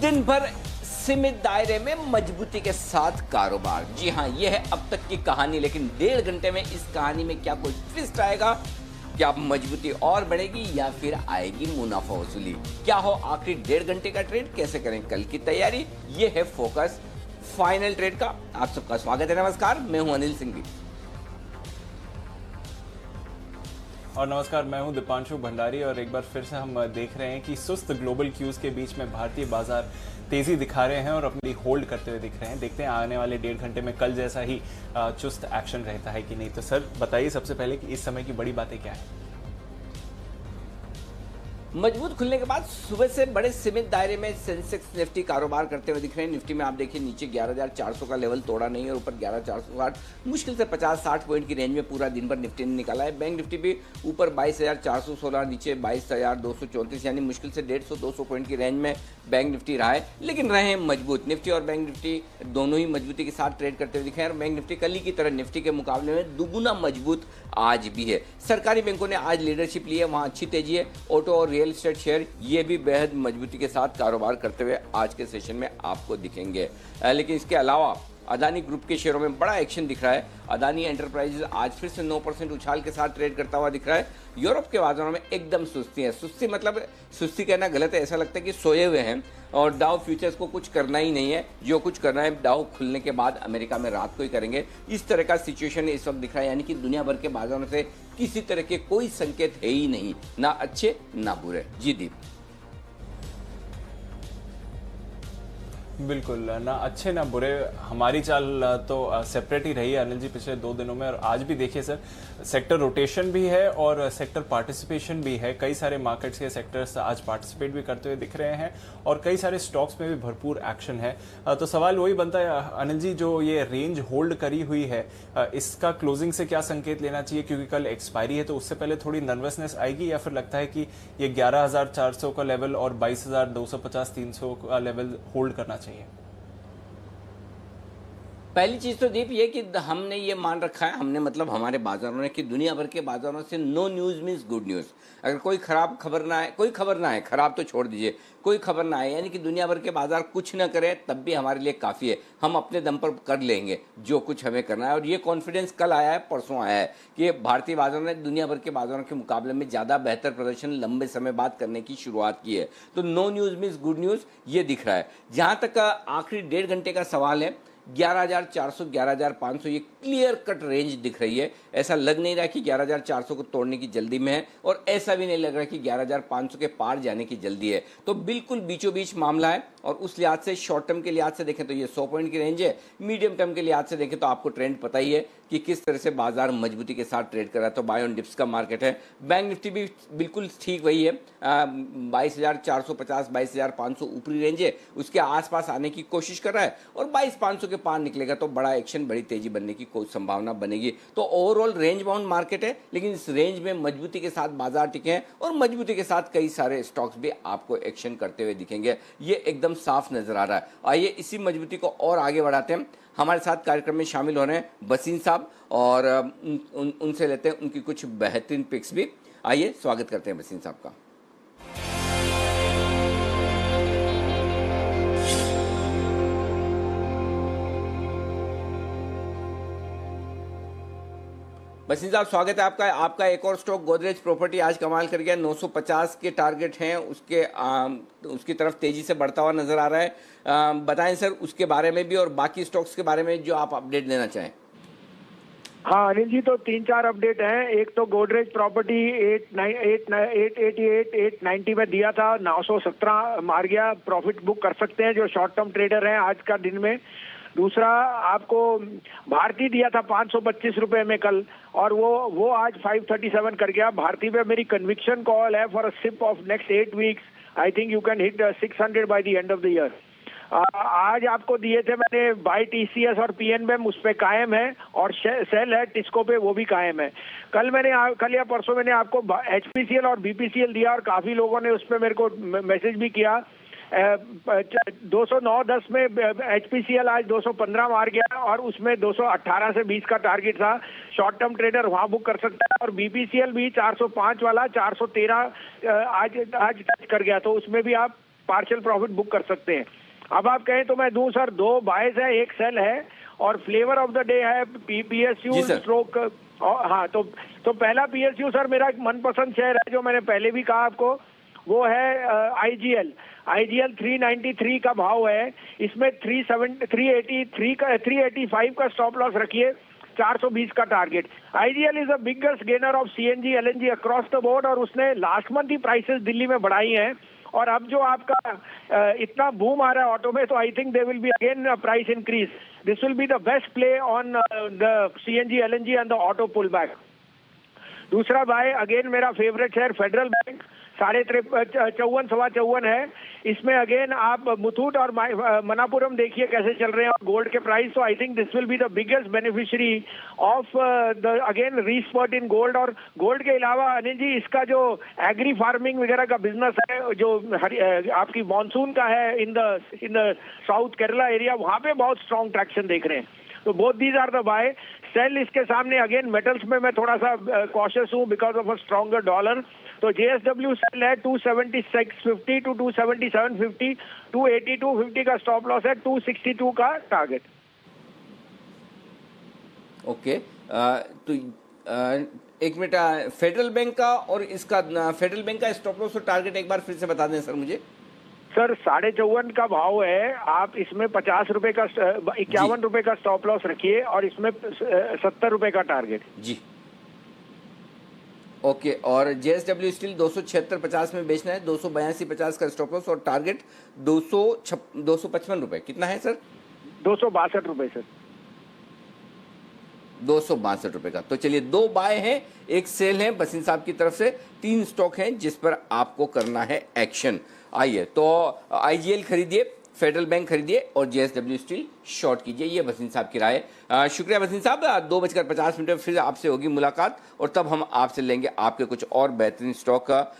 दिन भर सीमित दायरे में मजबूती के साथ कारोबार। जी हां, यह है अब तक की कहानी, लेकिन 1.5 घंटे में इस कहानी में क्या कोई ट्विस्ट आएगा? क्या मजबूती और बढ़ेगी या फिर आएगी मुनाफा वसूली? क्या हो आखिरी 1.5 घंटे का ट्रेड? कैसे करें कल की तैयारी? ये है फोकस फाइनल ट्रेड का। आप सबका स्वागत है, नमस्कार, मैं हूं अनिल सिंघवी। और नमस्कार, मैं हूं दीपांशु भंडारी और एक बार फिर से हम देख रहे हैं कि सुस्त ग्लोबल क्यूज के बीच में भारतीय बाजार तेजी दिखा रहे हैं और अपनी होल्ड करते हुए दिख रहे हैं। देखते हैं आने वाले 1.5 घंटे में कल जैसा ही चुस्त एक्शन रहता है कि नहीं। तो सर बताइए सबसे पहले कि इस समय की बड़ी बातें क्या है? मजबूत खुलने के बाद सुबह से बड़े सीमित दायरे में सेंसेक्स निफ्टी कारोबार करते हुए दिख रहे हैं। निफ्टी में आप देखिए नीचे 11,400 का लेवल तोड़ा नहीं और ऊपर 11,460, मुश्किल से 50-60 पॉइंट की रेंज में पूरा दिन भर निफ्टी ने निकाला है। बैंक निफ्टी भी ऊपर 22,416, नीचे 22,234, यानी मुश्किल से 150-200 पॉइंट की रेंज में बैंक निफ्टी रहा है, लेकिन रहे हैं मजबूत। निफ्टी और बैंक निफ्टी दोनों ही मजबूती के साथ ट्रेड करते हुए दिखे हैं और बैंक निफ्टी कल की तरह निफ्टी के मुकाबले में दुगुना मजबूत आज भी है। सरकारी बैंकों ने आज लीडरशिप ली है, वहां अच्छी तेजी है। ऑटो और रियल एस्टेट शेयर ये भी बेहद मजबूती के साथ कारोबार करते हुए आज के सेशन में आपको दिखेंगे। लेकिन इसके अलावा अदानी ग्रुप के शेयरों में बड़ा एक्शन दिख रहा है। अदानी एंटरप्राइजेज आज फिर से 9% उछाल के साथ ट्रेड करता हुआ दिख रहा है। यूरोप के बाजारों में एकदम सुस्ती है। सुस्ती मतलब सुस्ती कहना गलत है, ऐसा लगता है कि सोए हुए हैं और डाउ फ्यूचर्स को कुछ करना ही नहीं है। जो कुछ करना है डाउ खुलने के बाद अमेरिका में रात को ही करेंगे। इस तरह का सिचुएशन इस वक्त दिख रहा है, यानी कि दुनिया भर के बाजारों से किसी तरह के कोई संकेत है ही नहीं, ना अच्छे ना बुरे। जी दीप। बिल्कुल, ना अच्छे ना बुरे। हमारी चाल तो सेपरेट ही रही है अनिल जी पिछले 2 दिनों में। और आज भी देखिए सर, सेक्टर रोटेशन भी है और सेक्टर पार्टिसिपेशन भी है। कई सारे मार्केट्स के सेक्टर्स आज पार्टिसिपेट भी करते हुए दिख रहे हैं और कई सारे स्टॉक्स में भी भरपूर एक्शन है। तो सवाल वही बनता है अनिल जी, जो ये रेंज होल्ड करी हुई है, इसका क्लोजिंग से क्या संकेत लेना चाहिए? क्योंकि कल एक्सपायरी है, तो उससे पहले थोड़ी नर्वसनेस आएगी या फिर लगता है कि ये 11,400 का लेवल और 22,250-300 का लेवल होल्ड करना चाहिए? पहली चीज तो दीप ये कि हमने ये मान रखा है, हमने मतलब हमारे बाजारों ने, कि दुनिया भर के बाजारों से no news means good news. अगर कोई खराब खबर ना आए, कोई खबर ना आए, खराब तो छोड़ दीजिए, कोई खबर ना आए, यानी कि दुनिया भर के बाजार कुछ ना करें तब भी हमारे लिए काफ़ी है। हम अपने दम पर कर लेंगे जो कुछ हमें करना है। और ये कॉन्फिडेंस कल आया है, परसों आया है कि भारतीय बाजारों ने दुनिया भर के बाजारों के मुकाबले में ज़्यादा बेहतर प्रदर्शन लंबे समय बाद करने की शुरुआत की है। तो no news means good news ये दिख रहा है। जहाँ तक आखिरी 1.5 घंटे का सवाल है, 11,400 11,500 ये क्लियर कट रेंज दिख रही है। ऐसा लग नहीं रहा कि 11,400 को तोड़ने की जल्दी में है और ऐसा भी नहीं लग रहा कि 11,500 के पार जाने की जल्दी है। तो बिल्कुल बीचों बीच मामला है। और उस लिहाज से शॉर्ट टर्म के लिहाज से देखें तो ये 100 पॉइंट की रेंज है। मीडियम टर्म के लिहाज से देखें तो आपको ट्रेंड पता ही है कि किस तरह से बाजार मजबूती के साथ ट्रेड कर रहा है। तो बाय ऑन डिप्स का मार्केट है। बैंक निफ्टी भी बिल्कुल ठीक वही है, 22,450 22,500 ऊपरी रेंज है, उसके आसपास आने की कोशिश कर रहा है और 22,500 के पार निकलेगा तो बड़ा एक्शन, बड़ी तेजी बनने की कोई संभावना बनेगी। तो ओवरऑल रेंज बाउंड मार्केट है, लेकिन इस रेंज में मजबूती के साथ बाजार टिके हैं और मजबूती के साथ कई सारे स्टॉक्स भी आपको एक्शन करते हुए दिखेंगे। ये एकदम साफ नजर आ रहा है। आइए इसी मजबूती को और आगे बढ़ाते हैं। हमारे साथ कार्यक्रम में शामिल हो रहे हैं वसीम साहब और उनसे लेते हैं उनकी कुछ बेहतरीन पिक्स भी। आइए स्वागत करते हैं वसीम साहब का। वसीम साहब स्वागत है आपका। आपका एक और स्टॉक गोदरेज प्रॉपर्टी आज कमाल कर गया, 950 के टारगेट हैं उसकी तरफ तेजी से बढ़ता हुआ नजर आ रहा है। बताएं सर उसके बारे में भी और बाकी स्टॉक्स के बारे में जो आप अपडेट देना चाहें। हाँ अनिल जी, तो 3-4 अपडेट हैं। एक तो गोदरेज प्रॉपर्टी 888 890 में दिया था, 917 मार गया, प्रॉफिट बुक कर सकते हैं जो शॉर्ट टर्म ट्रेडर हैं आज का दिन में। दूसरा आपको भारती दिया था 525 रुपए में कल, और वो आज 537 कर गया। भारती पे मेरी कन्विक्शन कॉल है for a SIP of next 8 weeks. I think you can hit 600 by the end of the year. आज आपको दिए थे मैंने बाय टीसीएस और पीएनबीएम, उस पे कायम है, और सेल है टिस्को पे, वो भी कायम है। कल या परसों मैंने आपको एचपीसीएल और बीपीसीएल दिया और काफी लोगों ने उस पे मेरे को मैसेज भी किया। 209.10 में एचपीसीएल आज 215 मार गया और उसमें 218 से 20 का टारगेट था। शॉर्ट टर्म ट्रेडर वहां बुक कर सकता है। और बीपीसीएल भी 405 वाला 413 आज टच कर गया, तो उसमें भी आप पार्शियल प्रॉफिट बुक कर सकते हैं। अब आप कहें तो मैं दूं सर, 2 बायस है, 1 सेल है, और फ्लेवर ऑफ द डे है पीएसयू जी सर। स्ट्रोक। हाँ, तो पहला पीएसयू सर मेरा एक मनपसंद शेयर है, जो मैंने पहले भी कहा आपको, वो है आईजीएल। आईजीएल 393 का भाव है, इसमें 385 का स्टॉप लॉस रखिए, 420 का target. IGL is the biggest gainer of CNG LNG across the board, और उसने लास्ट मंथ ही प्राइसेस दिल्ली में बढ़ाई हैं, और अब जो आपका इतना बूम आ रहा है ऑटो में, तो I think they will be again price increase. This will be the best play on the CNG LNG and the auto pull back. दूसरा बाय अगेन मेरा फेवरेट शेयर फेडरल बैंक, 54.54 है। इसमें again आप मुथूट और मनापुरम देखिए कैसे चल रहे हैं, और गोल्ड के प्राइस। तो I think this will be the biggest beneficiary of the again respurt in gold. और गोल्ड के अलावा अनिल जी, इसका जो एग्री फार्मिंग वगैरह का बिजनेस है, जो आपकी मानसून का है in the south Kerala area, वहां पे बहुत स्ट्रॉन्ग ट्रैक्शन देख रहे हैं। तो both these are the buy. Sell इसके सामने अगेन मेटल्स में मैं थोड़ा सा कॉशियस हूं because of a stronger dollar. तो जेएसडब्ल्यू सेल है 276.50 टू 277.50, 282.50 का स्टॉप लॉस है, 262 का टारगेट। ओके, तो एक मिनट, फेडरल बैंक का और इसका फेडरल बैंक का स्टॉप लॉस और टारगेट एक बार फिर से बता दें सर मुझे। सर 54.5 का भाव है, आप इसमें 50 रुपए का 51 रुपए का स्टॉप लॉस रखिए, और इसमें 70 रुपए का टारगेट जी। ओके, और जेएसडब्ल्यू स्टील 276.50 में बेचना है, 282.50 का स्टॉप लॉस और टारगेट 255 रुपए। कितना है सर? 262 रुपए सर। 262 रुपए का। तो चलिए, 2 बाय हैं, 1 सेल है बसिन साहब की तरफ से, 3 स्टॉक हैं जिस पर आपको करना है एक्शन। आइए, तो आईजीएल खरीदिए, फेडरल बैंक खरीदिए और जेएसडब्ल्यू स्टील शॉर्ट कीजिए। ये बसिन साहब की राय है। शुक्रिया बसिन साहब। 2:50 में फिर आपसे होगी मुलाकात, और तब हम आपसे लेंगे आपके कुछ और बेहतरीन स्टॉक का।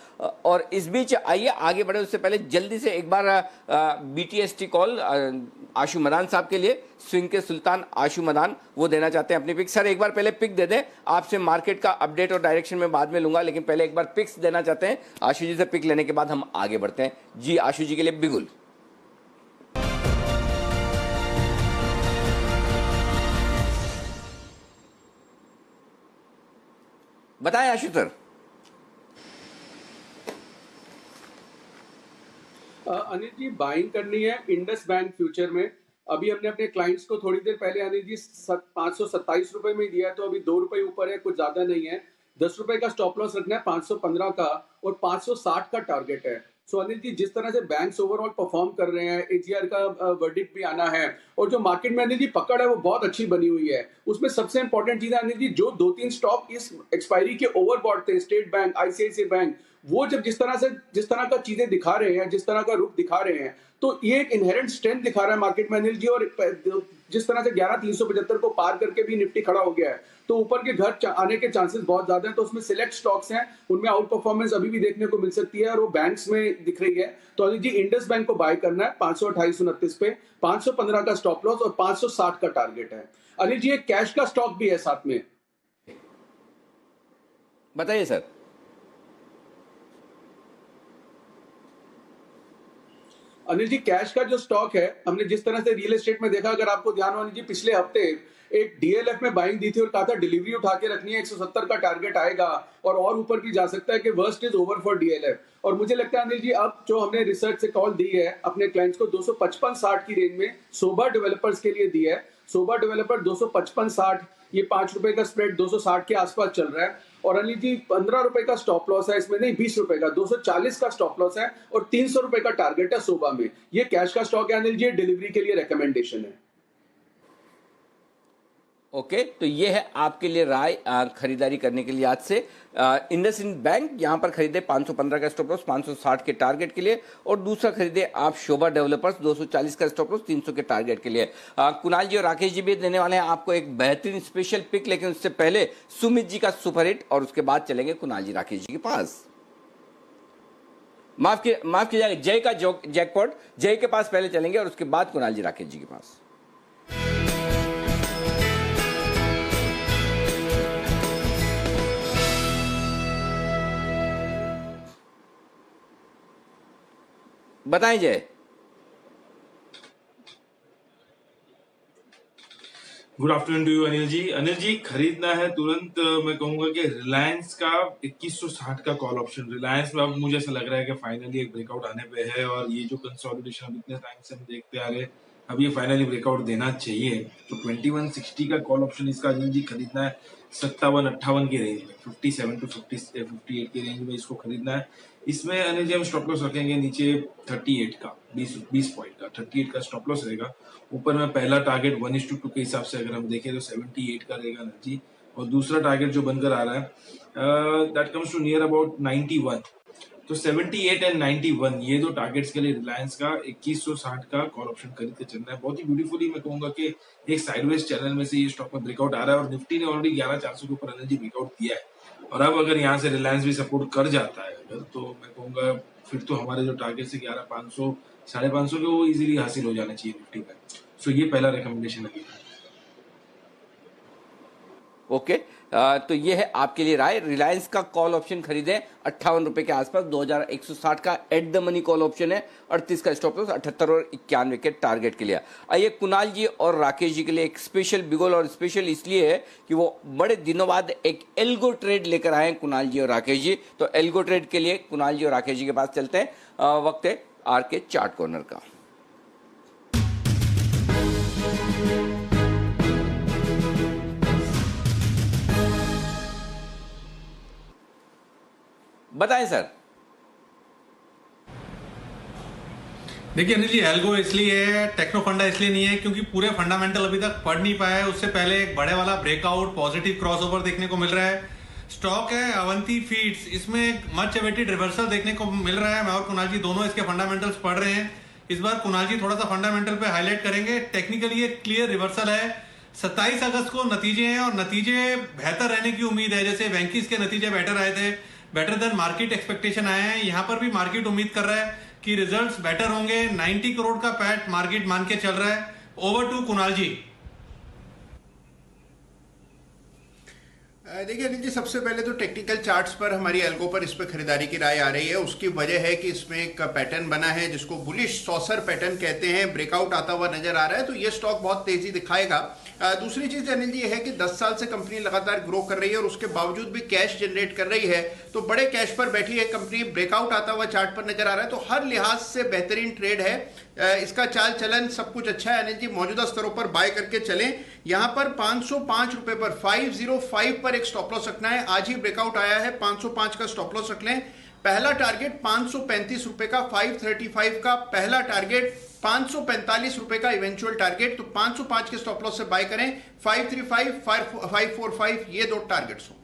और इस बीच आइए आगे बढ़े, उससे पहले जल्दी से एक बार बीटीएसटी कॉल आशु मदान साहब के लिए, स्विंग के सुल्तान आशु मदान, वो देना चाहते हैं अपनी पिक। सर एक बार पहले पिक दे दें, आपसे मार्केट का अपडेट और डायरेक्शन में बाद में लूंगा, लेकिन पहले एक बार पिक्स देना चाहते हैं आशु जी से। पिक लेने के बाद हम आगे बढ़ते हैं जी। आशु जी के लिए बिगुल। बताएं आशु सर। अनिल जी, बाइंग करनी है इंडस बैंक फ्यूचर में। अभी हमने अपने क्लाइंट्स को थोड़ी देर पहले अनिल जी 527 रुपए में दिया है, तो अभी 2 रुपए ऊपर है, कुछ ज्यादा नहीं है। 10 रुपए का स्टॉप लॉस रखना है 515 का, और 560 का टारगेट है। सो अनिल जी, जिस तरह से बैंक्स ओवरऑल परफॉर्म कर रहे हैं, एजीआर का वर्डिक्ट भी आना है, और जो मार्केट में अनिल जी पकड़ है वो बहुत अच्छी बनी हुई है। उसमें सबसे इंपॉर्टेंट चीज है अनिल जी, जो 2-3 स्टॉक इस एक्सपायरी के ओवरबॉट थे, स्टेट बैंक, आईसीआईसीआई बैंक, वो जब जिस तरह का चीजें दिखा रहे हैं, जिस तरह का रुख दिखा रहे हैं, तो ये एक इनहेरेंट स्ट्रेंथ दिखा रहा है मार्केट में अनिल जी। और जिस तरह से 11,375 को पार करके भी निफ्टी खड़ा हो गया है, तो ऊपर के घर आने के चांसेस बहुत ज्यादा हैं। तो उसमें सिलेक्ट स्टॉक्स हैं, उनमें आउट परफॉर्मेंस अभी भी देखने को मिल सकती है, और वो बैंक्स में दिख रही है। तो अनिल जी, इंडस बैंक को बाय करना है 528-29 पे, 515 का स्टॉप लॉस और 560 का टारगेट है। अनिल जी, एक कैश का स्टॉक भी है साथ में। बताइए सर। अनिल जी, कैश का जो स्टॉक है, हमने जिस तरह से रियल एस्टेट में देखा, अगर आपको ध्यान हो अनिल जी, पिछले हफ्ते एक डीएलएफ में बाइंग दी थी और कहा था डिलीवरी उठा के रखनी है, 170 का टारगेट आएगा और ऊपर भी जा सकता है कि worst is over for DLF. और मुझे लगता है अनिल जी, अब जो हमने रिसर्च से कॉल दी है अपने क्लाइंट्स को 255-60 की रेंज में सोबा डेवलपर्स के लिए दी है। सोबा डेवलपर 255-60, ये 5 रुपए का स्प्रेड 260 के आसपास चल रहा है। और अनिल जी, 15 रुपए का स्टॉप लॉस है इसमें, नहीं 20 रुपए का, 240 का स्टॉप लॉस है और 300 रुपए का टारगेट है सोबा में। ये कैश का स्टॉक है अनिल जी, डिलीवरी के लिए रिकमेंडेशन है। ओके, तो ये है आपके लिए राय खरीदारी करने के लिए आज से। इंडसइंड बैंक यहां पर खरीदे 515 का स्टॉप लॉस 560 के टारगेट के लिए, और दूसरा खरीदे आप शोभा डेवलपर्स 240 का स्टॉप लॉस 300 के टारगेट के लिए। कुणाल जी और राकेश जी भी देने वाले हैं आपको एक बेहतरीन स्पेशल पिक, लेकिन उससे पहले सुमित जी का सुपरहिट, और उसके बाद चलेंगे कुणाल जी राकेश जी के पास। माफ कीजिएगा, जय का जैकपॉट, जय के पास पहले चलेंगे और उसके बाद कुणाल जी राकेश जी के पास। बताएं Jai. Good afternoon to you Anil ji. Anil ji, खरीदना है तुरंत। मैं कहूंगा कि रिलायंस का 2160 का कॉल ऑप्शन। रिलायंस में अब मुझे ऐसा लग रहा है कि फाइनली एक ब्रेकआउट आने पे है, और ये जो कंसोलिडेशन इतने टाइम से हम देखते आ रहे, अब ये फाइनली ब्रेकआउट देना चाहिए। तो 2160 का कॉल ऑप्शन इसका अनिल जी खरीदना है 57-58 की रेंज में, 57 टू 58 की रेंज में इसको खरीदना है। इसमें अनिल जी हम स्टॉप लॉस रखेंगे नीचे 38 का, 20 पॉइंट का 38 का स्टॉप लॉस रहेगा। ऊपर में पहला टारगेट 1:2 के हिसाब से अगर हम देखें तो 78 का रहेगा एनर्जी, और दूसरा टारगेट जो बनकर आ रहा है that comes to near about 91। तो 78 एंड 91 ये दो टारगेट्स के लिए रिलायंस का 2160 का कॉल ऑप्शन खरीद के चलना है। बहुत ही ब्यूटीफुली मैं कहूंगा कि एक साइडवेज चैनल में से ये स्टॉक में ब्रेकआउट आ रहा है, और निफ्टी ने ऑलरेडी 11,400 के ऊपर एनर्जी ब्रेकआउट दिया है। और अब अगर यहाँ से रिलायंस भी सपोर्ट कर जाता है अगर, तो मैं कहूंगा फिर तो हमारे जो टारगेट है 11,500 550 के वो इजीली हासिल हो जाना चाहिए निफ्टी में। सो ये पहला रिकमेंडेशन है। ओके, तो ये है आपके लिए राय। रिलायंस का कॉल ऑप्शन खरीदें 58 रुपए के आसपास। 2160 का at the money call option है। 38 का स्टॉप लॉस, 78 और 91 के टारगेट के लिए। आइए कुणाल जी और राकेश जी के लिए एक स्पेशल बिगोल, और स्पेशल इसलिए है कि वो बड़े दिनों बाद एक एल्गो ट्रेड लेकर आए हैं कुणाल जी और राकेश जी। तो एल्गो ट्रेड के लिए कुणाल जी और राकेश जी के पास चलते हैं। वक्त है आर के चार्ट कॉर्नर का। बताएं सर। देखिए अनिल जी, एल्गो इसलिए है, टेक्नो फंडा इसलिए नहीं है क्योंकि पूरे फंडामेंटल अभी तक पढ़ नहीं पाया है। उससे पहले एक बड़े वाला ब्रेकआउट पॉजिटिव क्रॉसओवर देखने को मिल रहा है। स्टॉक है अवंती फीड्स, इसमें एक मच अवेटेड रिवर्सल देखने को मिल रहा है। मैं और कुणाल जी दोनों इसके फंडामेंटल्स पढ़ रहे हैं। इस बार कुणाल जी थोड़ा सा फंडामेंटल पे हाईलाइट करेंगे। टेक्निकली एक क्लियर रिवर्सल है। 27 अगस्त को नतीजे हैं और नतीजे बेहतर रहने की उम्मीद है। जैसे बैंकिस के नतीजे बेटर आए थे, बेटर देन मार्केट एक्सपेक्टेशन आए हैं। यहां पर भी मार्केट उम्मीद कर रहा है कि रिजल्ट्स बेटर होंगे। 90 करोड़ का पैट मार्केट मान के चल रहा है। ओवर टू कुणाल जी। देखिए अनिल जी, सबसे पहले तो टेक्निकल चार्ट्स पर हमारी एल्गो पर इस पर खरीदारी की राय आ रही है। उसकी वजह है कि इसमें एक पैटर्न बना है जिसको बुलिश सॉसर पैटर्न कहते हैं। ब्रेकआउट आता हुआ नजर आ रहा है, तो ये स्टॉक बहुत तेजी दिखाएगा। दूसरी चीज अनिल जी ये है कि 10 साल से कंपनी लगातार ग्रो कर रही है और उसके बावजूद भी कैश जनरेट कर रही है। तो बड़े कैश पर बैठी है कंपनी। ब्रेकआउट आता हुआ चार्ट पर नजर आ रहा है, तो हर लिहाज से बेहतरीन ट्रेड है। इसका चाल चलन सब कुछ अच्छा है अनिल जी। मौजूदा स्तरों पर बाय करके चलें। यहां पर 505 रुपए पर 505 पर एक स्टॉप लॉस रखना है। आज ही ब्रेकआउट आया है, 505 का स्टॉप लॉस रख लें। पहला टारगेट 535 रुपए का, 535 का पहला टारगेट, 545 रुपए का इवेंचुअल टारगेट। तो 505 के स्टॉप लॉस से बाय करें। 535, 545 ये दो टारगेट्स होंगे।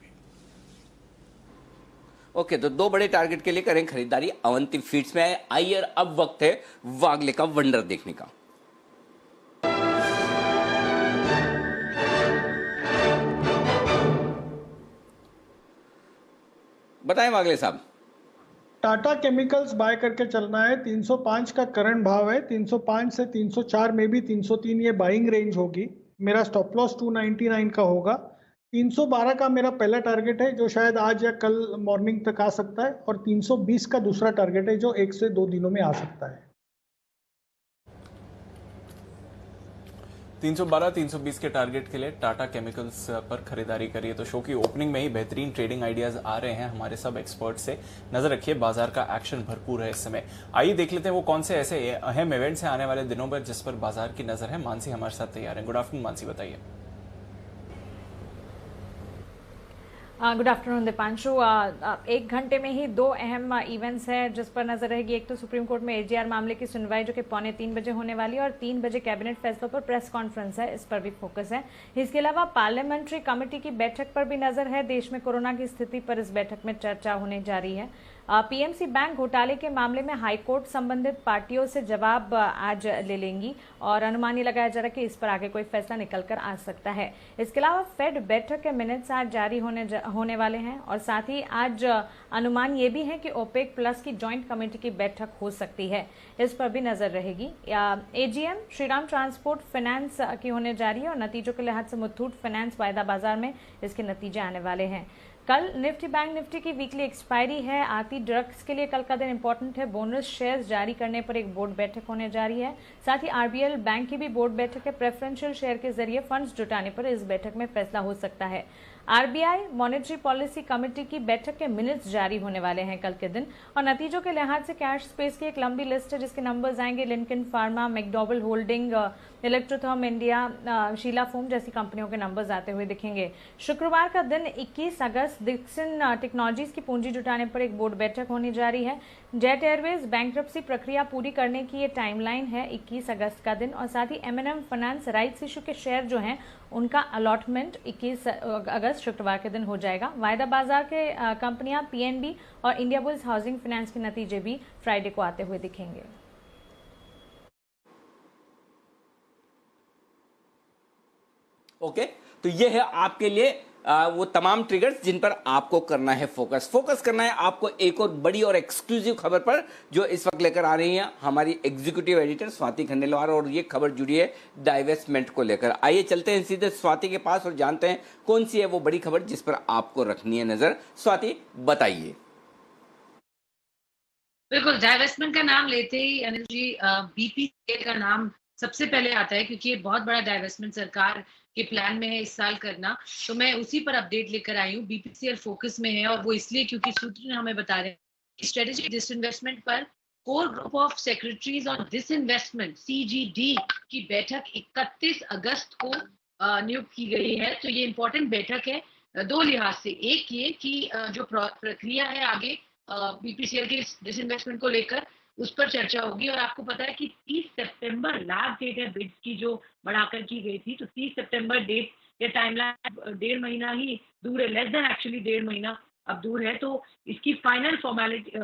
ओके, तो दो बड़े टारगेट के लिए करें खरीदारी। अवंती फीड्स में आइए, अब वक्त है वागले का वंडर देखने का। बताएं वागले साहब। टाटा केमिकल्स बाय करके चलना है। 305 का करंट भाव है। 305 से 304 में भी 303 ये बाइंग रेंज होगी। मेरा स्टॉप लॉस 299 का होगा। 312 का मेरा पहला टारगेट है जो शायद आज या कल मॉर्निंग तक आ सकता है, और 320 का दूसरा टारगेट है जो 1 से 2 दिनों में आ सकता है। 312, 320 के टारगेट के लिए टाटा केमिकल्स पर खरीदारी करिए। तो शो की ओपनिंग में ही बेहतरीन ट्रेडिंग आइडियाज आ रहे हैं हमारे सब एक्सपर्ट से। नजर रखिए, बाजार का एक्शन भरपूर है इस समय। आइए देख लेते हैं वो कौन से ऐसे अहम इवेंट्स हैं आने वाले दिनों पर जिस पर बाजार की नजर है। मानसी हमारे साथ तैयार है। गुड आफ्टरनून मानसी, बताइए। Good afternoon Deepanshu. 1 घंटे में ही 2 अहम इवेंट्स हैं जिस पर नजर रहेगी। एक तो सुप्रीम कोर्ट में एजीआर मामले की सुनवाई जो कि 2:45 बजे होने वाली है, और 3 बजे कैबिनेट फैसलों पर प्रेस कॉन्फ्रेंस है, इस पर भी फोकस है। इसके अलावा पार्लियामेंट्री कमेटी की बैठक पर भी नजर है। देश में कोरोना की स्थिति पर इस बैठक में चर्चा होने जा रही है। पीएमसी बैंक घोटाले के मामले में हाईकोर्ट संबंधित पार्टियों से जवाब आज ले लेंगी, और अनुमान ये लगाया जा रहा है कि इस पर आगे कोई फैसला निकलकर आ सकता है। इसके अलावा फेड बैठक के मिनट्स आज जारी होने वाले हैं, और साथ ही आज अनुमान ये भी है कि ओपेक प्लस की जॉइंट कमेटी की बैठक हो सकती है, इस पर भी नजर रहेगी। एजीएम श्रीराम ट्रांसपोर्ट फाइनेंस की होने जा रही है, और नतीजों के लिहाज से मुथूट फाइनेंस वायदा बाजार में इसके नतीजे आने वाले हैं। कल निफ्टी बैंक निफ्टी की वीकली एक्सपायरी है। आरती ड्रग्स के लिए कल का दिन इंपॉर्टेंट है। बोनस शेयर्स जारी करने पर एक बोर्ड बैठक होने जा रही है। साथ ही आरबीएल बैंक की भी बोर्ड बैठक है। प्रेफरेंशियल शेयर के जरिए फंड्स जुटाने पर इस बैठक में फैसला हो सकता है। आरबीआई मॉनेटरी पॉलिसी कमेटी की बैठक के मिनट्स जारी होने वाले हैं कल के दिन, और नतीजों के लिहाज से कैश स्पेस की एक लंबी लिस्ट है जिसके नंबर्स आएंगे Lincoln Pharma, McDowell Holding, Electrotherm India, Sheela Foam जैसी कंपनियों के नंबर्स आते हुए दिखेंगे। शुक्रवार का दिन 21 अगस्त डिक्सन टेक्नोलॉजीज की पूंजी जुटाने पर एक बोर्ड बैठक होने जा रही है। जेट एयरवेज बैंक्रप्सी प्रक्रिया पूरी करने की ये टाइमलाइन है 21 अगस्त का दिन, और साथ ही एम&एम फाइनेंस राइट्स इशू के शेयर जो हैं उनका अलॉटमेंट 21 अगस्त शुक्रवार के दिन हो जाएगा। वायदा बाजार के कंपनियां पीएनबी और इंडिया बुल्स हाउसिंग फाइनेंस के नतीजे भी फ्राइडे को आते हुए दिखेंगे। ओके, तो ये है आपके लिए वो तमाम ट्रिगर्स जिन पर आपको करना है फोकस करना है आपको एक और बड़ी और एक्सक्लूसिव खबर पर, जो इस वक्त लेकर आ रही हैं हमारी एग्जीक्यूटिव एडिटर स्वाति खंडेलवाल, और ये खबर जुड़ी है डाइवेस्टमेंट को लेकर। आइए चलते हैं सीधे स्वाति के पास और जानते हैं कौन सी है वो बड़ी खबर जिस पर आपको रखनी है नजर। स्वाति, बताइए। बिल्कुल, डाइवेस्टमेंट का नाम लेते ही अनिल जी बीपीसीएल का नाम सबसे पहले आता है, क्योंकि ये बहुत बड़ा डाइवेस्टमेंट सरकार के प्लान में है इस साल करना। तो मैं उसी पर अपडेट लेकर आई हूँ। बीपीसीएल फोकस में है, और वो इसलिए क्योंकि सूत्र हमें बता रहे हैं कि स्ट्रेटेजिक डिसइन्वेस्टमेंट पर core group of secretaries on disinvestment CGD की बैठक 31 अगस्त को नियुक्त की गई है। तो ये इंपॉर्टेंट बैठक है दो लिहाज से। एक ये कि जो प्रक्रिया है आगे बीपीसीएल के डिसइन्वेस्टमेंट को लेकर, उस पर चर्चा होगी। और आपको पता है कि 30 सितंबर लास्ट डेट है बिड्स की, जो बढ़ाकर की गई थी। तो 30 सितंबर डेट या टाइमलाइन 1.5 महीना ही दूर है, लेस देन एक्चुअली 1.5 महीना अब दूर है। तो इसकी फाइनल फॉर्मेलिटी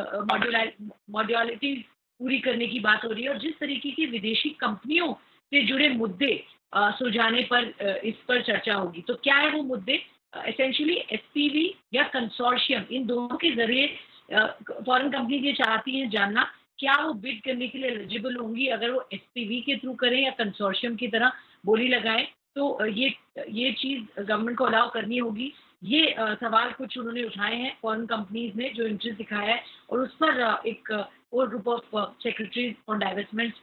मॉड्यूलिटी पूरी करने की बात हो रही है, और जिस तरीके की विदेशी कंपनियों से जुड़े मुद्दे सुलझाने पर इस पर चर्चा होगी। तो क्या है वो मुद्दे? एसेंशियली एसपीवी या कंसोर्शियम, इन दोनों के जरिए फॉरेन कंपनी ये चाहती हैं जानना क्या वो बिड करने के लिए एलिजिबल होंगी अगर वो एसपीवी के थ्रू करें या कंसोर्शियम की तरह बोली लगाएं। तो ये चीज गवर्नमेंट को अलाउ करनी होगी। ये सवाल कुछ उन्होंने उठाए हैं फॉरेन कंपनीज ने, जो इंटरेस्ट दिखाया है, और उस पर एक और group of secretaries on divestment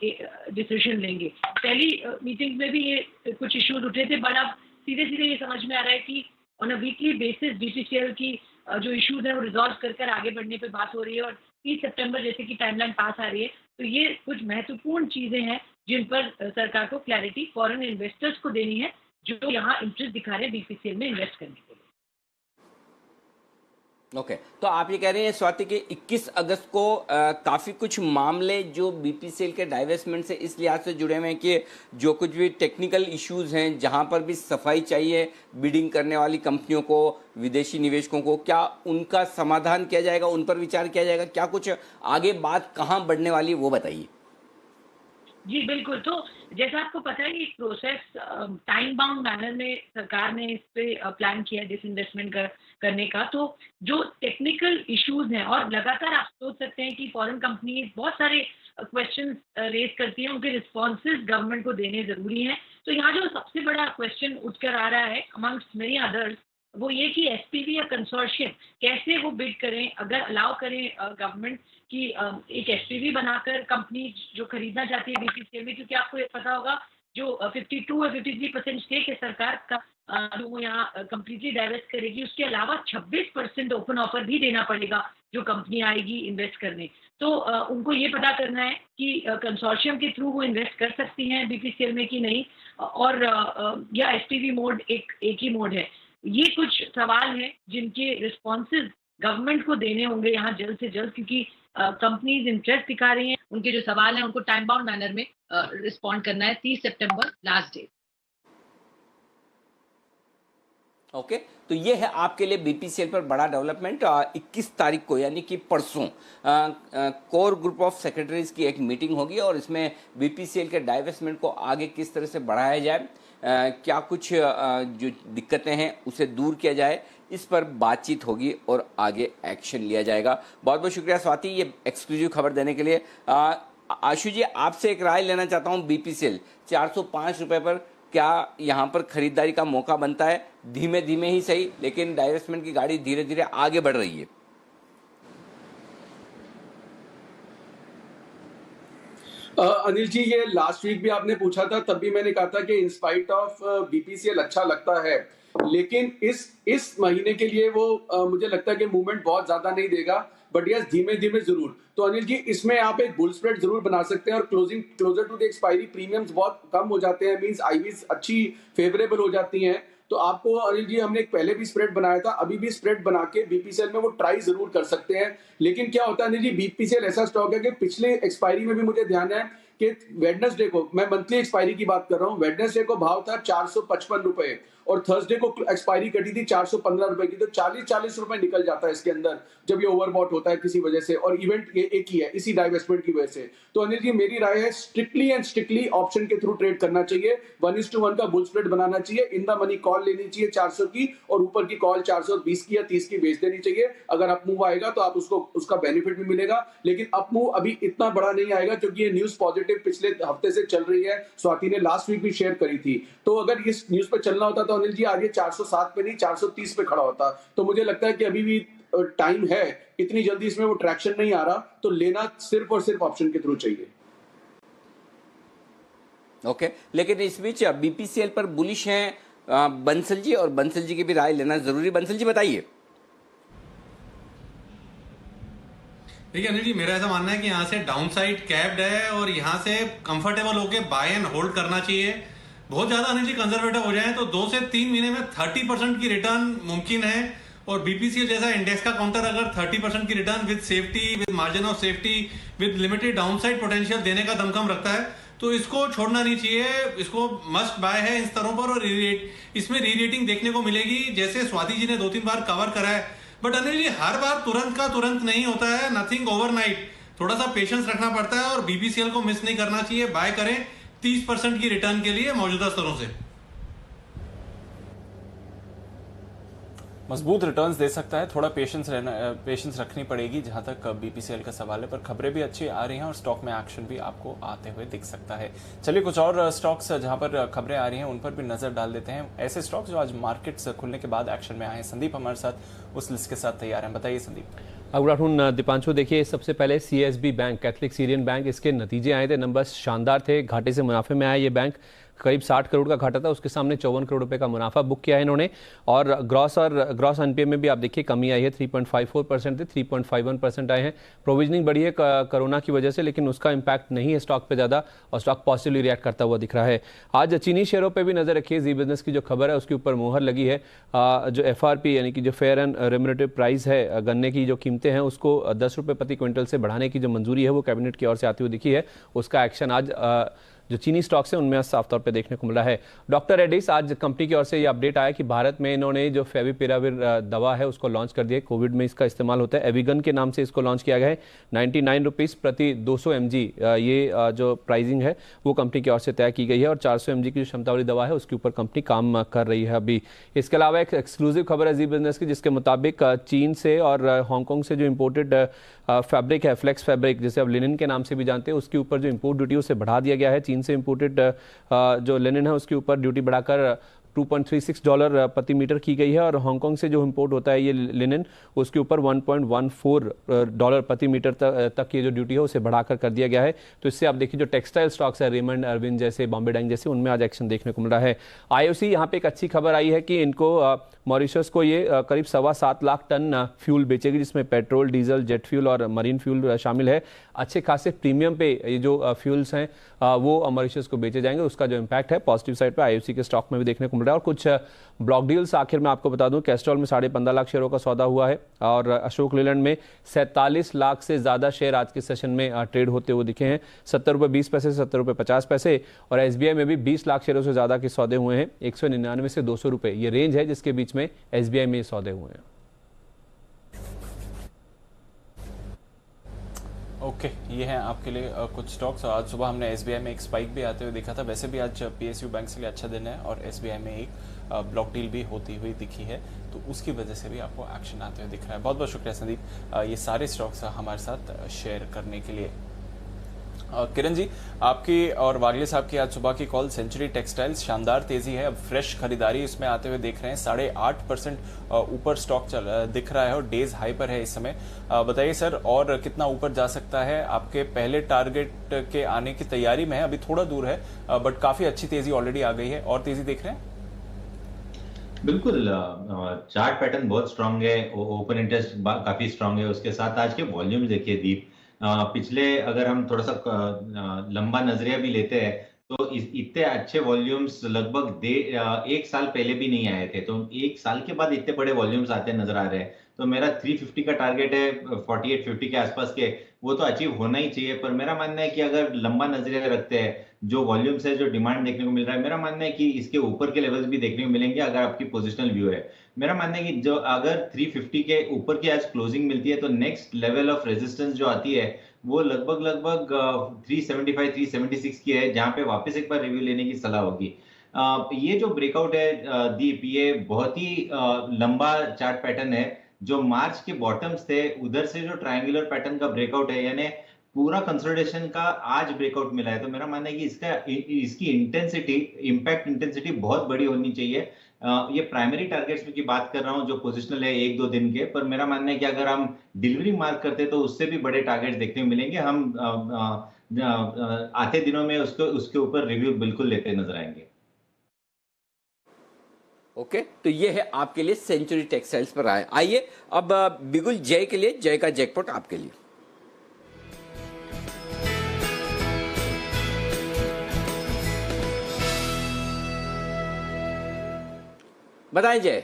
decision लेंगे। पहली मीटिंग में भी ये कुछ इश्यूज उठे थे, बट अब सीधे सीधे ये समझ में आ रहा है कि on a weekly basis BPCL की जो इश्यूज है वो रिजॉल्व कर आगे बढ़ने पे बात हो रही है, और 30 सितंबर जैसे कि टाइमलाइन पास आ रही है। तो ये कुछ महत्वपूर्ण चीजें हैं जिन पर सरकार को क्लैरिटी फॉरेन इन्वेस्टर्स को देनी है, जो यहाँ इंटरेस्ट दिखा रहे हैं बीपीसीएल में इन्वेस्ट करने के लिए। ओके, तो आप ये कह रहे हैं स्वाति कि 21 अगस्त को काफ़ी कुछ मामले जो बीपीसीएल के डाइवेस्टमेंट से इस लिहाज से जुड़े हुए हैं कि जो कुछ भी टेक्निकल इश्यूज हैं, जहां पर भी सफाई चाहिए बिडिंग करने वाली कंपनियों को, विदेशी निवेशकों को, क्या उनका समाधान किया जाएगा, उन पर विचार किया जाएगा? क्या कुछ आगे बात कहाँ बढ़ने वाली है वो बताइए। जी बिल्कुल, तो जैसा आपको पता है कि प्रोसेस टाइम बाउंड मैनर में सरकार ने इस पे प्लान किया है डिसइन्वेस्टमेंट करने का। तो जो टेक्निकल इश्यूज हैं, और लगातार आप सोच सकते हैं कि फॉरेन कंपनीज बहुत सारे क्वेश्चन रेज करती हैं, उनके रिस्पॉन्सेज गवर्नमेंट को देने जरूरी हैं। तो यहाँ जो सबसे बड़ा क्वेश्चन उठकर आ रहा है अमंग्स्ट मेनी अदर्स, वो ये कि एसपीवी या कंसोर्शियम कैसे वो बिड करें, अगर अलाउ करें गवर्नमेंट की एक एसपीवी बनाकर कंपनी जो खरीदना चाहती है बीपीसीएल में, क्योंकि आपको ये पता होगा जो 52 और 53% स्टेक है सरकार का, जो वो यहाँ कंप्लीटली डाइवेस्ट करेगी, उसके अलावा 26% ओपन ऑफर भी देना पड़ेगा जो कंपनी आएगी इन्वेस्ट करने। तो उनको ये पता करना है कि कंसोर्शियम के थ्रू वो इन्वेस्ट कर सकती हैं बीपीसीएल में कि नहीं, और या एसपीवी मोड एक ही मोड है। ये कुछ सवाल हैं जिनके रिस्पॉन्सेज गवर्नमेंट को देने होंगे यहाँ जल्द से जल्द, क्योंकि कंपनीज इंटरेस्ट दिखा रही हैं। उनके जो सवाल हैं उनको टाइम बाउंड मैनर में रिस्पॉन्ड करना है। 30 सितंबर लास्ट डेट। ओके, तो ये है आपके लिए बीपीसीएल पर बड़ा डेवलपमेंट। 21 तारीख को यानी कि परसों कोर ग्रुप ऑफ सेक्रेटरीज की एक मीटिंग होगी, और इसमें बीपीसीएल के डाइवेस्टमेंट को आगे किस तरह से बढ़ाया जाए, क्या कुछ जो दिक्कतें हैं उसे दूर किया जाए, इस पर बातचीत होगी और आगे एक्शन लिया जाएगा। बहुत बहुत शुक्रिया स्वाति ये एक्सक्लूसिव खबर देने के लिए। आशु जी, आपसे एक राय लेना चाहता हूं। बीपीसीएल 405 रुपए पर क्या यहाँ पर खरीदारी का मौका बनता है? धीमे धीमे ही सही, लेकिन डाइवेस्टमेंट की गाड़ी धीरे धीरे आगे बढ़ रही है। अनिल जी, ये लास्ट वीक भी आपने पूछा था, तब भी मैंने कहा था कि इंस्पाइट ऑफ बीपीसीएल अच्छा लगता है, लेकिन इस महीने के लिए वो मुझे लगता है कि मूवमेंट बहुत ज्यादा नहीं देगा, बट यस धीमे धीमे जरूर। तो अनिल जी, इसमें आप एक बुल स्प्रेड जरूर बना सकते हैं और closer to the expiry premiums बहुत कम हो जाते हैं, मींस आईवीज अच्छी फेवरेबल हो जाती हैं। तो आपको अनिल जी, हमने एक पहले भी स्प्रेड बनाया था, अभी भी स्प्रेड बना के बीपीसीएल में वो ट्राई जरूर कर सकते हैं। लेकिन क्या होता है अनिल जी, बीपीसीएल ऐसा स्टॉक है कि पिछले एक्सपायरी में भी मुझे ध्यान है कि वेडनेसडे को, मैं मंथली एक्सपायरी की बात कर रहा हूँ, वेडनेसडे को भाव था 455 रुपए और थर्सडे को एक्सपायरी कटी थी 415 रुपए की। तो 40 रुपए निकल जाता है इसके अंदर जब ये ओवरबॉट होता है किसी वजह से, और इवेंट ये एक ही है इसी डाइवेस्टमेंट की वजह से। तो अनिल जी, मेरी राय है स्ट्रिक्टली ऑप्शन के थ्रू ट्रेड करना चाहिए, 1:1 का बुल स्प्रेड बनाना चाहिए, इन द मनी कॉल लेनी चाहिए 400 की, और ऊपर की कॉल 420 की या 30 की बेच देनी चाहिए। अगर अप मूव आएगा तो आप उसका बेनिफिट भी मिलेगा, लेकिन अप मूव अभी इतना बड़ा नहीं आएगा क्योंकि ये न्यूज पॉजिटिव पिछले हफ्ते से चल रही है, स्वाति ने लास्ट वीक भी शेयर करी थी। तो अगर इस न्यूज पे चलना होता तो अनिल जी आज ये 407 पे नहीं 430 पे खड़ा होता। तो मुझे लगता है कि अभी भी टाइम है, इतनी जल्दी इसमें वो ट्रैक्शन नहीं आ रहा, तो लेना सिर्फ और सिर्फ ऑप्शन के थ्रू चाहिए। ओके, लेकिन इस बीच बीपीसीएल पर बुलिश हैं बंसल जी, और बंसल जी की भी राय लेना जरूरी। बंसल जी बताइए। देखिए अनिल जी, मेरा ऐसा मानना है कि यहाँ से डाउन साइड कैप्ड है और यहाँ से कंफर्टेबल होके बाय एंड होल्ड करना चाहिए। बहुत ज्यादा अनिल जी कंजर्वेटिव हो जाए तो 2 से 3 महीने में 30% की रिटर्न मुमकिन है, और बीपीसीएल जैसा इंडेक्स का काउंटर अगर 30% की return with safety, with margin of safety, with limited downside potential देने का दमखम रखता है, तो इसको छोड़ना नहीं चाहिए, इसको मस्ट बाय है इन स्तरों पर। और इसमें री रेटिंग देखने को मिलेगी, जैसे स्वाति जी ने 2-3 बार कवर करा है। बट अनिल जी, हर बार तुरंत नहीं होता है, नथिंग ओवरनाइट, थोड़ा सा पेशेंस रखना पड़ता है और बीपीसीएल को मिस नहीं करना चाहिए। बाय करें 30% की रिटर्न के लिए मौजूदा स्तरों से। मजबूत रिटर्न्स दे सकता है, थोड़ा पेशेंस रखनी पड़ेगी जहां तक बीपीसीएल का सवाल है, पर खबरें भी अच्छी आ रही हैं और स्टॉक में एक्शन भी आपको आते हुए दिख सकता है। चलिए कुछ और स्टॉक्स जहां पर खबरें आ रही हैं उन पर भी नजर डाल देते हैं, ऐसे स्टॉक्स जो आज मार्केट्स खुलने के बाद एक्शन में आए हैं। संदीप हमारे साथ उस लिस्ट के साथ तैयार हैं, बताइए संदीप। Good afternoon Deepanshu. देखिए, सबसे पहले CSB bank, Catholic Syrian bank, इसके नतीजे आए थे, नंबर्स शानदार थे, घाटे से मुनाफे में आया ये बैंक। करीब 60 करोड़ का घाटा था, उसके सामने 54 करोड़ रुपए का मुनाफा बुक किया है इन्होंने। और ग्रॉस एनपीए में भी आप देखिए कमी आई है, 3.54% थे 3.51% आए हैं। प्रोविजनिंग बढ़ी है कोरोना की वजह से, लेकिन उसका इंपैक्ट नहीं है स्टॉक पे ज़्यादा, और स्टॉक पॉजिटिवली रिएक्ट करता हुआ दिख रहा है। आज चीनी शेयरों पर भी नजर रखिए, जी बिजनेस की जो खबर है उसके ऊपर मुहर लगी है। जो एफआरपी यानी कि जो फेयर एंड रेम्युनरेटिव प्राइस है, गन्ने की जो कीमतें हैं उसको 10 रुपये प्रति क्विंटल से बढ़ाने की जो मंजूरी है वो कैबिनेट की ओर से आती हुई दिखी है। उसका एक्शन आज जो चीनी स्टॉक्स हैं उनमें साफ तौर पे देखने को मिला है। डॉक्टर रेड्डीज, आज कंपनी की ओर से ये अपडेट आया कि भारत में इन्होंने जो फेविपिराविर दवा है उसको लॉन्च कर दिया है। कोविड में इसका इस्तेमाल होता है, एविगन के नाम से इसको लॉन्च किया गया है। 99 रुपीज़ प्रति 200 mg ये जो प्राइसिंग है वो कंपनी की ओर से तय की गई है, और 400 mg की जो क्षमता वाली दवा है उसके ऊपर कंपनी काम कर रही है अभी। इसके अलावा एक एक्सक्लूसिव खबर है जी बिजनेस की, जिसके मुताबिक चीन से और हांगकॉन्ग से जो इम्पोर्टेड फैब्रिक है, फ्लेक्स फैब्रिक जिसे अब लिनिन के नाम से भी जानते हैं, उसके ऊपर जो इम्पोर्ट ड्यूटी उसे बढ़ा दिया गया है। चीन से इम्पोर्टेड जो लिनिन है उसके ऊपर ड्यूटी बढ़ाकर $2.36 प्रति मीटर की गई है, और हांगकांग से जो इंपोर्ट होता है ये लिनिन उसके ऊपर $1.14 प्रति मीटर तक ये जो ड्यूटी है उसे बढ़ाकर कर दिया गया है। तो इससे आप देखिए जो टेक्सटाइल स्टॉक्स है, रेमंड, अरविंद जैसे, बॉम्बे डाइंग जैसे, उनमें आज एक्शन देखने को मिल रहा है। आईओसी, यहाँ पे एक अच्छी खबर आई है कि इनको मॉरिशस को ये करीब 7.25 लाख टन फ्यूल बेचेगी, जिसमें पेट्रोल, डीजल, जेट फ्यूल और मरीन फ्यूल शामिल है। अच्छे खासे प्रीमियम पे ये जो फ्यूल्स हैं वो मॉरिशस को बेचे जाएंगे। उसका जो इम्पैक्ट है पॉजिटिव साइड पे आईओसी के स्टॉक में भी देखने को मिल रहा है। और कुछ ब्लॉक डील्स आखिर में आपको बता दूं, कैस्ट्रॉल में 15.5 लाख शेयरों का सौदा हुआ है, और अशोक लेलैंड में 47 लाख से ज्यादा शेयर आज के सेशन में ट्रेड होते हुए दिखे हैं। 70 रुपये 20 पैसे, 70 रुपये 50 पैसे। और एसबीआई में भी 20 लाख शेयरों से ज्यादा के सौदे हुए हैं, 199 से 200 रुपये ये रेंज है जिसके बीच में एसबीआई में सौदे हुए हैं। ओके, ये हैं आपके लिए कुछ स्टॉक्स। आज सुबह हमने एसबीआई में एक स्पाइक भी आते हुए देखा था। वैसे भी आज पीएसयू बैंक के लिए अच्छा दिन है, और एसबीआई में एक ब्लॉक डील भी होती हुई दिखी है, तो उसकी वजह से भी आपको एक्शन आते हुए दिख रहा है। बहुत बहुत शुक्रिया संदीप, ये सारे स्टॉक्स हमारे साथ शेयर करने के लिए। किरण जी, आपकी और वागले साहब की आज सुबह की कॉल। सेंचुरी टेक्सटाइल्स शानदार तेजी है, अब फ्रेश खरीदारी इसमें आते हुए देख रहे हैं। 8.5% ऊपर स्टॉक दिख रहा है और डेज हाई पर है इस समय। बताइए सर, और कितना ऊपर जा सकता है? आपके पहले टारगेट के आने की तैयारी में है, अभी थोड़ा दूर है, बट काफी अच्छी तेजी ऑलरेडी आ गई है। और तेजी देख रहे हैं? बिल्कुल, चार्ट पैटर्न बहुत स्ट्रांग है, ओपन इंटरेस्ट काफी स्ट्रांग है, उसके साथ आज के वॉल्यूम देखिए दीप। पिछले अगर हम थोड़ा सा लंबा नजरिया भी लेते हैं तो इतने अच्छे वॉल्यूम्स लगभग एक साल पहले भी नहीं आए थे। तो एक साल के बाद इतने बड़े वॉल्यूम्स आते नजर आ रहे हैं। तो मेरा 350 का टारगेट है 48-50 के आसपास के, वो तो अचीव होना ही चाहिए। पर मेरा मानना है कि अगर लंबा नजरिया रखते हैं, जो वॉल्यूम्स है, जो डिमांड देखने को मिल रहा है, मेरा मानना है कि इसके ऊपर के लेवल्स भी देखने को मिलेंगे अगर आपकी पोजिशनल व्यू है। मेरा मानना है कि जो अगर 350 के ऊपर की आज क्लोजिंग मिलती है तो नेक्स्ट लेवल ऑफ रेजिस्टेंस जो आती है वो लगभग 375-376 की है, जहां पे वापस एक बार रिव्यू लेने की सलाह होगी। ये जो ब्रेकआउट है दीप, ये बहुत ही लंबा चार्ट पैटर्न है। जो मार्च के बॉटम्स थे उधर से जो ट्रायंगुलर पैटर्न का ब्रेकआउट है, यानी पूरा कंसोलिडेशन का आज ब्रेकआउट मिला है। तो मेरा मानना है कि इसकी इंटेंसिटी, इंपैक्ट इंटेंसिटी बहुत बड़ी होनी चाहिए। ये प्राइमरी टारगेट्स की बात कर रहा हूं जो पोजिशनल है 1-2 दिन के, पर मेरा मानना है कि अगर हम डिलीवरी मार्क करते तो उससे भी बड़े टारगेट्स देखने को मिलेंगे। हम आते दिनों में उसके ऊपर रिव्यू बिल्कुल लेते नजर आएंगे। ओके, तो ये है आपके लिए सेंचुरी टेक्सटाइल्स पर आए। आइए अब बिगुल जय के लिए, जय का जैकपॉट आपके लिए। बताएं जय।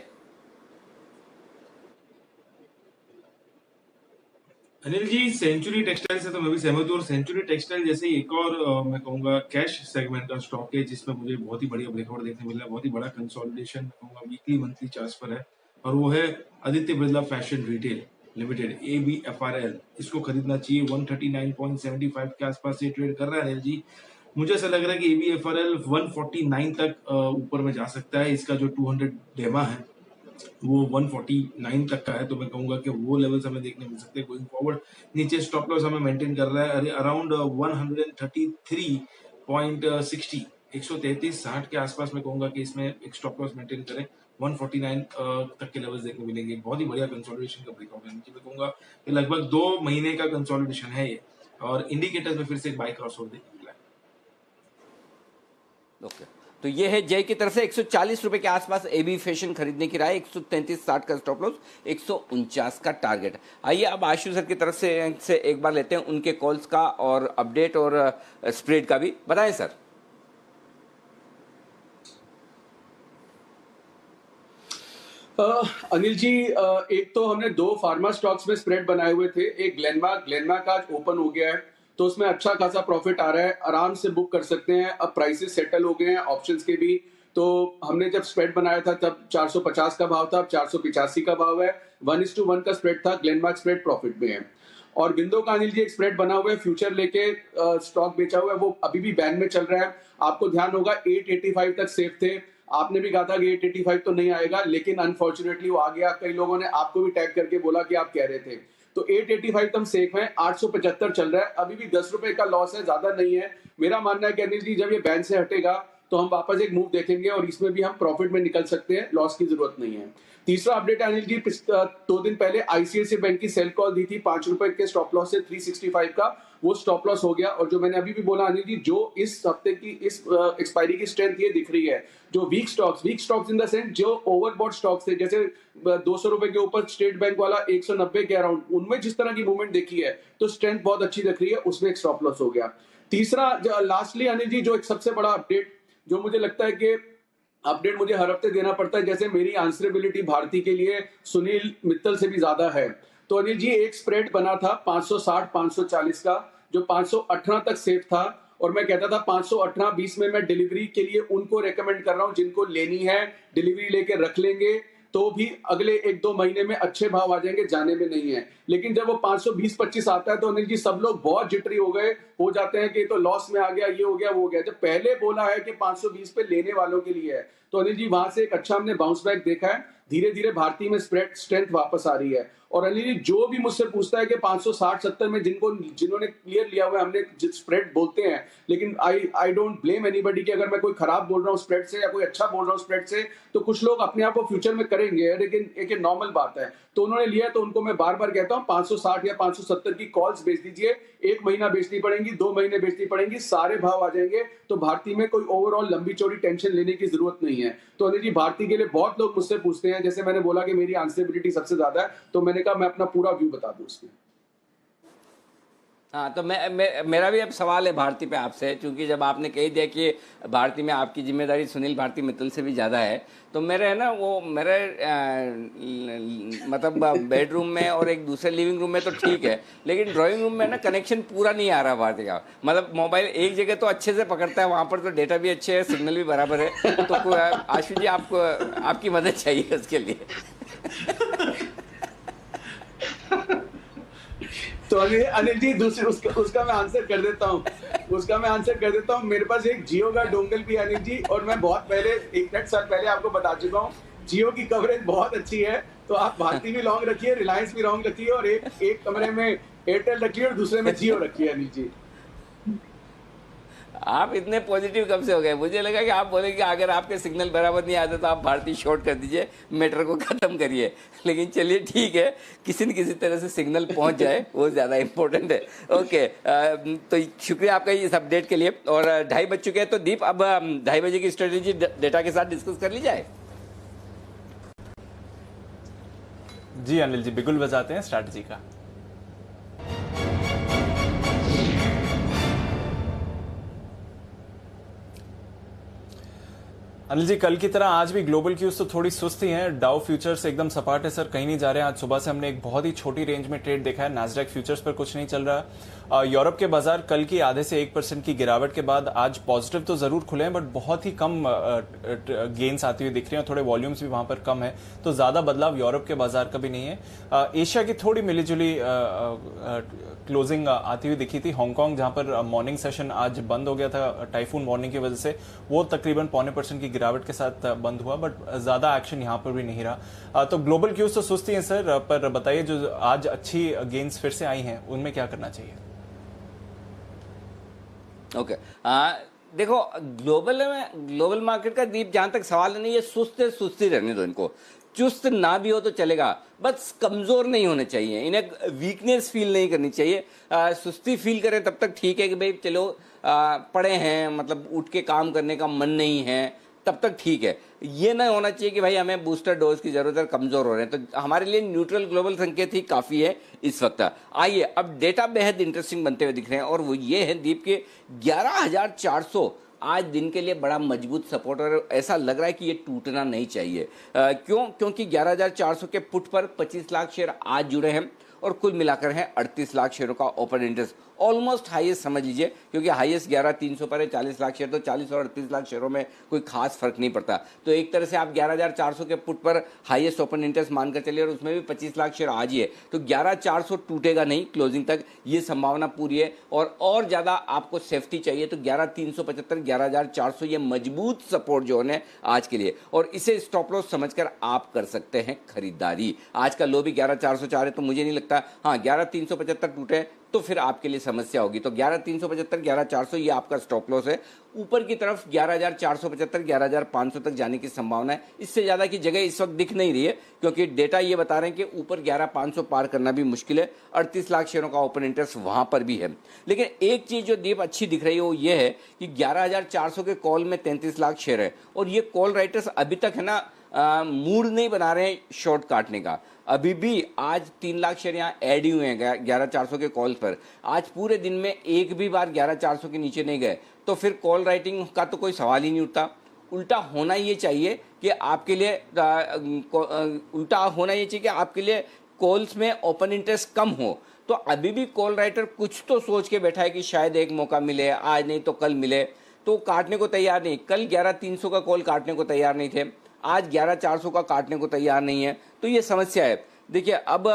अनिल जी, सेंचुरी टेक्सटाइल से तो मैं भी सहमत हूँ, और सेंचुरी टेक्सटाइल जैसे ही एक और मैं कहूंगा कैश सेगमेंट का स्टॉक है जिसमें मुझे बहुत ही बढ़िया ब्रेकआउट देखने मिला है, बहुत ही बड़ा कंसोलिडेशन मैं कहूंगा वीकली मंथली चार्ट्स पर है, और वो है Aditya Birla fashion retail limited, ABFRL। इसको खरीदना चाहिए। 139.75 के आसपास ये ट्रेड कर रहा है अनिल जी। मुझे ऐसा लग रहा है कि ABFRL 149 तक ऊपर में जा सकता है। इसका जो 200 डेमा है वो 149 तक का है, तो मैं कहूंगा कि वो लेवल्स हमें देखने मिल सकते हैं गोइंग फॉरवर्ड। नीचे स्टॉप लॉस हमें मेंटेन कर रहा है अराउंड 133.60, 133.60 के आसपास। मैं कहूंगा कि इसमें एक स्टॉप लॉस मेंटेन करें। 149 तक के लेवल्स देखने मिलेंगे। बहुत ही बढ़िया कंसोलिडेशन का ब्रेकआउट है। मैं कहूंगा कि लगभग 2 महीने का कंसोलिडेशन है ये, और इंडिकेटर्स में फिर से एक बाय क्रॉस ओवर देखने मिला है। ओके, तो ये है जय की तरफ से 140 रुपए के आसपास AB फैशन खरीदने की राय, 133.60 का स्टॉप लॉस, 149 का टारगेट। आइए अब आशु सर की तरफ से एक बार लेते हैं उनके कॉल्स का और अपडेट और स्प्रेड का भी। बताएं सर। अनिल जी, एक तो हमने 2 फार्मा स्टॉक्स में स्प्रेड बनाए हुए थे। एक ग्लेनमार्क आज ओपन हो गया है, तो उसमें अच्छा खासा प्रॉफिट आ रहा है, आराम से बुक कर सकते हैं। अब प्राइसेस सेटल हो गए हैं ऑप्शंस के भी। तो हमने जब स्प्रेड बनाया था तब 450 का भाव था, अब 485 का भाव है। 1:1 का स्प्रेड था। ग्लेनमार्क स्प्रेड प्रॉफिट में है। और बिंदो का अनिल जी एक स्प्रेड बना हुआ है, फ्यूचर लेके स्टॉक बेचा हुआ है, वो अभी भी बैन में चल रहा है। आपको ध्यान होगा 885 तक सेफ थे। आपने भी कहा था कि 885 तो नहीं आएगा, लेकिन अनफॉर्चुनेटली वो आ गया। कई लोगों ने आपको भी टैग करके बोला कि आप कह रहे थे। तो 885 तक सेफ है। 875 चल रहा है, अभी भी 10 रुपए का लॉस है, ज्यादा नहीं है। मेरा मानना है कि अनिल जी जब ये बैन से हटेगा तो हम वापस एक मूव देखेंगे और इसमें भी हम प्रॉफिट में निकल सकते हैं, लॉस की जरूरत नहीं है। तीसरा अपडेट अनिल जी, 2 दिन पहले ICICI बैंक की सेल कॉल दी थी 5 रुपए के स्टॉप लॉस से 365 का, वो स्टॉप लॉस हो गया। और जो मैंने अभी भी बोला अनिल जी, जो इस हफ्ते की इस एक्सपायरी की स्ट्रेंथ ये दिख रही है, जो weak stocks in the sense जो ओवरबॉट स्टॉक्स थे, जैसे 200 रुपए के ऊपर स्टेट बैंक वाला 190 के अराउंड, उनमें जिस तरह की मूवमेंट देखी है तो स्ट्रेंथ बहुत अच्छी दिख रही है, उसमें एक स्टॉप लॉस हो गया। तीसरा लास्टली अनिल जी, जो एक सबसे बड़ा अपडेट जो मुझे लगता है कि अपडेट मुझे हर हफ्ते देना पड़ता है, जैसे मेरी आंसरेबिलिटी भारती के लिए सुनील मित्तल से भी ज्यादा है। तो अनिल जी एक स्प्रेड बना था 560-540 का, जो 518 तक सेफ था, और मैं कहता था 518-20 में मैं डिलीवरी के लिए उनको रेकमेंड कर रहा हूं जिनको लेनी है, डिलीवरी लेके रख लेंगे तो भी अगले 1-2 महीने में अच्छे भाव आ जाएंगे, जाने में नहीं है। लेकिन जब वो 520-25 आता है तो अनिल जी सब लोग बहुत जिटरी हो जाते हैं कि तो लॉस में आ गया, ये हो गया, वो हो गया। जब पहले बोला है कि 520 पे लेने वालों के लिए है, तो अनिल जी वहां से एक अच्छा हमने बाउंस बैक देखा है। धीरे धीरे भारतीय में स्प्रेड स्ट्रेंथ वापस आ रही है। और अनिल जी जो भी मुझसे पूछता है कि 560-70 में जिन्होंने क्लियर लिया हुआ है, हमने स्प्रेड बोलते हैं, लेकिन आई डोंट ब्लेम एनीबडी कि अगर मैं कोई खराब बोल रहा हूँ स्प्रेड से या कोई अच्छा बोल रहा हूँ स्प्रेड से, तो कुछ लोग अपने आप को फ्यूचर में करेंगे, लेकिन एक नॉर्मल बात है। तो उन्होंने लिया, तो उनको मैं बार बार कहता हूँ 560 या 570 की कॉल्स बेच दीजिए, 1 महीना बेचनी पड़ेंगी, 2 महीने बेचनी पड़ेंगी, सारे भाव आ जाएंगे। तो भारतीय में कोई ओवरऑल लंबी चौड़ी टेंशन लेने की जरूरत नहीं है। तो अनिल जी भारतीय के लिए बहुत लोग मुझसे पूछते हैं, जैसे मैंने बोला कि मेरी आंसरेबिलिटी सबसे ज्यादा है, तो मैंने कहा मैं अपना पूरा व्यू बता दूं उसमें। हाँ, तो मेरा भी अब सवाल है भारती पे आपसे, क्योंकि जब आपने कह दिया कि भारती में आपकी जिम्मेदारी सुनील भारती मित्तल से भी ज़्यादा है, तो मेरे है ना वो मेरे मतलब बेडरूम में और एक दूसरे लिविंग रूम में तो ठीक है, लेकिन ड्राइंग रूम में ना कनेक्शन पूरा नहीं आ रहा भारती का। मतलब मोबाइल एक जगह तो अच्छे से पकड़ता है, वहाँ पर तो डेटा भी अच्छे है, सिग्नल भी बराबर है। तो आशु जी आपको आपकी मदद चाहिए उसके लिए। तो अनिल जी दूसरे उसका मैं आंसर कर देता हूँ। मेरे पास एक जियो का डोंगल भी है अनिल जी, और मैं बहुत पहले 1 साल पहले आपको बता चुका हूँ, जियो की कवरेज बहुत अच्छी है। तो आप भारती भी लॉन्ग रखिए, रिलायंस भी लॉन्ग रखिए, और एक कमरे में एयरटेल रखिए और दूसरे में जियो रखिए अनिल जी। आप इतने पॉजिटिव कब से हो गए? मुझे लगा कि आप बोलेंगे अगर आपके सिग्नल बराबर नहीं आते तो आप भारतीय शॉर्ट कर दीजिए, मैटर को खत्म करिए। लेकिन चलिए ठीक है, किसी न किसी तरह से सिग्नल पहुंच जाए वो ज़्यादा इम्पोर्टेंट है। ओके, तो शुक्रिया आपका इस अपडेट के लिए। और 2:30 बज चुके हैं, तो दीप अब 2:30 बजे की स्ट्रेटेजी डेटा के साथ डिस्कस कर ली जाए। जी अनिल जी, बिल्कुल बताते हैं स्ट्रैटेजी का। अनिल जी, कल की तरह आज भी ग्लोबल क्यूज तो थोड़ी सुस्ती हैं। डाउ फ्यूचर्स एकदम सपाट है सर, कहीं नहीं जा रहे हैं। आज सुबह से हमने एक बहुत ही छोटी रेंज में ट्रेड देखा है। नास्डैक फ्यूचर्स पर कुछ नहीं चल रहा। यूरोप के बाजार कल की आधे से 1% की गिरावट के बाद आज पॉजिटिव तो जरूर खुले हैं, बट बहुत ही कम गेन्स आती हुई दिख रही हैं। थोड़े वॉल्यूम्स भी वहां पर कम है, तो ज्यादा बदलाव यूरोप के बाजार का भी नहीं है। एशिया की थोड़ी मिलीजुली क्लोजिंग आती हुई दिखी थी। हांगकांग जहां पर मॉर्निंग सेशन आज बंद हो गया था टाइफून वार्निंग की वजह से, वो तकरीबन 0.25% की गिरावट के साथ बंद हुआ, बट ज्यादा एक्शन यहां पर भी नहीं रहा। तो ग्लोबल क्यूज तो सुस्ती है सर, पर बताइए जो आज अच्छी गेन्स फिर से आई हैं उनमें क्या करना चाहिए? ओके, देखो ग्लोबल मार्केट का दीप जहां तक सवाल नहीं है, सुस्ती रहने दो इनको। चुस्त ना भी हो तो चलेगा, बस कमजोर नहीं होने चाहिए, इन्हें वीकनेस फील नहीं करनी चाहिए। सुस्ती फील करें तब तक ठीक है कि भाई चलो पड़े हैं, मतलब उठ के काम करने का मन नहीं है, तब तक ठीक है। ये ना होना चाहिए कि भाई हमें बूस्टर डोज की जरूरत है, कमजोर हो रहे हैं। तो हमारे लिए न्यूट्रल ग्लोबल संकेत ही काफी है इस वक्त। आइए अब डेटा बेहद इंटरेस्टिंग बनते हुए दिख रहे हैं, और वो ये है दीप के 11,400 आज दिन के लिए बड़ा मजबूत सपोर्ट, और ऐसा लग रहा है कि ये टूटना नहीं चाहिए। क्योंकि 11,400 के पुट पर 25 लाख शेयर आज जुड़े हैं, और कुल मिलाकर है 38 लाख शेयरों का ओपन इंटरेस्ट। ऑलमोस्ट हाईएस्ट समझ लीजिए, क्योंकि हाईएस्ट 11,300 पर है, 40 लाख शेयर, तो 40 और 38 लाख शेयरों में कोई खास फर्क नहीं पड़ता। तो एक तरह से आप 11,400 के पुट पर हाईएस्ट ओपन इंटरेस्ट मानकर चलिए, और उसमें भी 25 लाख शेयर आज ही है, तो 11,400 टूटेगा नहीं क्लोजिंग तक, ये संभावना पूरी है। और ज्यादा आपको सेफ्टी चाहिए तो 11,375, 11,400 ये मजबूत सपोर्ट जोन है आज के लिए, और इसे स्टॉप लॉस समझकर आप कर सकते हैं खरीदारी। आज का लो भी 11,404 है, तो मुझे नहीं लगता, हाँ 11,375 टूटे तो फिर आपके लिए समस्या होगी। तो 11,375, 11,400 ये आपका स्टॉप लॉस है। ऊपर की तरफ 11,475, 11,500 तक जाने की संभावना है। इससे ज्यादा की जगह इस वक्त दिख नहीं रही है, क्योंकि डेटा ये बता रहे हैं कि ऊपर 11,500 पार करना भी मुश्किल है। 38 लाख शेयरों का ओपन इंटरेस्ट वहां पर भी है। लेकिन एक चीज जो दीप अच्छी दिख रही है वो ये है कि 11,400 के कॉल में 33 लाख शेयर है, और ये कॉल राइटर्स अभी तक है ना मूड नहीं बना रहे हैं शॉर्ट काटने का। अभी भी आज 3 लाख शेयर यहाँ ऐड ही हुए हैं 11,400 के कॉल पर। आज पूरे दिन में एक भी बार 11,400 के नीचे नहीं गए, तो फिर कॉल राइटिंग का तो कोई सवाल ही नहीं उठता। उल्टा होना ये चाहिए कि आपके लिए कॉल्स में ओपन इंटरेस्ट कम हो। तो अभी भी कॉल राइटर कुछ तो सोच के बैठा है कि शायद एक मौका मिले, आज नहीं तो कल मिले, तो काटने को तैयार नहीं। कल 11,300 का कॉल काटने को तैयार नहीं थे, आज 11,400 का काटने को तैयार नहीं है, तो ये समस्या है। देखिए अब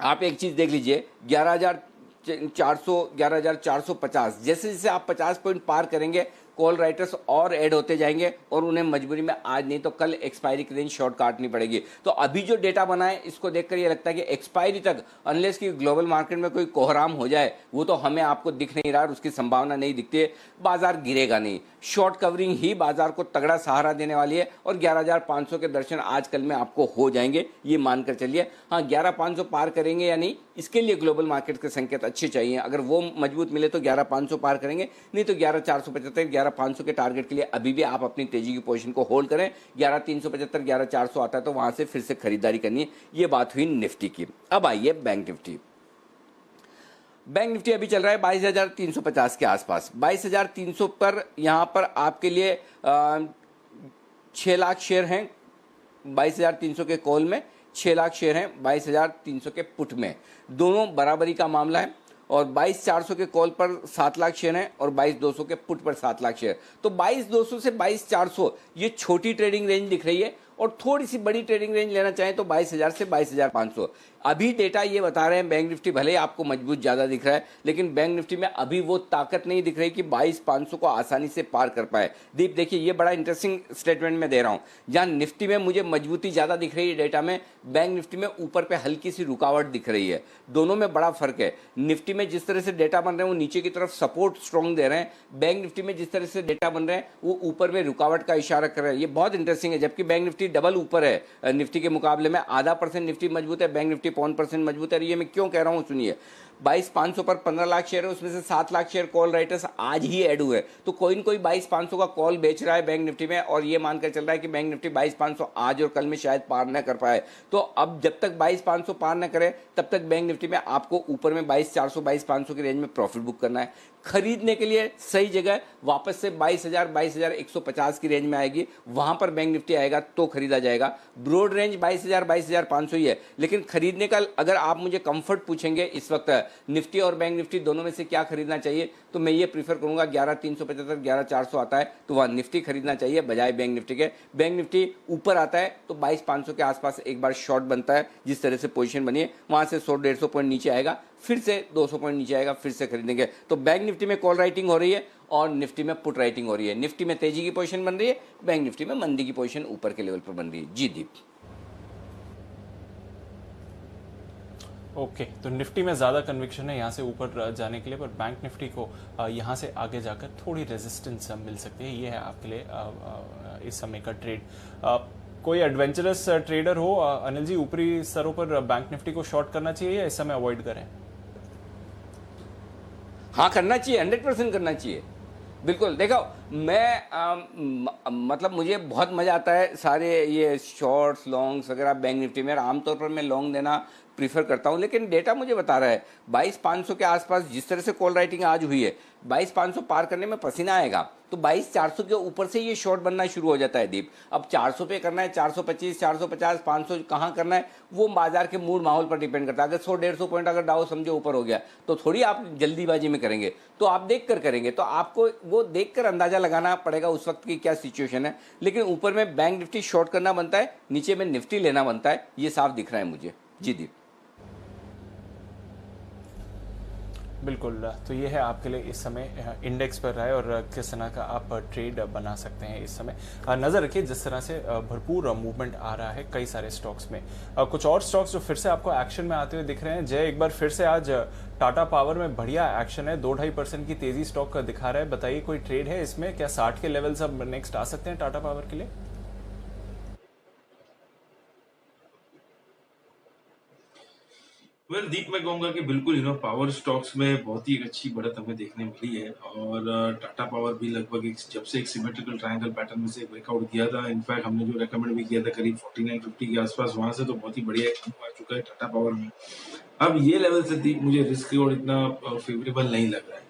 आप एक चीज देख लीजिए, 11,400, 11,450, जैसे जैसे आप 50 पॉइंट पार करेंगे कॉल राइटर्स और ऐड होते जाएंगे और उन्हें मजबूरी में आज नहीं तो कल एक्सपायरी की रेंज शॉर्ट काटनी पड़ेगी। तो अभी जो डेटा बना है इसको देखकर ये लगता है कि एक्सपायरी तक अनलेस कि ग्लोबल मार्केट में कोई कोहराम हो जाए, वो तो हमें आपको दिख नहीं रहा, उसकी संभावना नहीं दिखती है, बाजार गिरेगा नहीं। शॉर्ट कवरिंग ही बाजार को तगड़ा सहारा देने वाली है और 11,500 के दर्शन आज कल में आपको हो जाएंगे, ये मानकर चलिए। हाँ, 11,500 पार करेंगे या नहीं, इसके लिए ग्लोबल मार्केट के संकेत अच्छे चाहिए। अगर वो मजबूत मिले तो 11,500 पार करेंगे, नहीं तो 11,475 11,500 के टारगेट के लिए अभी भी आप अपनी तेजी की पोजीशन को होल्ड करें। 11,375 11,400 आता है तो वहां से फिर से खरीदारी करनी है। ये बात हुई निफ्टी की। अब आइए बैंक निफ्टी। बैंक निफ्टी अभी चल रहा है 22,350 के आसपास। 22,300 पर यहां पर आपके लिए 6 लाख शेयर हैं 22,300 के कॉल में, 6 लाख शेयर हैं 22,300 के पुट में, दोनों बराबरी का मामला है। और 22,400 के कॉल पर 7 लाख शेयर हैं और 22,200 के पुट पर 7 लाख शेयर। तो 22,200 से 22,400 ये छोटी ट्रेडिंग रेंज दिख रही है और थोड़ी सी बड़ी ट्रेडिंग रेंज लेना चाहें तो 22,000 से 22,500। अभी डेटा ये बता रहे हैं बैंक निफ्टी भले ही आपको मजबूत ज़्यादा दिख रहा है, लेकिन बैंक निफ्टी में अभी वो ताकत नहीं दिख रही कि 22,500 को आसानी से पार कर पाए। दीप देखिए, ये बड़ा इंटरेस्टिंग स्टेटमेंट मैं दे रहा हूँ। जहाँ निफ्टी में मुझे मजबूती ज़्यादा दिख रही है डेटा में, बैंक निफ्टी में ऊपर पे हल्की सी रुकावट दिख रही है। दोनों में बड़ा फर्क है। निफ्टी में जिस तरह से डेटा बन रहे हैं वो नीचे की तरफ सपोर्ट स्ट्रॉन्ग दे रहे हैं, बैंक निफ्टी में जिस तरह से डेटा बन रहे हैं वो ऊपर में रुकावट का इशारा कर रहे हैं। ये बहुत इंटरेस्टिंग है। जबकि बैंक निफ्टी डबल ऊपर है निफ्टी के मुकाबले में, 0.5% निफ्टी मजबूत है, बैंक निफ्टी 0.5% मजबूत है। ये मैं क्यों कह रहा हूं सुनिए। 22,500 पर 15 लाख शेयर है, उसमें से 7 लाख शेयर कॉल राइटर्स आज ही ऐड हुए, तो कोई न कोई 22,500 का कॉल बेच रहा है बैंक निफ्टी में और ये मानकर चल रहा है कि बैंक निफ्टी 22,500 आज और कल में शायद पार न कर पाए। तो अब जब तक 22,500 पार न करे तब तक बैंक निफ्टी में आपको ऊपर में 22,400 22,500 की रेंज में प्रॉफिट बुक करना है। खरीदने के लिए सही जगह वापस से 22,000 22,150 की रेंज में आएगी, वहां पर बैंक निफ्टी आएगा तो खरीदा जाएगा। ब्रॉड रेंज 22,000 22,500 ही है, लेकिन खरीदने का अगर आप मुझे कंफर्ट पूछेंगे इस वक्त निफ्टी और बैंक निफ्टी दोनों में से क्या खरीदना चाहिए, तो मैं ये प्रीफर करूंगा 11,375 11,400 आता है तो वहां निफ्टी खरीदना चाहिए बजाय बैंक निफ्टी के। बैंक निफ्टी ऊपर आता है तो 22,500 के आसपास एक बार शॉर्ट बनता है, जिस तरह से पोजीशन बनी है वहां से 100-150 पॉइंट नीचे आएगा, फिर से 200 पॉइंट नीचे आएगा, फिर से खरीदेंगे। तो बैंक निफ्टी में कॉल राइटिंग हो रही है और निफ्टी में पुट राइटिंग हो रही है। निफ्टी में तेजी की पोजीशन बन रही है, बैंक निफ्टी में मंदी की पोजीशन ऊपर के लेवल पर बन रही है। जी दीप। ओके, तो निफ्टी में ज़्यादा कन्विक्शन है यहाँ से ऊपर जाने के लिए, पर बैंक निफ्टी को यहाँ से आगे जाकर थोड़ी रेजिस्टेंस मिल सकती है। ये है आपके लिए इस समय का ट्रेड। कोई एडवेंचरस ट्रेडर हो अनिल जी, ऊपरी स्तरों पर बैंक निफ्टी को शॉर्ट करना चाहिए या इस समय अवॉइड करें? हाँ, करना चाहिए, 100% करना चाहिए। बिल्कुल। देखो, मैं मतलब मुझे बहुत मज़ा आता है सारे ये शॉर्ट्स लॉन्ग्स वगैरह बैंक निफ्टी में। आमतौर पर मैं लॉन्ग देना प्रीफर करता हूं, लेकिन डेटा मुझे बता रहा है 22,500 के आसपास जिस तरह से कॉल राइटिंग आज हुई है, 22,500 पार करने में पसीना आएगा तो 22,400 के ऊपर से ये शॉर्ट बनना शुरू हो जाता है दीप। अब 400 पे करना है, 425 450 500 कहाँ करना है वो बाजार के मूड माहौल पर डिपेंड करता है। अगर 100-150 पॉइंट अगर डाउ समझो ऊपर हो गया तो थोड़ी आप जल्दीबाजी में करेंगे, तो आप देख कर करेंगे, तो आपको वो देख कर अंदाजा लगाना पड़ेगा उस वक्त की क्या सिचुएशन है। लेकिन ऊपर में बैंक निफ्टी शॉर्ट करना बनता है, नीचे में निफ्टी लेना बनता है, ये साफ दिख रहा है मुझे। जी दीप। बिल्कुल, तो ये है आपके लिए इस समय इंडेक्स पर राय और किस तरह का आप ट्रेड बना सकते हैं इस समय। नज़र रखिए जिस तरह से भरपूर मूवमेंट आ रहा है कई सारे स्टॉक्स में। कुछ और स्टॉक्स जो फिर से आपको एक्शन में आते हुए दिख रहे हैं। जय, एक बार फिर से आज टाटा पावर में बढ़िया एक्शन है, 2-2.5% की तेजी स्टॉक दिखा रहा है। बताइए कोई ट्रेड है इसमें? क्या 60 के लेवल्स अब नेक्स्ट आ सकते हैं टाटा पावर के लिए? वेल दीप, मैं कहूंगा कि बिल्कुल पावर स्टॉक्स में बहुत ही एक अच्छी बढ़त हमें देखने मिली है और टाटा पावर भी लगभग जब से एक सिमेट्रिकल ट्रायंगल पैटर्न में से ब्रेकआउट किया था, इनफैक्ट हमने जो रेकमेंड भी किया था करीब 49-50 के आसपास, वहां से तो बहुत ही बढ़िया एक आ चुका है टाटा पावर में। अब ये लेवल से दीप मुझे रिस्क और इतना फेवरेबल नहीं लग रहा है।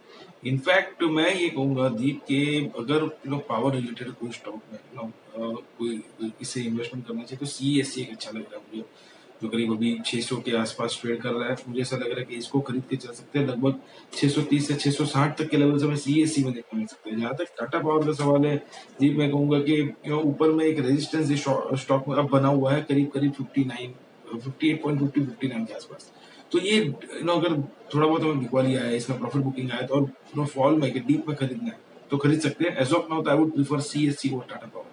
इनफैक्ट मैं ये कहूंगा दीप के अगर पावर रिलेटेड कोई स्टॉक में कोई इसे इन्वेस्टमेंट करना चाहिए तो CESC एक अच्छा लग रहा है मुझे, जो करीब अभी 600 के आसपास ट्रेड कर रहा है। मुझे ऐसा लग रहा है कि इसको खरीद के चल सकते हैं। लगभग 630 से 660 तक के लेवल से हमें CESC में देखने मिल सकते हैं। जहां तक टाटा पावर का सवाल है जी, मैं कहूंगा कि ऊपर में एक रेजिस्टेंस स्टॉक में अब बना हुआ है करीब 58.50 59 के आसपास। तो ये अगर थोड़ा बहुत हमें बिकवाली आया है, इसमें प्रॉफिट बुकिंग आया तो और फॉल में डीप में खरीदना है तो खरीद सकते हैं। As of now I would prefer CSC और टाटा पावर।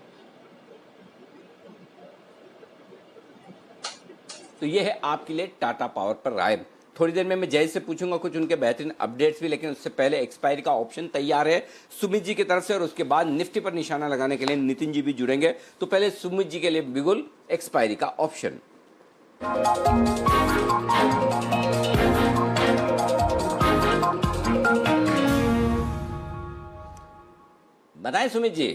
तो ये है आपके लिए टाटा पावर पर राय। थोड़ी देर में मैं जय से पूछूंगा कुछ उनके बेहतरीन अपडेट्स भी, लेकिन उससे पहले एक्सपायरी का ऑप्शन तैयार है सुमित जी की तरफ से, और उसके बाद निफ्टी पर निशाना लगाने के लिए नितिन जी भी जुड़ेंगे। तो पहले सुमित जी के लिए बिगुल एक्सपायरी का ऑप्शन। बताएं सुमित जी।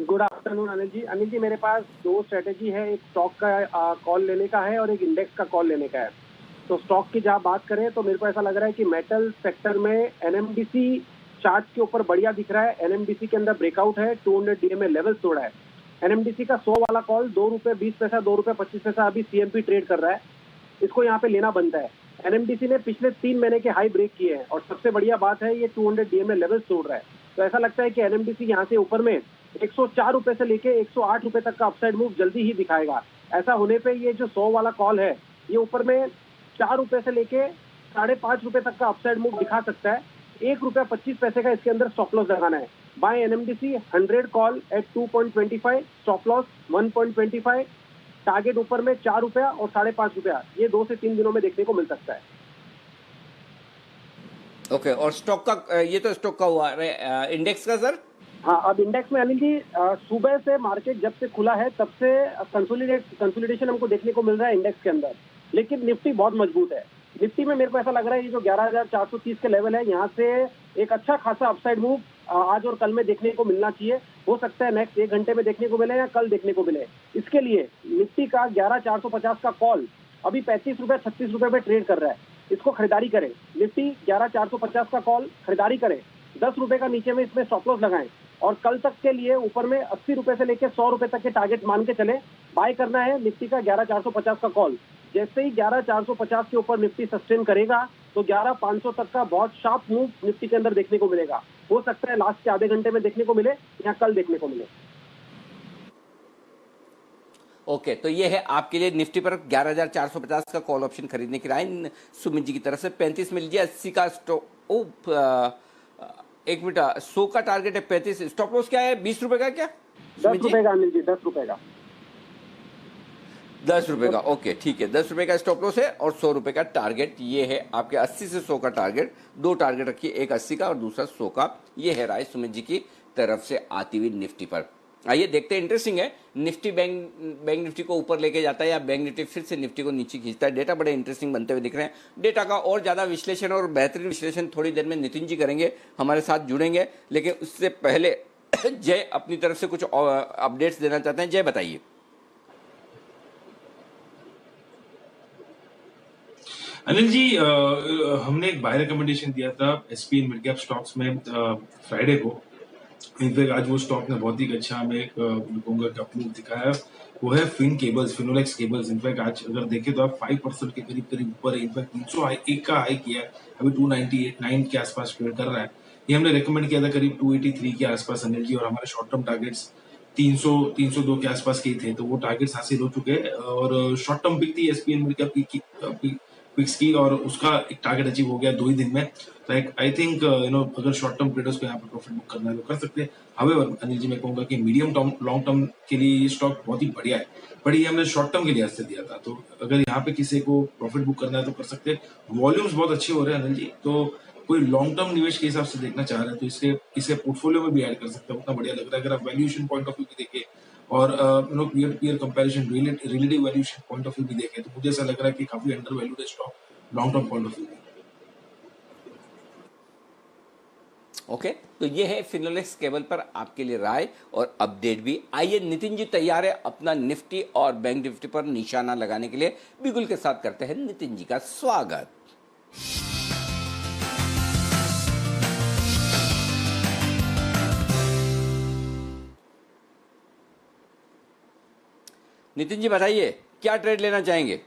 Good afternoon Anil ji. अनिल जी, मेरे पास दो स्ट्रेटेजी है, एक स्टॉक का कॉल लेने का है और एक इंडेक्स का कॉल लेने का है। तो स्टॉक की जहाँ बात करें तो मेरे को ऐसा लग रहा है कि मेटल सेक्टर में एनएमडीसी चार्ट के ऊपर बढ़िया दिख रहा है। एनएमडीसी के अंदर ब्रेकआउट है, 200 DMA लेवल तोड़ा है। एनएमडीसी का 100 वाला कॉल ₹2.20, ₹2.25 अभी सीएमपी ट्रेड कर रहा है, इसको यहाँ पे लेना बनता है। एनएमडीसी ने पिछले 3 महीने के हाई ब्रेक किए हैं और सबसे बढ़िया बात है ये 200 DMA लेवल तोड़ रहा है। तो ऐसा लगता है कि एनएमडीसी यहाँ से ऊपर में ₹104 से लेके ₹108 तक का अपसाइड मूव जल्दी ही दिखाएगा। ऐसा होने पे ये जो 100 वाला कॉल है ये ऊपर में ₹4 से लेके ₹5.5 तक का अपसाइड मूव दिखा सकता है। ₹1.25 का इसके अंदर स्टॉप लॉस लगाना है। Buy NMDC 100 call at 2.25, stop loss 1.25, target ऊपर में ₹4 और ₹5.5। ये 2 से 3 दिनों में देखने को मिल सकता है। ओके, और स्टॉक का ये तो स्टॉक का हुआ, इंडेक्स का सर? हाँ, अब इंडेक्स में अनिल जी सुबह से मार्केट जब से खुला है तब से कंसोलिडेशन हमको देखने को मिल रहा है इंडेक्स के अंदर, लेकिन निफ्टी बहुत मजबूत है। निफ्टी में मेरे को ऐसा लग रहा है ये जो 11,430 के लेवल है, यहाँ से एक अच्छा खासा अपसाइड मूव आज और कल में देखने को मिलना चाहिए। हो सकता है नेक्स्ट 1 घंटे में देखने को मिले या कल देखने को मिले। इसके लिए निफ्टी का 11,450 का कॉल अभी ₹35-36 पे ट्रेड कर रहा है, इसको खरीदारी करें। निफ्टी 11,450 का कॉल खरीदारी करें, ₹10 का नीचे में इसमें स्टॉप लॉस लगाएं और कल तक के लिए ऊपर में ₹80 से लेकर ₹100 तक के टारगेट मान के चले। बाय करना है निफ्टी का 11,450 का कॉल। जैसे ही 11,450 के ऊपर निफ्टी सस्टेन करेगा तो 11,500 तक का बहुत शार्प मूव निफ्टी के अंदर देखने को मिलेगा। हो सकता है लास्ट के आधे घंटे में देखने को मिले या कल देखने को मिले। ओके, तो ये है आपके लिए निफ्टी पर 11,450 का कॉल ऑप्शन खरीदने की राय सुमित जी की तरफ से। 35 मिल गया, 80 का स्टॉप, एक मिनट, 100 का टारगेट है, 35। स्टॉप लॉस क्या है, ₹20 का? क्या ₹10 का अनिल जी, ₹10 का। ₹10 का, ओके ठीक है। ₹10 का स्टॉप लॉस है और ₹100 का टारगेट। ये है आपके 80 से 100 का टारगेट। 2 टारगेट रखिए, एक 80 का और दूसरा 100 का। ये है राय सुमित जी की तरफ से आती हुई निफ्टी पर। आइए देखते हैं, इंटरेस्टिंग है, निफ्टी बैंक निफ्टी को ऊपर लेके जाता है या बैंक निफ्टी फिर से निफ्टी को नीचे खींचता है। डेटा बड़े इंटरेस्टिंग बनते हुए दिख रहे हैं। डेटा का और ज्यादा विश्लेषण और बेहतरीन विश्लेषण थोड़ी देर में नितिन जी करेंगे, हमारे साथ जुड़ेंगे। लेकिन उससे पहले जय अपनी तरफ से कुछ अपडेट्स देना चाहते हैं। जय बताइए। अनिल जी, हमने एक बाय रिकमेंडेशन दिया था SPN मिड कैप स्टॉक्स में फ्राइडे को। इनफैक्ट आज वो स्टॉक ने बहुत ही अच्छा हमें कहूंगा अपमूव दिखाया। वो है फिनोलेक्स केबल्स। इनफैक्ट आज अगर देखें तो आप 5% के करीब ऊपर है। इनफैक्ट 301 का हाई किया है, अभी 298 के आसपास ट्रेड कर रहा है। ये हमने रिकमेंड किया था करीब 283 के आसपास अनिल जी, और हमारे शॉर्ट टर्म टारगेट्स 302 के आसपास के थे, तो वो टारगेट्स हासिल हो चुके हैं। और शॉर्ट टर्म पिक थी SPN मिड कैप पिक्स की, और उसका एक टारगेट अचीव हो गया 2 ही दिन में। तो आई थिंक अगर शॉर्ट टर्म ट्रेडर्स को यहाँ पर प्रॉफिट बुक करना है तो कर सकते हैं। हाउएवर अनिल जी, मैं कहूंगा कि मीडियम टर्म लॉन्ग टर्म के लिए ये स्टॉक बहुत ही बढ़िया है, बट ये हमने शॉर्ट टर्म के लिहाज से दिया था। तो अगर यहाँ पे किसी को प्रॉफिट बुक करना है तो कर सकते हैं। वॉल्यूम्स बहुत अच्छे हो रहे हैं अनिल जी, तो कोई लॉन्ग टर्म निवेश के हिसाब से देखना चाह रहे हैं तो इसे पोर्टफोलियो में भी ऐड कर सकते हैं। उतना बढ़िया लग रहा है अगर आप वैल्यूएशन पॉइंट ऑफ व्यू भी देखें और peer comparison relative valuation point of view भी देखें, तो मुझे ऐसा लग रहा है कि काफी अंडर वैल्यूड है stock long term point of view. Okay, तो ये है फिनोलेक्स केबल पर आपके लिए राय और अपडेट भी। आइए नितिन जी तैयार है अपना निफ्टी और बैंक निफ्टी पर निशाना लगाने के लिए। बिगुल के साथ करते हैं नितिन जी का स्वागत। नितिन जी बताइए, क्या ट्रेड लेना चाहेंगे?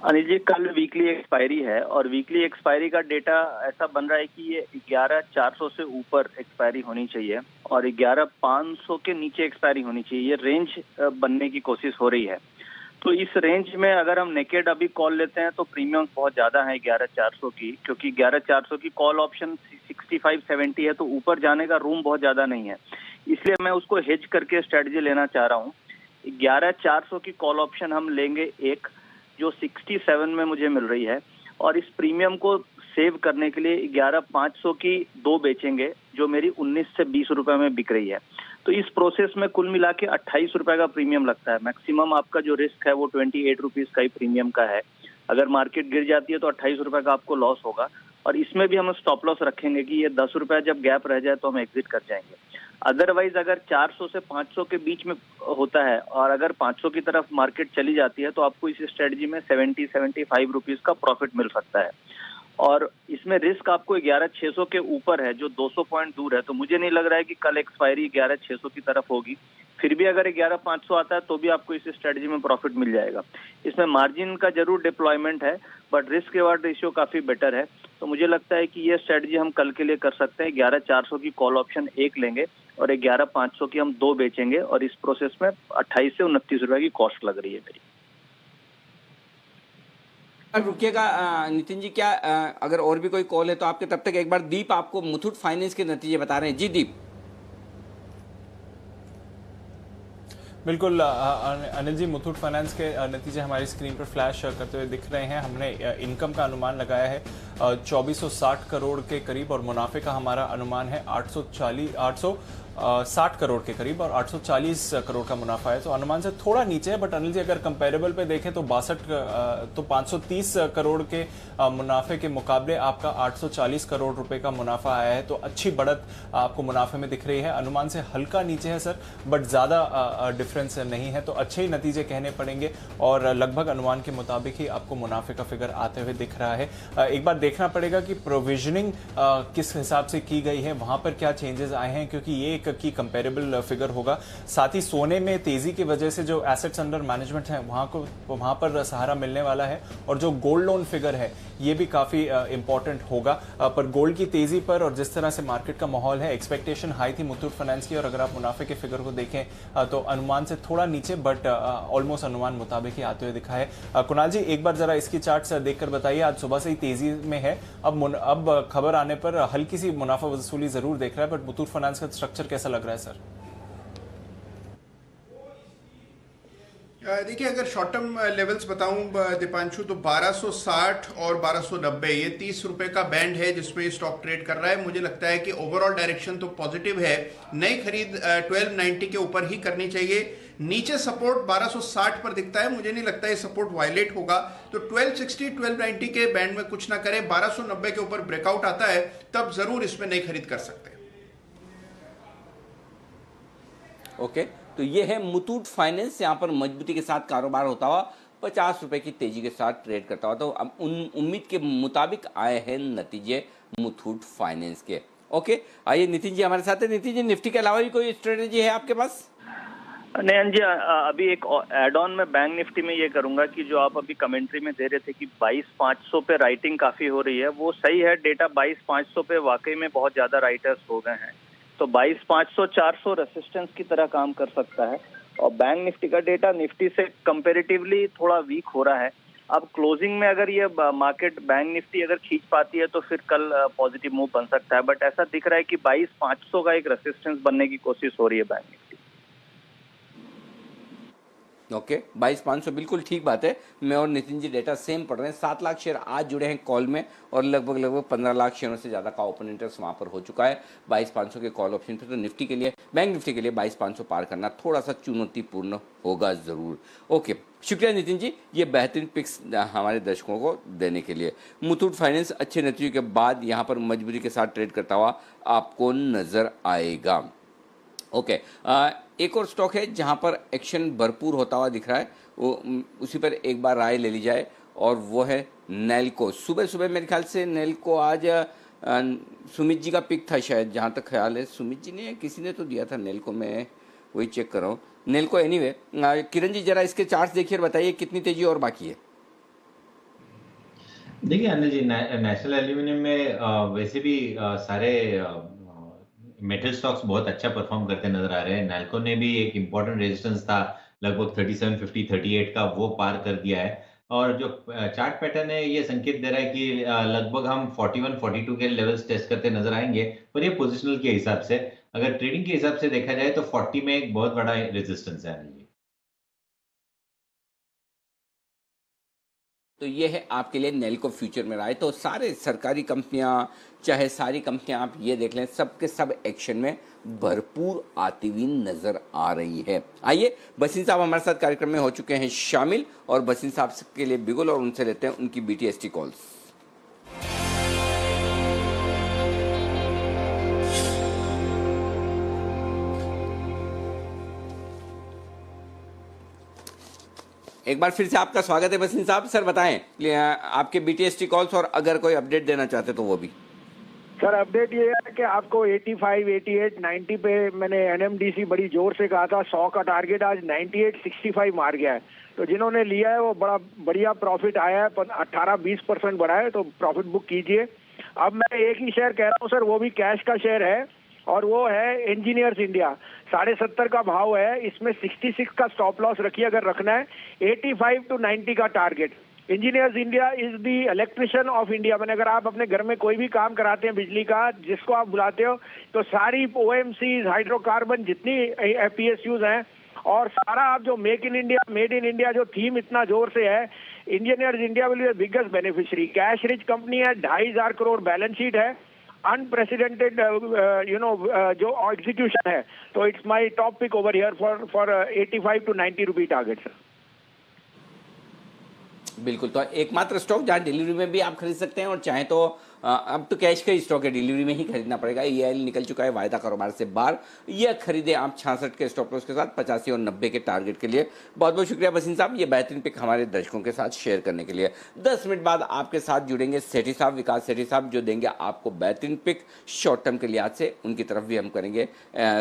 अनिल जी, कल वीकली एक्सपायरी है और वीकली एक्सपायरी का डेटा ऐसा बन रहा है कि ये 11,400 से ऊपर एक्सपायरी होनी चाहिए और 11,500 के नीचे एक्सपायरी होनी चाहिए। ये रेंज बनने की कोशिश हो रही है। तो इस रेंज में अगर हम नेकेड अभी कॉल लेते हैं तो प्रीमियम बहुत ज्यादा है 11,400 की, क्योंकि 11,400 की कॉल ऑप्शन 65-70 है, तो ऊपर जाने का रूम बहुत ज्यादा नहीं है, इसलिए मैं उसको हेज करके स्ट्रेटजी लेना चाह रहा हूँ। 11,400 की कॉल ऑप्शन हम लेंगे एक, जो 67 में मुझे मिल रही है, और इस प्रीमियम को सेव करने के लिए 11,500 की 2 बेचेंगे, जो मेरी 19 से 20 रुपए में बिक रही है। तो इस प्रोसेस में कुल मिला के 28 रुपए का प्रीमियम लगता है। मैक्सिमम आपका जो रिस्क है वो 28 रुपीज का ही प्रीमियम का है। अगर मार्केट गिर जाती है तो 28 रुपए का आपको लॉस होगा, और इसमें भी हम स्टॉप लॉस रखेंगे कि ये 10 रुपए जब गैप रह जाए तो हम एग्जिट कर जाएंगे। अदरवाइज अगर 400 से 500 के बीच में होता है और अगर 500 की तरफ मार्केट चली जाती है तो आपको इस स्ट्रेटजी में 70-75 रुपीज का प्रॉफिट मिल सकता है। और इसमें रिस्क आपको 11,600 के ऊपर है, जो 200 पॉइंट दूर है, तो मुझे नहीं लग रहा है कि कल एक्सपायरी 11,600 की तरफ होगी। फिर भी अगर 11,500 आता है तो भी आपको इस स्ट्रेटजी में प्रॉफिट मिल जाएगा। इसमें मार्जिन का जरूर डिप्लॉयमेंट है, बट रिस्क रिवार्ड रेशियो काफी बेटर है, तो मुझे लगता है कि ये स्ट्रेटजी हम कल के लिए कर सकते हैं। 11,400 की कॉल ऑप्शन एक लेंगे और 11,500 की हम 2 बेचेंगे, और इस प्रोसेस में 28 से 29 रुपए की कॉस्ट लग रही है मेरी। रुकिएगा नितिन जी, क्या अगर और भी कोई कॉल है तो आपके, तब तक एक बार दीप आपको मुथूट फाइनेंस के नतीजे बता रहे हैं। जी दीप। बिल्कुल अनिल जी, मुथूट फाइनेंस के नतीजे हमारी स्क्रीन पर फ्लैश करते हुए दिख रहे हैं। हमने इनकम का अनुमान लगाया है 2460 करोड़ के करीब, और मुनाफे का हमारा अनुमान है 860 करोड़ के करीब, और 840 करोड़ का मुनाफा है, तो अनुमान से थोड़ा नीचे है। बट अनिल जी, अगर कंपेरेबल पे देखें तो 530 करोड़ के मुनाफे के मुकाबले आपका 840 करोड़ रुपए का मुनाफा आया है, तो अच्छी बढ़त आपको मुनाफे में दिख रही है। अनुमान से हल्का नीचे है सर, बट ज्यादा डिफरेंस नहीं है, तो अच्छे ही नतीजे कहने पड़ेंगे, और लगभग अनुमान के मुताबिक ही आपको मुनाफे का फिगर आते हुए दिख रहा है। एक बार देखना पड़ेगा कि प्रोविजनिंग किस हिसाब से की गई है, वहां पर क्या चेंजेस आए हैं, क्योंकि ये की कंपेरेबल फिगर होगा। साथ ही सोने में तेजी की वजह से जो एसेट्स अंडर मैनेजमेंट है वहां पर सहारा मिलने वाला है, और जो गोल्ड लोन फिगर है ये भी काफी इंपॉर्टेंट होगा। पर गोल्ड की तेजी पर और जिस तरह से मार्केट का माहौल है, एक्सपेक्टेशन हाई थी मुथूट फाइनेंस की, और अगर आप मुनाफे के फिगर को देखें तो अनुमान से थोड़ा नीचे, बट ऑलमोस्ट अनुमान मुताबिक ही आते हुए दिखा है। कुणाल जी, एक बार जरा इसकी चार्ट देखकर बताइए। आज सुबह से ही तेजी में है, अब खबर आने पर हल्की सी मुनाफा वसूली जरूर देख रहा है, बट मुथूट फाइनेंस का स्ट्रक्चर कैसा लग रहा है सर? देखिए, अगर शॉर्ट टर्म लेवल्स बताऊं दीपांशु, तो 1260 और 1290 ये 30 रुपए का बैंड है जिसमें स्टॉक ट्रेड कर रहा है। मुझे लगता है कि ओवरऑल डायरेक्शन तो पॉजिटिव है। नई खरीद 1290 के ऊपर ही करनी चाहिए। नीचे सपोर्ट 1260 पर दिखता है, मुझे नहीं लगता है सपोर्ट वायलेट होगा, तो 1260 1290 के बैंड में कुछ ना करें। 1290 के ऊपर ब्रेकआउट आता है तब जरूर इसमें नई खरीद कर सकते हैं। ओके, तो ये है मुथूट फाइनेंस, यहाँ पर मजबूती के साथ कारोबार होता हुआ 50 रुपए की तेजी के साथ ट्रेड करता हुआ, तो अब उम्मीद के मुताबिक आए हैं नतीजे मुथूट फाइनेंस के। ओके, आइए नितिन जी हमारे साथ है। नितिन जी, निफ्टी के अलावा भी कोई स्ट्रेटेजी है आपके पास? नहीं जी, अभी एक एड ऑन में बैंक निफ्टी में ये करूंगा कि जो आप अभी कमेंट्री में दे रहे थे कि 22,500 पे राइटिंग काफी हो रही है, वो सही है। डेटा 22,500 पे वाकई में बहुत ज्यादा राइटर्स हो गए हैं, तो 22,500 400 रेसिस्टेंस की तरह काम कर सकता है। और बैंक निफ्टी का डेटा निफ्टी से कंपैरेटिवली थोड़ा वीक हो रहा है। अब क्लोजिंग में अगर ये मार्केट बैंक निफ्टी अगर खींच पाती है तो फिर कल पॉजिटिव मूव बन सकता है, बट ऐसा दिख रहा है कि 22,500 का एक रेसिस्टेंस बनने की कोशिश हो रही है बैंक निफ्टी। ओके, 22,500 बिल्कुल ठीक बात है। मैं और नितिन जी डेटा सेम पढ़ रहे हैं। 7 लाख शेयर आज जुड़े हैं कॉल में, और लगभग 15 लाख शेयरों से ज़्यादा का ओपन इंटरेस्ट वहाँ पर हो चुका है 22,500 के कॉल ऑप्शन पे। तो निफ्टी के लिए, बैंक निफ्टी के लिए 22,500 पार करना थोड़ा सा चुनौतीपूर्ण होगा ज़रूर। ओके, शुक्रिया नितिन जी, ये बेहतरीन पिक्स हमारे दर्शकों को देने के लिए। मुथूट फाइनेंस अच्छे नतीजों के बाद यहाँ पर मजबूरी के साथ ट्रेड करता हुआ आपको नज़र आएगा। ओके, एक और स्टॉक है जहां पर एक्शन भरपूर होता हुआ दिख रहा है, वो उसी पर एक बार राय ले ली जाए, और वो है नेल्को। सुबह सुबह मेरे ख्याल से नेल्को आज सुमित जी का पिक था शायद, जहां तक ख्याल है। सुमित जी ने किसी ने तो दिया था नेल्को, में वही चेक कर रहा हूँ नेल्को। एनीवे, किरण जी जरा इसके चार्ट्स देखिए और बताइए कितनी तेजी और बाकी है। देखिए अनिल जी, नेशनल एल्यूमिनियम में वैसे भी सारे मेटल स्टॉक्स बहुत अच्छा परफॉर्म करते नजर आ रहे हैं। नैल्को ने भी एक इम्पोर्टेंट रेजिस्टेंस था लगभग 3750 38 का, वो पार कर दिया है, और जो चार्ट पैटर्न है ये संकेत दे रहा है कि लगभग हम 41-42 के लेवल्स टेस्ट करते नजर आएंगे, पर ये पोजिशनल के हिसाब से, अगर ट्रेडिंग के हिसाब से देखा जाए तो 40 में एक बहुत बड़ा रेजिस्टेंस है। तो ये है आपके लिए नेल्को फ्यूचर में राय। तो सारे सरकारी कंपनियां चाहे सारी कंपनियां आप ये देख लें, सब के सब एक्शन में भरपूर आती हुई नजर आ रही है। आइए, बसीन साहब हमारे साथ कार्यक्रम में हो चुके हैं शामिल और बसीन साहब के लिए बिगुल और उनसे लेते हैं उनकी BTST कॉल्स। एक बार फिर से आपका स्वागत है बसीन साहब। सर बताएं आपके BTST कॉल्स और अगर कोई अपडेट देना चाहते तो वो भी। सर अपडेट ये है कि आपको 85, 88, 90 पे मैंने NMDC बड़ी जोर से कहा था 100 का टारगेट, आज 98.65 मार गया है। तो जिन्होंने लिया है वो बड़ा बढ़िया प्रॉफिट आया है, 18-20% बढ़ा है, तो प्रॉफिट बुक कीजिए। अब मैं एक ही शेयर कह रहा हूँ सर, वो भी कैश का शेयर है और वो है इंजीनियर्स इंडिया। 70.5 का भाव है, इसमें 66 का स्टॉप लॉस रखिए अगर रखना है, 85 to 90 का target. Engineers India is the electrician of India. मैंने अगर आप अपने घर में कोई भी काम कराते हैं बिजली का, जिसको आप बुलाते हो, तो सारी OMCs, हाइड्रोकार्बन, जितनी PSUs हैं और सारा आप जो make in India, made in India जो थीम इतना जोर से है, Engineers India will be biggest beneficiary. Cash rich company है, 2,500 करोड़ बैलेंस शीट है, अनप्रेसिडेंटेड जो एग्जीक्यूशन है। तो it's my top pick over here for 85 to 90 rupee target sir. बिल्कुल, तो एकमात्र स्टॉक जहां डिलीवरी में भी आप खरीद सकते हैं और चाहे तो अब तो कैश का ही स्टॉक है, डिलीवरी में ही खरीदना पड़ेगा। EIL निकल चुका है वायदा कारोबार से बाहर। यह खरीदे आप 66 के स्टॉप लॉस के साथ 85 और 90 के टारगेट के लिए। बहुत बहुत शुक्रिया बसीन साहब, ये बेहतरीन पिक हमारे दर्शकों के साथ शेयर करने के लिए। 10 मिनट बाद आपके साथ जुड़ेंगे सेठी साहब, विकास सेठी साहब, जो देंगे आपको बेहतरीन पिक शॉर्ट टर्म के लिहाज से। उनकी तरफ भी हम करेंगे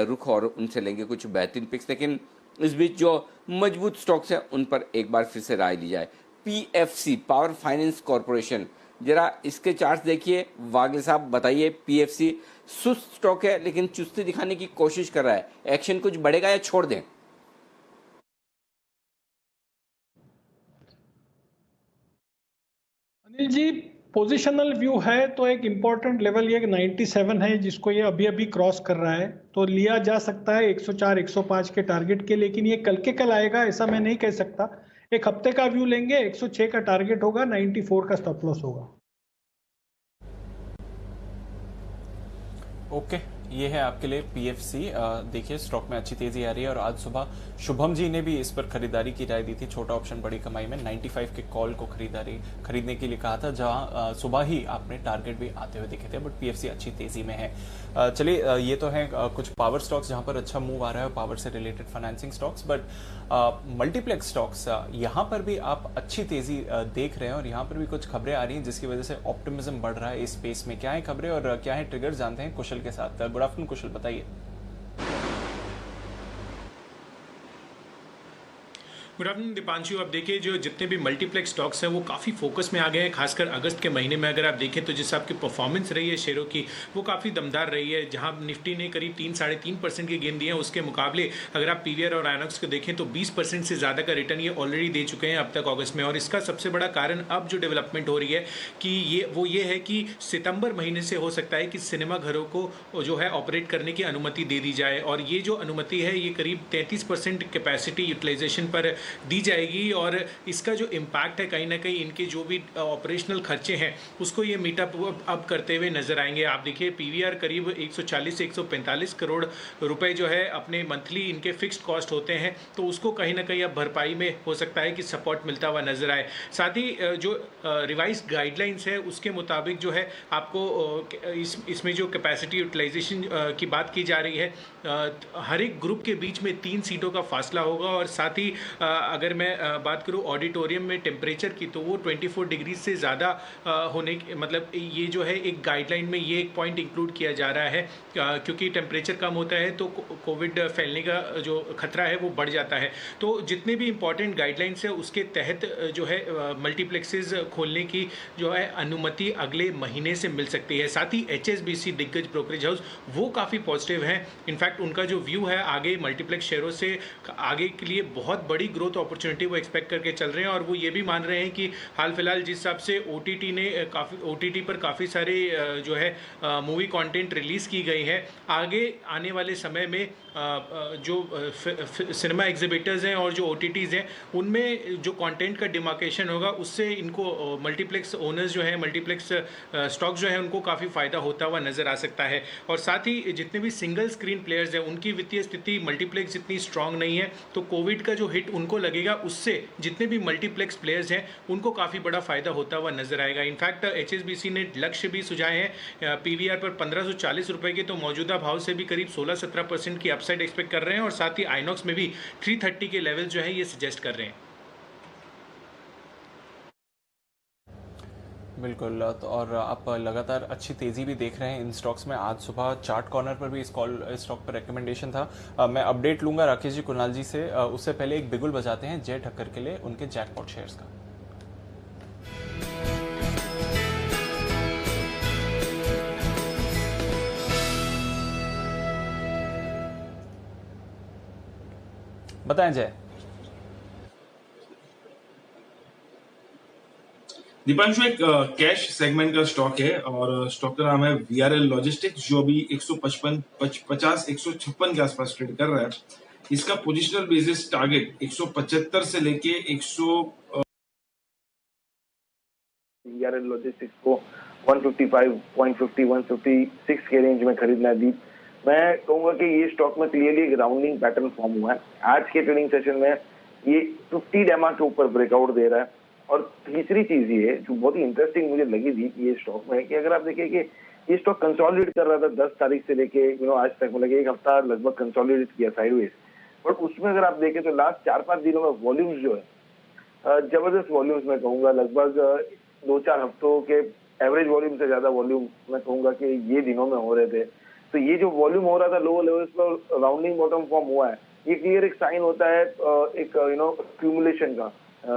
रुख और उनसे लेंगे कुछ बेहतरीन पिक्स। लेकिन इस बीच जो मजबूत स्टॉक्स हैं उन पर एक बार फिर से राय ली जाए। PFC, पावर फाइनेंस कॉरपोरेशन, जरा इसके चार्ट देखिए। वागले साहब बताइए, PFC सुस्त स्टॉक है लेकिन चुस्ती दिखाने की कोशिश कर रहा है, एक्शन कुछ बढ़ेगा या छोड़ दें? अनिल जी, पोजिशनल व्यू है तो एक इम्पोर्टेंट लेवल ये 97 है, जिसको ये अभी अभी क्रॉस कर रहा है, तो लिया जा सकता है 104, 105 के टारगेट के। लेकिन ये कल के कल आएगा ऐसा मैं नहीं कह सकता। एक हफ्ते का व्यू लेंगे, 106 का टारगेट होगा, 94 का स्टॉप लॉस होगा। ओके, ये है आपके लिए PFC। देखिए स्टॉक में अच्छी तेजी आ रही है और आज सुबह शुभम जी ने भी इस पर खरीदारी की राय दी थी। छोटा ऑप्शन बड़ी कमाई में 95 के कॉल को खरीदने के लिए कहा था, जहां सुबह ही आपने टारगेट भी आते हुए दिखे थे। बट PFC अच्छी तेजी में है। चलिए, ये तो है कुछ पावर स्टॉक्स जहां पर अच्छा मूव आ रहा है, पावर से related financing stocks. But multiplex stocks, यहाँ पर भी आप अच्छी तेजी देख रहे हैं और यहाँ पर भी कुछ खबरें आ रही हैं जिसकी वजह से ऑप्टिमिज्म बढ़ रहा है इस स्पेस में। क्या है खबरें और क्या है ट्रिगर, जानते हैं कुशल के साथ। गुड आफ्टरनून कुशल, बताइए। Good afternoon Deepanshu. अब देखिए, जो जितने भी मल्टीप्लेक्स स्टॉक्स हैं वो काफ़ी फोकस में आ गए हैं। खासकर अगस्त के महीने में अगर आप देखें तो जिस हिसाब की परफॉर्मेंस रही है शेयरों की, वो काफ़ी दमदार रही है। जहां निफ्टी ने करीब 3-3.5% के गेन दिए हैं, उसके मुकाबले अगर आप PVR और आइनॉक्स को देखें तो 20% से ज़्यादा का रिटर्न ये ऑलरेडी दे चुके हैं अब तक अगस्त में। और इसका सबसे बड़ा कारण अब जो डेवलपमेंट हो रही है कि ये है कि सितंबर महीने से हो सकता है कि सिनेमा घरों को जो है ऑपरेट करने की अनुमति दे दी जाए। और ये जो अनुमति है ये करीब 33% कैपेसिटी यूटिलाइजेशन पर दी जाएगी। और इसका जो इम्पैक्ट है कहीं ना कहीं इनके जो भी ऑपरेशनल खर्चे हैं उसको ये मीटअप अब करते हुए नजर आएंगे। आप देखिए PVR करीब 140 से 145 करोड़ रुपए जो है अपने मंथली इनके फिक्स्ड कॉस्ट होते हैं, तो उसको कहीं ना कहीं अब भरपाई में हो सकता है कि सपोर्ट मिलता हुआ नजर आए। साथ ही जो रिवाइज गाइडलाइंस है उसके मुताबिक जो है आपको इसमें जो कैपेसिटी यूटिलाइजेशन की बात की जा रही है, हर एक ग्रुप के बीच में 3 सीटों का फासला होगा। और साथ ही अगर मैं बात करूं ऑडिटोरियम में टेम्परेचर की, तो वो 24 डिग्री से ज़्यादा होने की, मतलब ये जो है एक गाइडलाइन में ये एक पॉइंट इंक्लूड किया जा रहा है, क्योंकि टेम्परेचर कम होता है तो कोविड फैलने का जो खतरा है वो बढ़ जाता है। तो जितने भी इंपॉर्टेंट गाइडलाइंस है उसके तहत जो है मल्टीप्लेक्सेस खोलने की जो है अनुमति अगले महीने से मिल सकती है। साथ ही HSBC दिग्गज ब्रोकरेज हाउस वो काफ़ी पॉजिटिव हैं। इनफैक्ट उनका जो व्यू है आगे मल्टीप्लेक्स शेयरों से आगे के लिए बहुत बड़ी ग्रोथ अपॉर्चुनिटी वो एक्सपेक्ट करके चल रहे हैं, और वो ये भी मान रहे हैं कि हाल फिलहाल जिस हिसाब से OTT पर काफ़ी सारे जो है मूवी कंटेंट रिलीज़ की गई है, आगे आने वाले समय में जो सिनेमा एग्जिबिटर्स हैं और जो OTTs हैं उनमें जो कंटेंट का डिमार्केशन होगा उससे इनको मल्टीप्लेक्स ओनर्स जो है, मल्टीप्लेक्स स्टॉक जो है, उनको काफ़ी फ़ायदा होता हुआ नज़र आ सकता है। और साथ ही जितने भी सिंगल स्क्रीन प्लेयर्स हैं उनकी वित्तीय स्थिति मल्टीप्लेक्स जितनी स्ट्रांग नहीं है, तो कोविड का जो हिट उनको लगेगा उससे जितने भी मल्टीप्लेक्स प्लेयर्स हैं उनको काफ़ी बड़ा फ़ायदा होता हुआ नजर आएगा। इनफैक्ट HSBC ने लक्ष्य भी सुझाए हैं PVR पर 1540 रुपए के, तो मौजूदा भाव से भी करीब 16-17% की अपसाइड एक्सपेक्ट कर रहे हैं, और साथ ही आइनॉक्स में भी 330 के लेवल जो है ये सजेस्ट कर रहे हैं। बिल्कुल, तो और आप लगातार अच्छी तेज़ी भी देख रहे हैं इन स्टॉक्स में। आज सुबह चार्ट कॉर्नर पर भी इस स्टॉक पर रिकमेंडेशन था। मैं अपडेट लूंगा राकेश जी, कुणाल जी से। उससे पहले एक बिगुल बजाते हैं जय ठक्कर के लिए उनके जैकपॉट शेयर्स का। बताएं जय। दीपांशु, एक कैश सेगमेंट का स्टॉक है और स्टॉक का नाम है VRL लॉजिस्टिक्स, जो अभी 156 के आसपास ट्रेड कर रहा है। इसका पोजिशनल बेसिस टारगेट 175 से लेके 100 VRL लॉजिस्टिक्स को 155.50 156 के रेंज में खरीदना है। दीप, मैं कहूंगा कि ये स्टॉक में क्लियरली एक राउंडिंग पैटर्न फॉर्म हुआ है। आज के ट्रेडिंग सेशन में ये 50 डेमा के ऊपर ब्रेकआउट दे रहा है। और तीसरी चीज ये जो बहुत ही इंटरेस्टिंग मुझे लगी थी ये स्टॉक में, कि अगर आप देखिए कि ये स्टॉक कंसोलिडेट कर रहा था 10 तारीख से लेके आज तक, मतलब एक हफ्ता लगभग कंसोलिडेट किया साइडवेज, बट उसमें अगर आप देखें तो लास्ट 4-5 दिनों में वॉल्यूम्स जो है जबरदस्त वॉल्यूम्स मैं कहूंगा, लगभग 2-4 हफ्तों के एवरेज वॉल्यूम से ज्यादा वॉल्यूम मैं कहूंगा कि ये दिनों में हो रहे थे। तो ये जो वॉल्यूम हो रहा था लोअर लेवल्स पर, राउंडिंग बॉटम फॉर्म हुआ है, ये क्लियर एक साइन होता है एक एक्यूमुलेशन का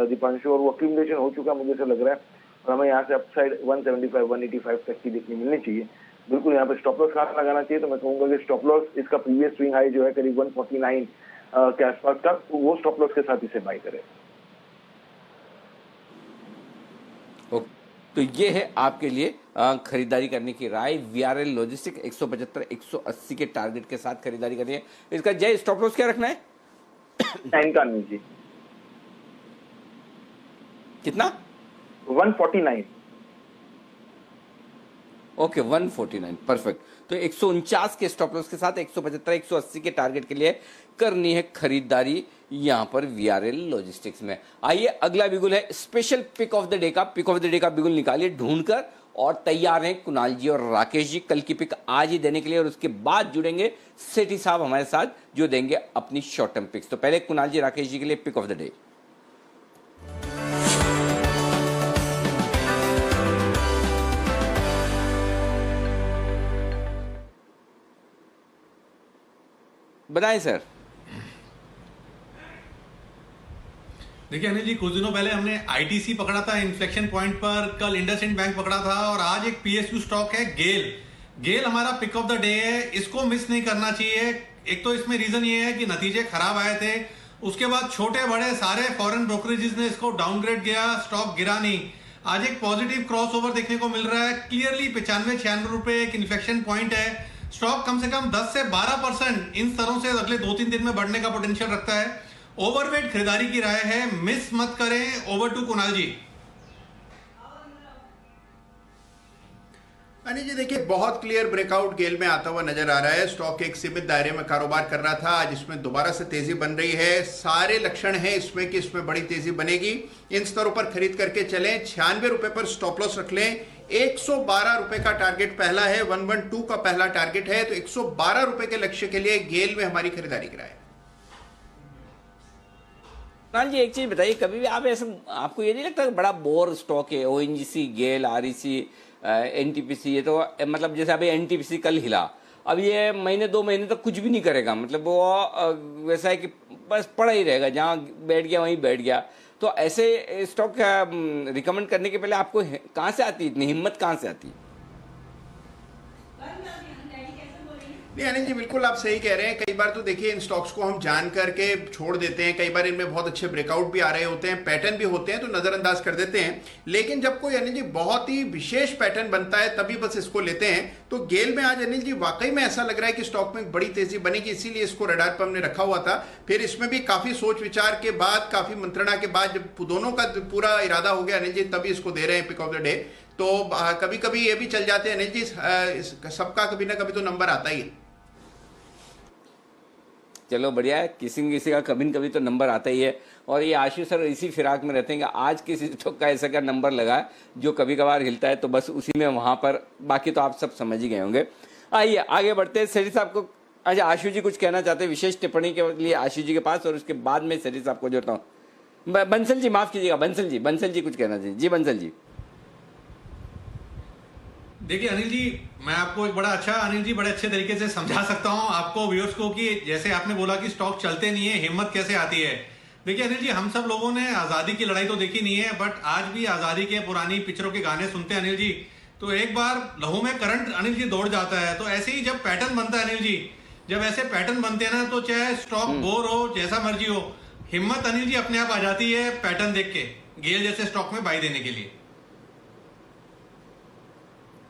दीपांशु, और वो एक्यूमुलेशन हो चुका मुझे से लग रहा है, और हमें यहाँ से अपसाइड 175-185 तक की देखने मिलनी चाहिए। बिल्कुल यहाँ पे स्टॉप लॉस खास लगाना चाहिए। तो मैं कहूंगा कि स्टॉप लॉस इसका प्रीवियस स्विंग हाई जो है करीब 149 के आसपास का, वो स्टॉप लॉस के साथ इसे बाय करें। तो ये है आपके लिए खरीदारी करने की राय। VRL लॉजिस्टिक 175-180 के टारगेट के साथ खरीदारी करनी है। इसका जय स्टॉप लॉस क्या रखना है? 9 का नीचे कितना? 149। Okay 149 perfect. तो 149 के स्टॉप लॉस के साथ 175-180 के टारगेट के लिए करनी है खरीदारी यहां पर VRL लॉजिस्टिक्स में। आइए अगला बिगुल है special pick of the day का। पिक ऑफ द डे का बिगुल निकालिए ढूंढकर, और तैयार हैं कुणाल जी और राकेश जी कल की पिक आज ही देने के लिए, और उसके बाद जुड़ेंगे सेठी साहब हमारे साथ जो देंगे अपनी शॉर्ट टर्म पिक्स। तो पहले कुणाल जी राकेश जी के लिए पिक ऑफ द डे। बताएं सर। देखिए अनिल जी, कुछ दिनों पहले हमने ITC पकड़ा था इन्फ्लेक्शन पॉइंट पर, कल इंडसइंड बैंक पकड़ा था, और आज एक PSU स्टॉक है गेल हमारा पिक ऑफ द डे है। इसको मिस नहीं करना चाहिए। एक तो इसमें रीजन ये है कि नतीजे खराब आए थे, उसके बाद छोटे बड़े सारे फॉरेन ब्रोकरेजेस ने इसको डाउनग्रेड किया, स्टॉक गिरा नहीं। आज एक पॉजिटिव क्रॉसओवर देखने को मिल रहा है। क्लियरली 95-96 रुपए एक इन्फ्लेक्शन पॉइंट है। स्टॉक कम से कम 10 से 12% इन स्तरों से अगले 2-3 दिन में बढ़ने का पोटेंशियल रखता है। ओवरवेट खरीदारी की राय है, मिस मत करें। ओवर टू कुणाल जी। अनिल जी देखिए, बहुत क्लियर ब्रेकआउट गेल में आता हुआ नजर आ रहा है। स्टॉक एक सीमित दायरे में कारोबार कर रहा था, आज इसमें दोबारा से तेजी बन रही है। सारे लक्षण हैं इसमें कि इसमें बड़ी तेजी बनेगी। इन स्तरों पर खरीद करके चलें। 96 रुपए पर स्टॉप लॉस रख लें। 112 रुपए का टारगेट पहला है, 112 का पहला टारगेट है। तो 112 रुपए के लक्ष्य के लिए गेल में हमारी खरीदारी कराए। जी एक चीज बताइए, कभी भी आप ऐसा आपको ये नहीं लगता बड़ा बोर स्टॉक है ONGC, गेल, REC, NTPC, ये तो मतलब जैसे अभी NTPC कल हिला, अब ये महीने 2 महीने तक कुछ भी नहीं करेगा, मतलब वो वैसा है कि बस पड़ा ही रहेगा, जहाँ बैठ गया वहीं बैठ गया। तो ऐसे स्टॉक रिकमेंड करने के पहले आपको कहाँ से आती है इतनी हिम्मत, कहाँ से आती है? नहीं अनिल जी, बिल्कुल आप सही कह रहे हैं। कई बार तो देखिए इन स्टॉक्स को हम जान करके छोड़ देते हैं, कई बार इनमें बहुत अच्छे ब्रेकआउट भी आ रहे होते हैं, पैटर्न भी होते हैं, तो नजरअंदाज कर देते हैं। लेकिन जब कोई अनिल जी बहुत ही विशेष पैटर्न बनता है तभी बस इसको लेते हैं। तो गेल में आज अनिल जी वाकई में ऐसा लग रहा है कि स्टॉक में बड़ी तेजी बनेगी, इसीलिए इसको रडार पर हमने रखा हुआ था। फिर इसमें भी काफी सोच विचार के बाद, काफी मंत्रणा के बाद जब दोनों का पूरा इरादा हो गया अनिल जी, तभी इसको दे रहे हैं पिक ऑफ द डे। तो कभी कभी ये भी चल जाते हैं अनिल जी, सबका कभी ना कभी तो नंबर आता ही है। चलो बढ़िया है, किसी न किसी का कभी न कभी तो नंबर आता ही है। और ये आशीष सर इसी फिराक में रहते हैं कि आज किसी स्टॉक का ऐसा क्या नंबर लगा है जो कभी कभार हिलता है, तो बस उसी में वहाँ पर, बाकी तो आप सब समझ ही गए होंगे। आइए आगे बढ़ते हैं। सेठी साहब को, अच्छा आशु जी कुछ कहना चाहते हैं विशेष टिप्पणी के लिए आशु जी के पास, और उसके बाद में सेठी साहब को जोड़ता हूँ। बंसल जी माफ कीजिएगा, बंसल जी कुछ कहना चाहिए। जी बंसल जी। देखिए अनिल जी, मैं आपको एक बड़े अच्छे तरीके से समझा सकता हूं आपको व्यूअर्स को कि जैसे आपने बोला कि स्टॉक चलते नहीं है, हिम्मत कैसे आती है। देखिए अनिल जी, हम सब लोगों ने आजादी की लड़ाई तो देखी नहीं है, बट आज भी आजादी के पुरानी पिक्चरों के गाने सुनते हैं अनिल जी, तो एक बार लहू में करंट अनिल जी दौड़ जाता है। तो ऐसे ही जब पैटर्न बनता है अनिल जी, जब ऐसे पैटर्न बनते हैं ना, तो चाहे स्टॉक बोर हो, जैसा मर्जी हो, हिम्मत अनिल जी अपने आप आ जाती है पैटर्न देख के, गेल जैसे स्टॉक में बाई देने के लिए।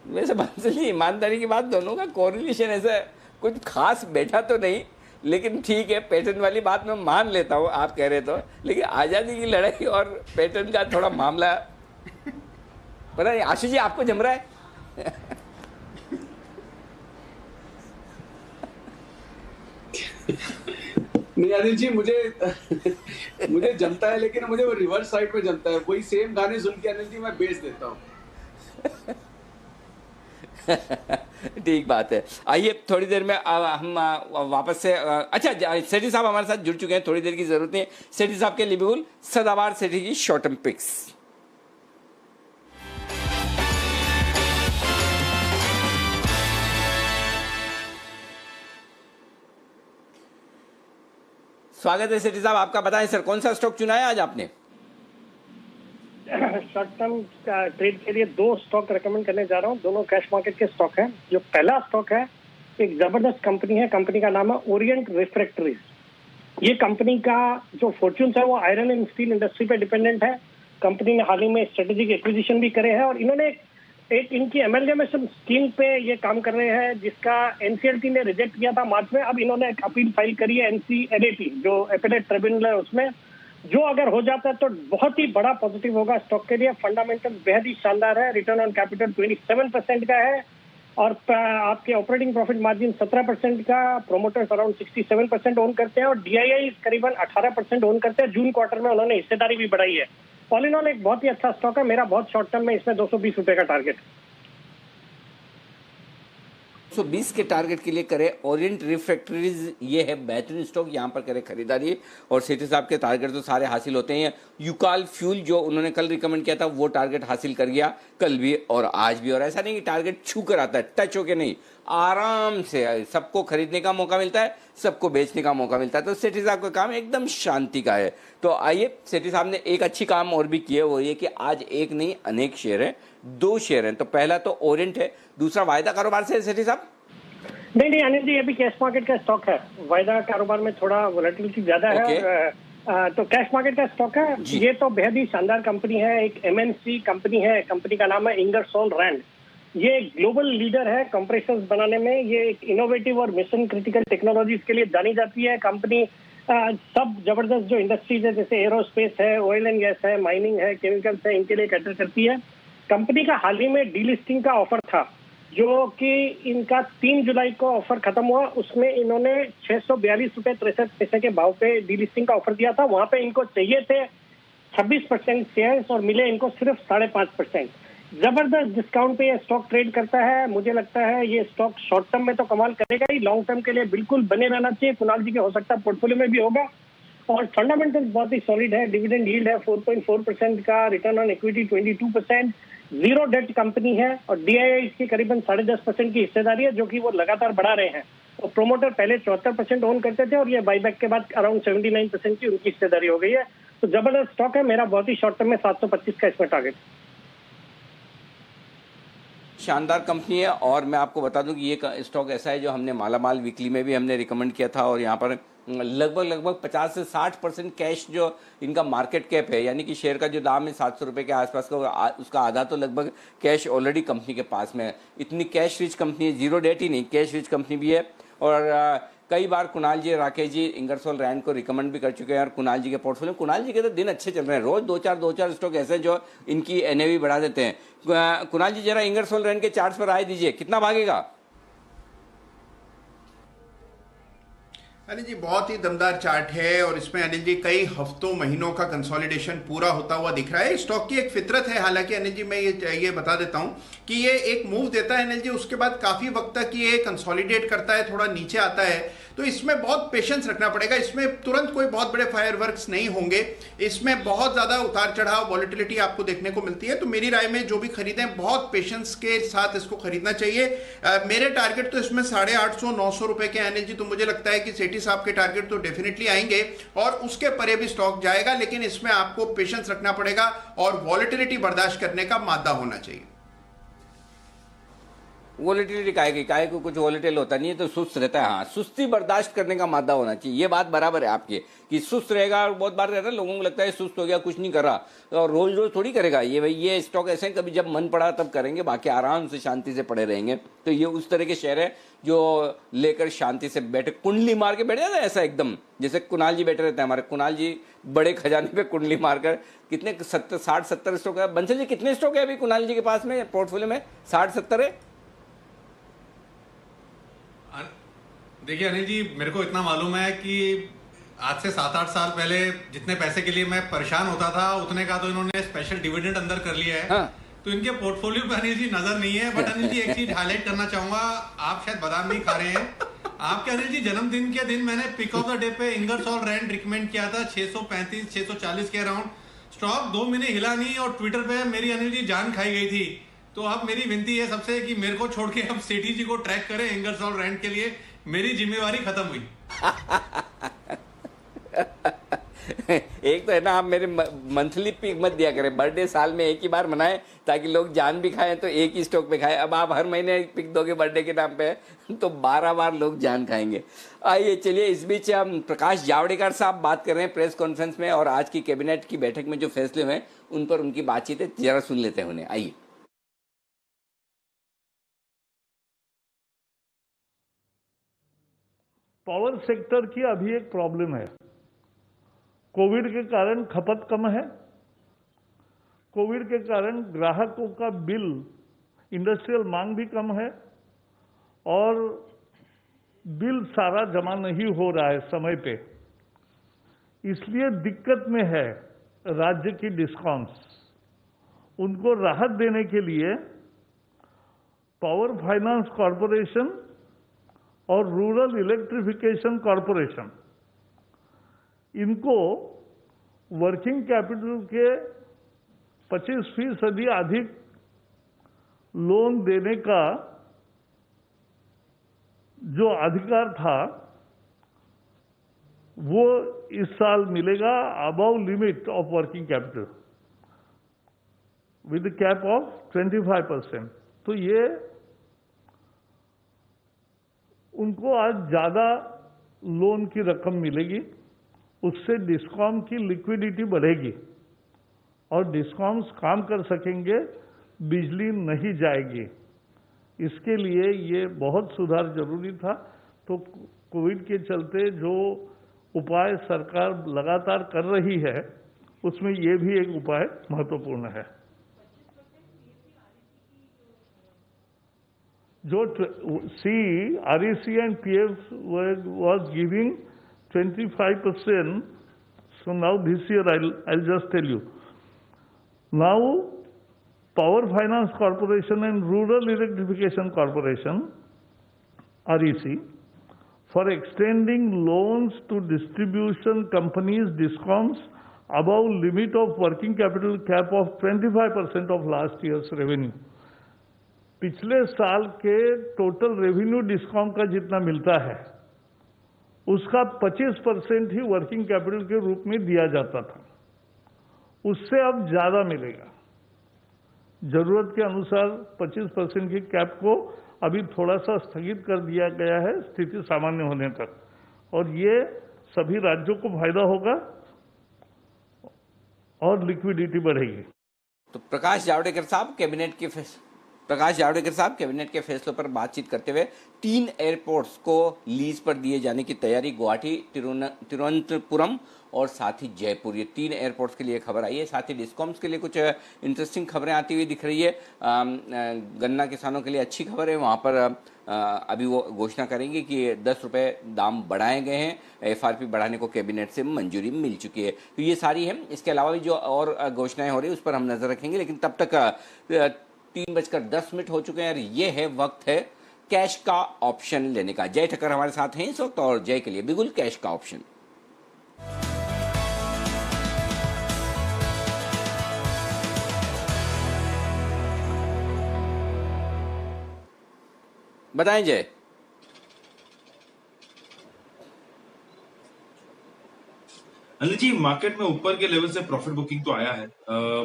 वैसे बंसल जी, ईमानदारी की बात, दोनों का कोरिलेशन ऐसा कुछ खास बैठा तो नहीं, लेकिन ठीक है, पैटर्न वाली बात मैं मान लेता हूँ आप कह रहे तो, लेकिन आज़ादी की लड़ाई और पैटर्न का थोड़ा मामला पता नहीं। आशीष जी आपको जम रहा है? नहीं अनिल जी, मुझे जमता है, लेकिन मुझे वो रिवर्स साइड में जमता है। वही सेम गाने सुन के अनिल जी मैं बेच देता हूँ। ठीक बात है। आइए थोड़ी देर में हम वापस से, अच्छा सेठी साहब हमारे साथ जुड़ चुके हैं, थोड़ी देर की जरूरत नहीं है सेठी साहब के लिए। बिल्कुल सदाबहार सेठी की शॉर्ट टर्म पिक्स। स्वागत है सेठी साहब आपका। बताएं सर, कौन सा स्टॉक चुना है आज आपने? शॉर्ट टर्म ट्रेड के लिए दो स्टॉक रेकमेंड करने जा रहा हूँ, दोनों कैश मार्केट के स्टॉक हैं। जो पहला स्टॉक है, एक जबरदस्त कंपनी है, कंपनी का नाम है ओरिएंट रिफ्रैक्टरीज। ये कंपनी का जो फॉर्च्यून्स है वो आयरन एंड स्टील इंडस्ट्री पे डिपेंडेंट है। कंपनी ने हाल ही में स्ट्रेटेजिक एक्विजिशन भी करे हैं, और इन्होंने एक इनकी एमएलगेमेशन स्कीम पे ये काम कर रहे हैं, जिसका एनसीएलटी ने रिजेक्ट किया था मार्च में। अब इन्होंने एक अपील फाइल करी है एनसीएलटी, जो एपेलेट ट्रिब्यूनल है, उसमें जो अगर हो जाता है तो बहुत ही बड़ा पॉजिटिव होगा स्टॉक के लिए। फंडामेंटल बेहद ही शानदार है, रिटर्न ऑन कैपिटल 27% का है, और आपके ऑपरेटिंग प्रॉफिट मार्जिन 17% का, प्रोमोटर्स अराउंड 67% ओन करते हैं, और डीआईआई करीबन 18% ओन करते हैं। जून क्वार्टर में उन्होंने हिस्सेदारी भी बढ़ाई है। ऑल इन ऑल एक बहुत ही अच्छा स्टॉक है। मेरा बहुत शॉर्ट टर्म में इसमें 220 रुपए का टारगेट है। 120 के टारगेट के लिए करें ओरिएंट रिफ्रैक्टरीज, ये है बेहतरीन स्टॉक, यहाँ पर करें खरीदारी। और सेठी साहब के टारगेट तो सारे हासिल होते हैं। यूकाल फ्यूल जो उन्होंने कल रिकमेंड किया था वो टारगेट हासिल कर गया, कल भी और आज भी। और ऐसा नहीं कि टारगेट छू कर आता है, टच होके नहीं, आराम से सबको खरीदने का मौका मिलता है, सबको बेचने का मौका मिलता है। तो सेठी साहब का काम एकदम शांति का है। तो आइए, सेठी साहब ने एक अच्छी काम और भी किए, वो ये कि आज एक नहीं अनेक शेयर हैं, 2 शेयर हैं। तो पहला तो ओरिएंट है, दूसरा वायदा कारोबार से है सेठी साहब? नहीं अनिल जी, ये भी कैश मार्केट का स्टॉक है। वायदा कारोबार में थोड़ा वोलेटिलिटी ज्यादा है, तो कैश मार्केट का स्टॉक है। ये तो बेहद ही शानदार कंपनी है, एक एमएनसी कंपनी है। कंपनी का नाम है इंगरसोल रैंड। ये ग्लोबल लीडर है कंप्रेशर्स बनाने में। ये एक इनोवेटिव और मिशन क्रिटिकल टेक्नोलॉजीज के लिए जानी जाती है। कंपनी सब जबरदस्त जो इंडस्ट्रीज है, जैसे एरोस्पेस है, ऑयल एंड गैस है, माइनिंग है, केमिकल्स है, इनके लिए कैटर करती है। कंपनी का हाल ही में डीलिस्टिंग का ऑफर था, जो कि इनका 3 जुलाई को ऑफर खत्म हुआ। उसमें इन्होंने 642 रुपए 63 पैसे के भाव पे डीलिस्टिंग का ऑफर दिया था। वहां पे इनको चाहिए थे 26% शेयर्स, और मिले इनको सिर्फ 5.5%। जबरदस्त डिस्काउंट पे ये स्टॉक ट्रेड करता है। मुझे लगता है ये स्टॉक शॉर्ट टर्म में तो कमाल करेगा ही, लॉन्ग टर्म के लिए बिल्कुल बने रहना चाहिए। कुणाल जी के हो सकता है पोर्टफोलियो में भी होगा, और फंडामेंटल बहुत ही सॉलिड है। डिविडेंड यील्ड है 4.4% का, return on equity 22%, zero debt company है, और डीआईआई की करीबन 10.5% की हिस्सेदारी है, जो कि वो लगातार बढ़ा रहे हैं। और प्रोमोटर पहले 74% ओन करते थे, और ये बाईबैक के बाद अराउंड 79% की उनकी हिस्सेदारी हो गई है। तो जबरदस्त स्टॉक है। मेरा बहुत ही शॉर्ट टर्म में 725 का इसमें टारगेट। शानदार कंपनी है। और मैं आपको बता दूं कि ये स्टॉक ऐसा है जो हमने मालामाल वीकली में भी हमने रिकमेंड किया था, और यहाँ पर लगभग 50 से 60% कैश जो इनका मार्केट कैप है, यानी कि शेयर का जो दाम है 700 रुपये के आसपास का, उसका आधा तो लगभग कैश ऑलरेडी कंपनी के पास में है। इतनी कैश रिच कंपनी है, जीरो डेट ही नहीं, कैश रिच कंपनी भी है। और कई बार कुणाल जी, राकेश जी इंगरसोल रैंड को रिकमेंड भी कर चुके हैं, और कुणाल जी के पोर्टफोलियो, कुणाल जी के तो दिन अच्छे चल रहे हैं, रोज दो चार स्टॉक ऐसे जो इनकी एनएवी बढ़ा देते हैं। कुणाल जी जरा इंगरसोल रैंड के चार्ट्स पर राय दीजिए, कितना भागेगा? अनिल जी बहुत ही दमदार चार्ट है, और इसमें अनिल जी कई हफ्तों महीनों का कंसोलिडेशन पूरा होता हुआ दिख रहा है। स्टॉक की एक फितरत है, हालांकि अनिल जी मैं ये बता देता हूं कि ये एक मूव देता है अनिल जी, उसके बाद काफी वक्त तक ये कंसोलिडेट करता है, थोड़ा नीचे आता है, तो इसमें बहुत पेशेंस रखना पड़ेगा। इसमें तुरंत कोई बहुत बड़े फायरवर्क्स नहीं होंगे, इसमें बहुत ज्यादा उतार चढ़ाव वॉलेटिलिटी आपको देखने को मिलती है। तो मेरी राय में जो भी खरीदें बहुत पेशेंस के साथ इसको खरीदना चाहिए। मेरे टारगेट तो इसमें 850-900 रुपए के अनिल जी, तो मुझे लगता है कि सेठी साहब के टारगेट तो डेफिनेटली आएंगे और उसके परे भी स्टॉक जाएगा, लेकिन इसमें आपको पेशेंस रखना पड़ेगा और वॉलेटिलिटी बर्दाश्त करने का मादा होना चाहिए। वॉलेटिलिटी काहे को कुछ वॉलेटिल होता नहीं है तो सुस्त रहता है। हाँ, सुस्ती बर्दाश्त करने का मादा होना चाहिए, ये बात बराबर है आपकी कि सुस्त रहेगा। और बहुत बार रहता है लोगों को लगता है सुस्त हो गया, कुछ नहीं कर रहा, और रोज रोज थोड़ी करेगा ये भाई। ये स्टॉक ऐसे कभी जब मन पड़ा तब करेंगे, बाकी आराम से शांति से पड़े रहेंगे। तो ये उस तरह के शेयर है जो लेकर शांति से बैठे, कुंडली मार के बैठ जाता है ऐसा एकदम, जैसे कुणाल जी बैठे रहते हैं हमारे। कुणाल जी बड़े खजाने पे कुंडली मारकर कितने 60-70 स्टॉक है। बंसल जी कितने स्टॉक है अभी कुणाल जी के पास में पोर्टफोलियो में? 60-70 है। देखिए अनिल जी, मेरे को इतना मालूम है कि आज से 7-8 साल पहले जितने पैसे के लिए मैं परेशान होता था, उतने का तो इन्होंने स्पेशल डिविडेंड अंदर कर लिया है। हाँ। तो इनके पोर्टफोलियो पे अनिल जी नजर नहीं है। बट अनिल जी एक चीज हाईलाइट करना चाहूंगा, आप शायद बादाम नहीं खा रहे हैं। आपके अनिल जी जन्मदिन के दिन मैंने पिक ऑफ द डे पे इंगरसोल रैंड रिकमेंड किया था 635-640 के अराउंड। स्टॉक 2 महीने हिला नहीं और ट्विटर पे मेरी अनिल जी जान खाई गई थी। तो अब मेरी विनती है सबसे कि मेरे को छोड़ के अब सेठी जी को ट्रैक करें इंगरसोल रैंड के लिए, मेरी जिम्मेवारी खत्म हुई। एक तो है ना, आप मेरे मंथली पिक मत दिया करें, बर्थडे साल में एक ही बार मनाएं ताकि लोग जान भी खाएं तो एक ही स्टॉक पे खाएं। अब आप हर महीने पिक दोगे बर्थडे के नाम पे तो 12 बार लोग जान खाएंगे। आइए चलिए, इस बीच हम प्रकाश जावड़ेकर साहब बात कर रहे हैं प्रेस कॉन्फ्रेंस में, और आज की कैबिनेट की बैठक में जो फैसले हुए उन पर उनकी बातचीत है, जरा सुन लेते हैं उन्हें। आइए। पावर सेक्टर की अभी एक प्रॉब्लम है। कोविड के कारण खपत कम है, कोविड के कारण ग्राहकों का बिल, इंडस्ट्रियल मांग भी कम है, और बिल सारा जमा नहीं हो रहा है समय पे, इसलिए दिक्कत में है राज्य की डिस्कॉम्स। उनको राहत देने के लिए पावर फाइनेंस कॉरपोरेशन और रूरल इलेक्ट्रिफिकेशन कॉरपोरेशन, इनको वर्किंग कैपिटल के 25% अधिक लोन देने का जो अधिकार था वो इस साल मिलेगा above limit of working capital with cap of 25%। तो ये उनको आज ज्यादा लोन की रकम मिलेगी, उससे डिस्कॉम की लिक्विडिटी बढ़ेगी और डिस्कॉम्स काम कर सकेंगे, बिजली नहीं जाएगी। इसके लिए ये बहुत सुधार जरूरी था। तो कोविड के चलते जो उपाय सरकार लगातार कर रही है उसमें ये भी एक उपाय महत्वपूर्ण है। जो REC and PF was giving 25%. So now this year I'll just tell you. Now Power Finance Corporation and Rural Electrification Corporation, REC, for extending loans to distribution companies, DISCOMs, above limit of working capital cap of 25% of last year's revenue. पिछले साल के total revenue discom का जितना मिलता है उसका 25% ही working capital के रूप में दिया जाता था, उससे अब ज्यादा मिलेगा। जरूरत के अनुसार 25% की कैप को अभी थोड़ा सा स्थगित कर दिया गया है स्थिति सामान्य होने तक, और ये सभी राज्यों को फायदा होगा और लिक्विडिटी बढ़ेगी। तो प्रकाश जावड़ेकर साहब कैबिनेट के फैसलों पर बातचीत करते हुए 3 एयरपोर्ट्स को लीज पर दिए जाने की तैयारी, गुवाहाटी, तिरुवनंतपुरम और साथ ही जयपुर, ये 3 एयरपोर्ट्स के लिए खबर आई है। साथ ही डिस्कॉम्स के लिए कुछ इंटरेस्टिंग खबरें आती हुई दिख रही है। गन्ना किसानों के लिए अच्छी खबर है, वहाँ पर अभी वो घोषणा करेंगे कि 10 रुपये दाम बढ़ाए गए हैं, FRP बढ़ाने को कैबिनेट से मंजूरी मिल चुकी है। तो ये सारी है, इसके अलावा भी जो और घोषणाएं हो रही है उस पर हम नजर रखेंगे, लेकिन तब तक 3:10 हो चुके हैं और ये है वक्त है कैश का ऑप्शन लेने का। जय ठक्कर हमारे साथ हैं इस वक्त, और जय के लिए बिगुल कैश का ऑप्शन। बताएं जय। अनिल जी, मार्केट में ऊपर के लेवल से प्रॉफिट बुकिंग तो आया है,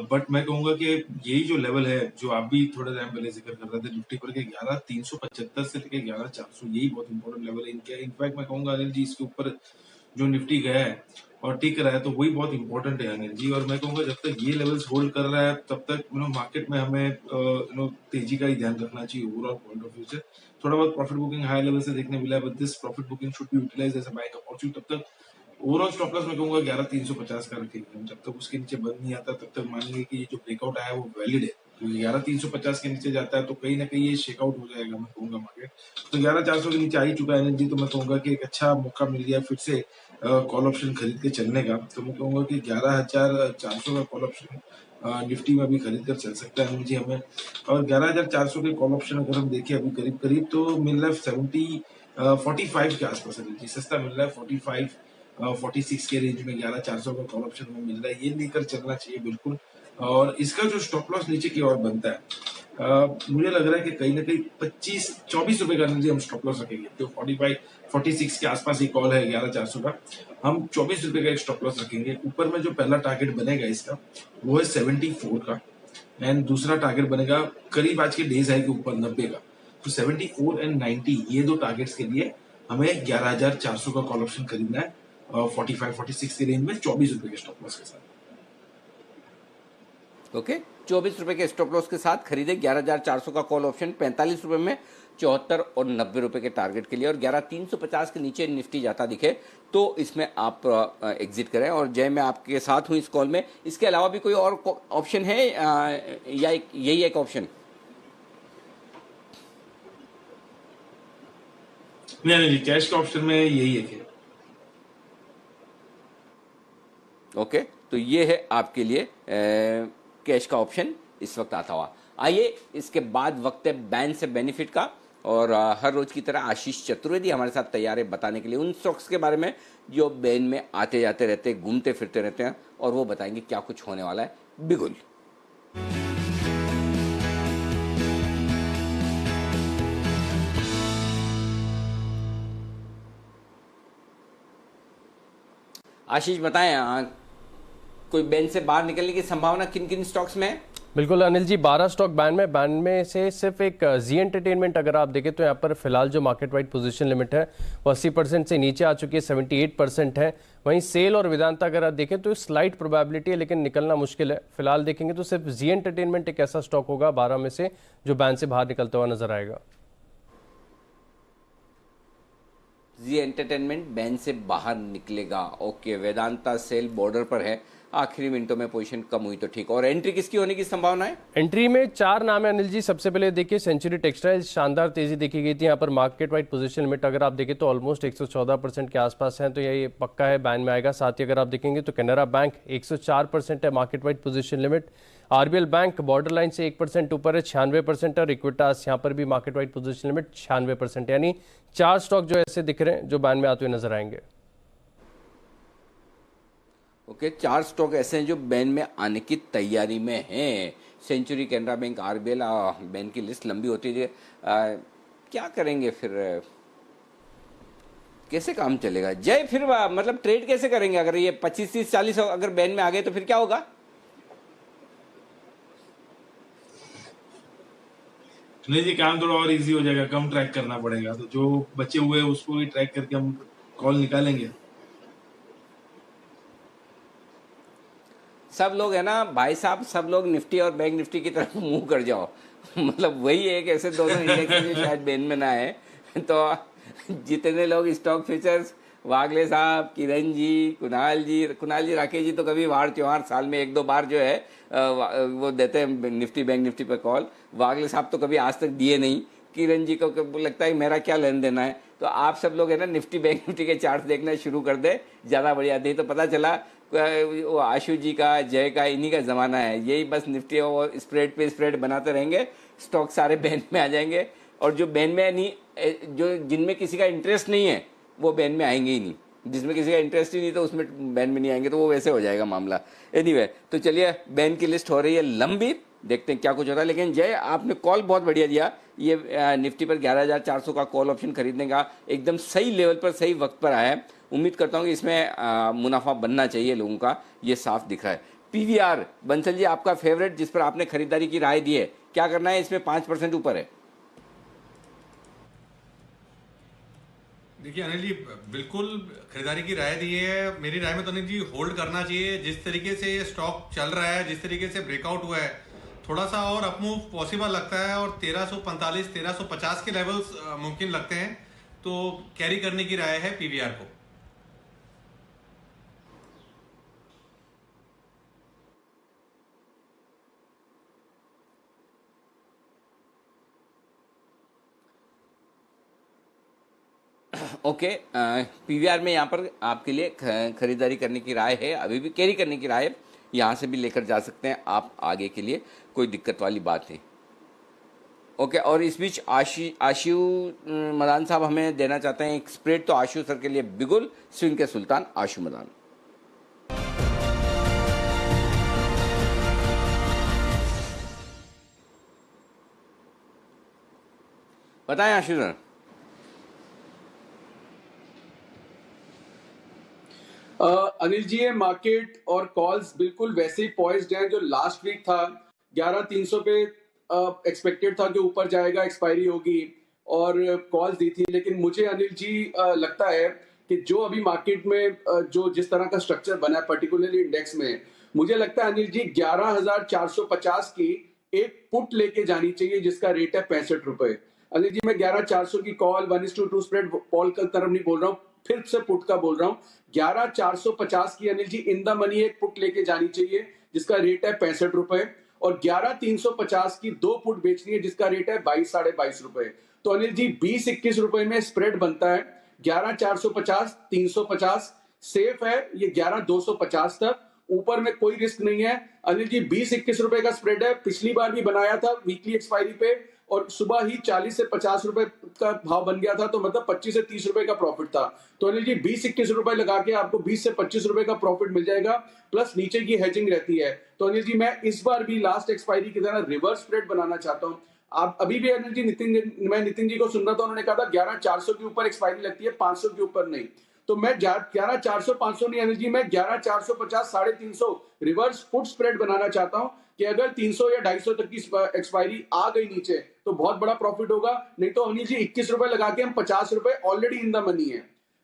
बट मैं कहूंगा कि यही जो लेवल है जो आप भी थोड़े टाइम पहले जिक्र कर रहे थे निफ्टी पर के 11,375 से लेकर 11,400, यही बहुत इंपॉर्टेंट लेवल है इनके। इनफैक्ट मैं कहूंगा अनिल जी, इसके ऊपर जो निफ्टी गया है और टिक रहा है तो वही बहुत इंपॉर्टेंट है अनिल जी। और मैं कहूंगा जब तक ये लेवल्स होल्ड कर रहा है तब तक मार्केट में हमें तेजी का ही ध्यान रखना चाहिए ओवरऑल पॉइंट ऑफ व्यू से। थोड़ा बहुत प्रॉफिट बुकिंग हाई लेवल से देखने मिला है, but this profit booking should be utilised as a buying opportunity. तब तक ओवरऑल स्टॉप लॉस मैं कहूंगा 11,350 का रखेंगे हम। जब तक उसके नीचे बंद नहीं आता तब तक मानेंगे कि ये जो ब्रेकआउट आया है वो वैलिड है। तो 11,350 के नीचे जाता है तो कहीं ना कहीं ये शेकआउट हो जाएगा मैं कहूंगा मार्केट। तो 11,400 के नीचे आ ही चुका है एनर्जी, तो मैं कहूंगा कि एक अच्छा मौका मिल गया फिर से कॉल ऑप्शन खरीद के चलने का। तो मैं कहूंगा कि 11,400 का कॉल ऑप्शन निफ्टी में अभी खरीद कर चल सकता है एनर्जी हमें। और 11,400 के कॉल ऑप्शन अगर हम देखें अभी करीब करीब तो मिल रहा है 45 के आसपास एनर्जी, सस्ता मिल रहा है 45 46 के रेंज में 11,400 का कॉल ऑप्शन में मिल रहा है, ये लेकर चलना चाहिए बिल्कुल। और इसका जो स्टॉप लॉस नीचे की ओर बनता है मुझे लग रहा है कि कहीं ना कहीं 24 रुपए का एनर्जी हम स्टॉप लॉस रखेंगे। तो 46 के आसपास ही कॉल है 11,400 का, हम 24 रुपए का एक स्टॉप लॉस रखेंगे। ऊपर में जो पहला टारगेट बनेगा इसका वो है 74 का, एंड दूसरा टारगेट बनेगा करीब आज के डेज है के ऊपर 90 का। तो 74 एंड 90 ये दो टारगेट्स के लिए हमें 11,400 का कॉल ऑप्शन खरीदना है 45-46 के रेंज में 24 रुपए के स्टॉप लॉस के साथ। ओके 24 रुपए के स्टॉप लॉस के साथ खरीदे 11,400 का कॉल ऑप्शन 45 रुपए में 74 और 90 रुपए के टारगेट के लिए। और 11,350 के नीचे निफ्टी जाता दिखे तो इसमें आप एग्जिट करें। और जय मैं आपके साथ हूं इस कॉल में। इसके अलावा भी कोई और ऑप्शन है या यही एक ऑप्शन? नहीं, कैश का ऑप्शन में यही एक है। ओके तो ये है आपके लिए कैश का ऑप्शन इस वक्त आता हुआ। आइए इसके बाद वक्त है बैन से बेनिफिट का, और हर रोज की तरह आशीष चतुर्वेदी हमारे साथ तैयार है बताने के लिए उन स्टॉक्स के बारे में जो बैन में आते जाते रहते हैं, घूमते फिरते रहते हैं, और वो बताएंगे क्या कुछ होने वाला है। बिगुल आशीष बताएं, कोई बैन से बाहर निकलने की संभावना किन किन स्टॉक्स में है? बिल्कुल अनिल जी, 12 स्टॉक बैन में से सिर्फ एक जी एंटरटेनमेंट अगर आप देखें तो यहाँ पर फिलहाल जो मार्केट वाइड पोजीशन लिमिट है वो 80% से नीचे आ चुकी है, 78% है। वहीं सेल और वेदांता अगर आप देखें तो स्लाइट प्रोबेबिलिटी है लेकिन निकलना मुश्किल है। फिलहाल देखेंगे तो सिर्फ जी एंटरटेनमेंट एक ऐसा स्टॉक होगा 12 में से जो बैन से बाहर निकलता हुआ नजर आएगा। जी एंटरटेनमेंट बैन से बाहर निकलेगा। ओके, वेदांता सेल बॉर्डर पर है, आखिरी मिनटों में पोजीशन कम हुई तो ठीक। और एंट्री किसकी होने की संभावना है? एंट्री में 4 नाम है अनिल जी। सबसे पहले देखिए सेंचुरी टेक्सटाइल्स, शानदार तेजी देखी गई थी यहाँ पर। मार्केट वाइड पोजीशन लिमिट अगर आप देखें तो ऑलमोस्ट 114% के आसपास है, तो ये पक्का है बैन में आएगा। साथ ही अगर आप देखेंगे तो कैनरा बैंक 104% है market wide position limit. RBL bank border line से 1% ऊपर है 96%, और इक्विटास यहाँ पर भी मार्केट वाइड पोजीशन लिमिट 96%। यानी 4 स्टॉक जो ऐसे दिख रहे हैं जो बैन में आते हुए नजर आएंगे। ओके 4 स्टॉक ऐसे हैं जो बैन में आने की तैयारी में हैं। Century, Canara Bank, RBL. Ban की लिस्ट लंबी होती है, क्या करेंगे फिर, कैसे काम चलेगा जय? फिर मतलब ट्रेड कैसे करेंगे अगर ये 25, 30, 40 अगर बैन में आ गए तो फिर क्या होगा? नहीं जी, काम थोड़ा और इजी हो जाएगा, कम ट्रैक करना पड़ेगा, तो जो बचे हुए हैं उसको भी ट्रैक करके हम कॉल निकालेंगे। सब लोग है ना भाई साहब, सब लोग निफ्टी और बैंक निफ्टी की तरफ मुंह कर जाओ। मतलब वही एक ऐसे दोनों इंडेक्स है जो शायद बैन में ना है। तो जितने लोग स्टॉक फ्यूचर्स, वागले साहब, किरण जी, कुणाल जी, राकेश जी तो कभी वार त्योहार साल में 1-2 बार जो है वो देते हैं निफ्टी बैंक निफ्टी पर कॉल। वागले साहब तो कभी आज तक दिए नहीं। किरण जी को लगता है मेरा क्या लेन देना है। तो आप सब लोग है ना निफ्टी बैंक निफ्टी के चार्ट देखना शुरू कर दे, ज़्यादा बढ़िया। नहीं तो पता चला वो आशु जी का, जय का, इन्हीं का ज़माना है। यही बस निफ्टी और स्प्रेड पे स्प्रेड बनाते रहेंगे, स्टॉक सारे बैन में आ जाएंगे। और जो बैन में नहीं, जो जिनमें किसी का इंटरेस्ट नहीं है वो बैन में आएंगे ही नहीं। जिसमें किसी का इंटरेस्ट ही नहीं तो उसमें बैन में नहीं आएंगे, तो वो वैसे हो जाएगा मामला। एनीवे, तो चलिए बैन की लिस्ट हो रही है लंबी, देखते हैं क्या कुछ होता है। लेकिन जय, आपने कॉल बहुत बढ़िया दिया। ये निफ्टी पर 11,400 का कॉल ऑप्शन खरीदने का एकदम सही लेवल पर, सही वक्त पर आया है। उम्मीद करता हूँ कि इसमें मुनाफा बनना चाहिए लोगों का, ये साफ दिख रहा है। पीवीआर, बंसल जी आपका फेवरेट जिस पर आपने खरीदारी की राय दी है, क्या करना है? इसमें 5% ऊपर है। देखिए अनिल जी, बिल्कुल खरीदारी की राय दी है। मेरी राय में तो अनिल जी होल्ड करना चाहिए। जिस तरीके से ये स्टॉक चल रहा है, जिस तरीके से ब्रेकआउट हुआ है, थोड़ा सा और अपमूव पॉसिबल लगता है और 1345 1350 के लेवल्स मुमकिन लगते हैं। तो कैरी करने की राय है पीवीआर को। ओके, पीवीआर में यहाँ पर आपके लिए खरीदारी करने की राय है, अभी भी कैरी करने की राय है। यहाँ से भी लेकर जा सकते हैं आप आगे के लिए, कोई दिक्कत वाली बात नहीं। ओके, और इस बीच आशु मदान साहब हमें देना चाहते हैं एक स्प्रेड। तो आशु सर के लिए बिगुल, स्विंग के सुल्तान आशु मदान। बताएं आशु सर। अनिल जी, ये मार्केट और कॉल्स बिल्कुल वैसे ही पॉइज्ड हैं जो लास्ट वीक था। 11,300 पे एक्सपेक्टेड था कि ऊपर जाएगा, एक्सपायरी होगी, और कॉल्स दी थी। लेकिन मुझे अनिल जी लगता है कि जो अभी मार्केट में जो जिस तरह का स्ट्रक्चर बना है, पर्टिकुलरली इंडेक्स में, मुझे लगता है अनिल जी 11,450 की एक पुट लेके जानी चाहिए जिसका रेट है 65 रुपए। अनिल जी, मैं 11,400 की कॉल 1:2 स्प्रेड कॉल की तरफ नहीं बोल रहा हूँ, फिर से पुट का बोल रहा हूँ। 11,450 की Anil ji in the money एक पुट लेके जानी चाहिए जिसका रेट है 65 रुपए, और 11,350 की 2 पुट बेचनी है जिसका रेट है 22 साढ़े 22 रुपए। तो अनिल जी 20-21 रुपए में स्प्रेड बनता है। 11,450 350 सेफ है, ये 11,250 तक, ऊपर में कोई रिस्क नहीं है। अनिल जी 20-21 रुपए का स्प्रेड है, पिछली बार भी बनाया था वीकली एक्सपायरी पे, और सुबह ही 40 से 50 रुपए का भाव बन गया था, तो मतलब 25 से 30 रुपए का प्रॉफिट था। तो अनिल जी 20-21 रुपए लगा के आपको 20 से 25 रुपए का प्रॉफिट मिल जाएगा, प्लस नीचे की हेजिंग रहती है। तो अनिल जी मैं इस बार भी लास्ट एक्सपायरी की तरह रिवर्स स्प्रेड बनाना चाहता हूँ। आप अभी भी अनिल जी मैं नितिन जी को सुन रहा था, उन्होंने कहा था 11,400 के ऊपर एक्सपायरी लगती है, 500 के ऊपर नहीं। तो मैं 11,400 500 नहीं अनिल जी, मैं 11,450 350 रिवर्स पुट स्प्रेड बनाना चाहता हूं कि अगर 300 या 250 तक की एक्सपायरी आ गई नीचे तो बहुत बड़ा प्रॉफिट होगा। नहीं तो अनिल जी 21 रुपए लगा के हम 50 रुपए ऑलरेडी इन द मनी है।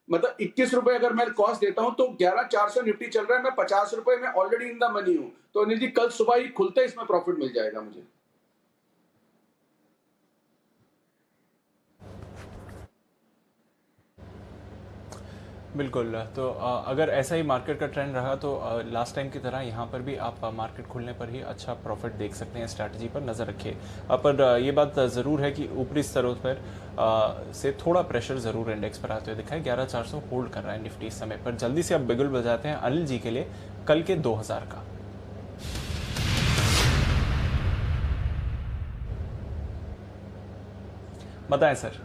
मतलब 21 रुपए अगर मैं कॉस्ट देता हूं तो 11,400 निफ्टी चल रहा है, मैं 50 रुपए में ऑलरेडी इन द मनी हूं। तो अनिल जी कल सुबह ही खुलते इसमें प्रॉफिट मिल जाएगा मुझे। बिल्कुल। तो अगर ऐसा ही मार्केट का ट्रेंड रहा तो लास्ट टाइम की तरह यहाँ पर भी आप मार्केट खुलने पर ही अच्छा प्रॉफिट देख सकते हैं। स्ट्रैटेजी पर नज़र रखिए। पर ये बात ज़रूर है कि ऊपरी स्तरों पर से थोड़ा प्रेशर ज़रूर इंडेक्स पर आते हुए दिखा है। 11,400 होल्ड कर रहा है निफ्टी इस समय पर। जल्दी से अब बिगुल बजाते हैं अनिल जी के लिए कल के 2,000 का। बताएं सर।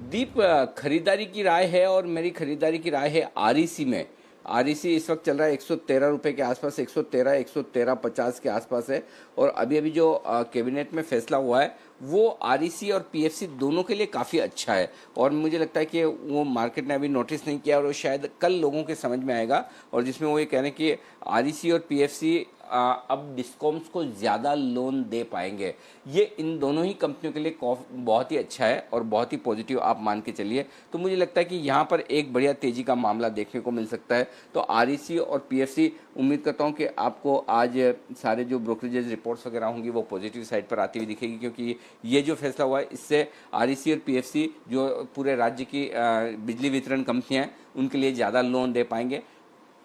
दीप, खरीदारी की राय है और मेरी खरीदारी की राय है आरईसी में। आरईसी इस वक्त चल रहा है 113 रुपये के आसपास, 113-113.50 के आसपास है। और अभी अभी जो कैबिनेट में फैसला हुआ है वो आरईसी और पीएफसी दोनों के लिए काफ़ी अच्छा है। और मुझे लगता है कि वो मार्केट ने अभी नोटिस नहीं किया और वो शायद कल लोगों के समझ में आएगा। और जिसमें वो ये कह रहे हैं कि आरईसी और पीएफसी अब डिस्कॉम्स को ज़्यादा लोन दे पाएंगे। ये इन दोनों ही कंपनियों के लिए बहुत ही अच्छा है और बहुत ही पॉजिटिव आप मान के चलिए। तो मुझे लगता है कि यहाँ पर एक बढ़िया तेज़ी का मामला देखने को मिल सकता है। तो REC और PFC उम्मीद करता हूँ कि आपको आज सारे जो ब्रोकरेजेज रिपोर्ट्स वगैरह होंगी वो पॉजिटिव साइड पर आती हुई दिखेगी, क्योंकि ये जो फैसला हुआ है इससे REC और PFC जो पूरे राज्य की बिजली वितरण कंपनियाँ हैं उनके लिए ज़्यादा लोन दे पाएंगे।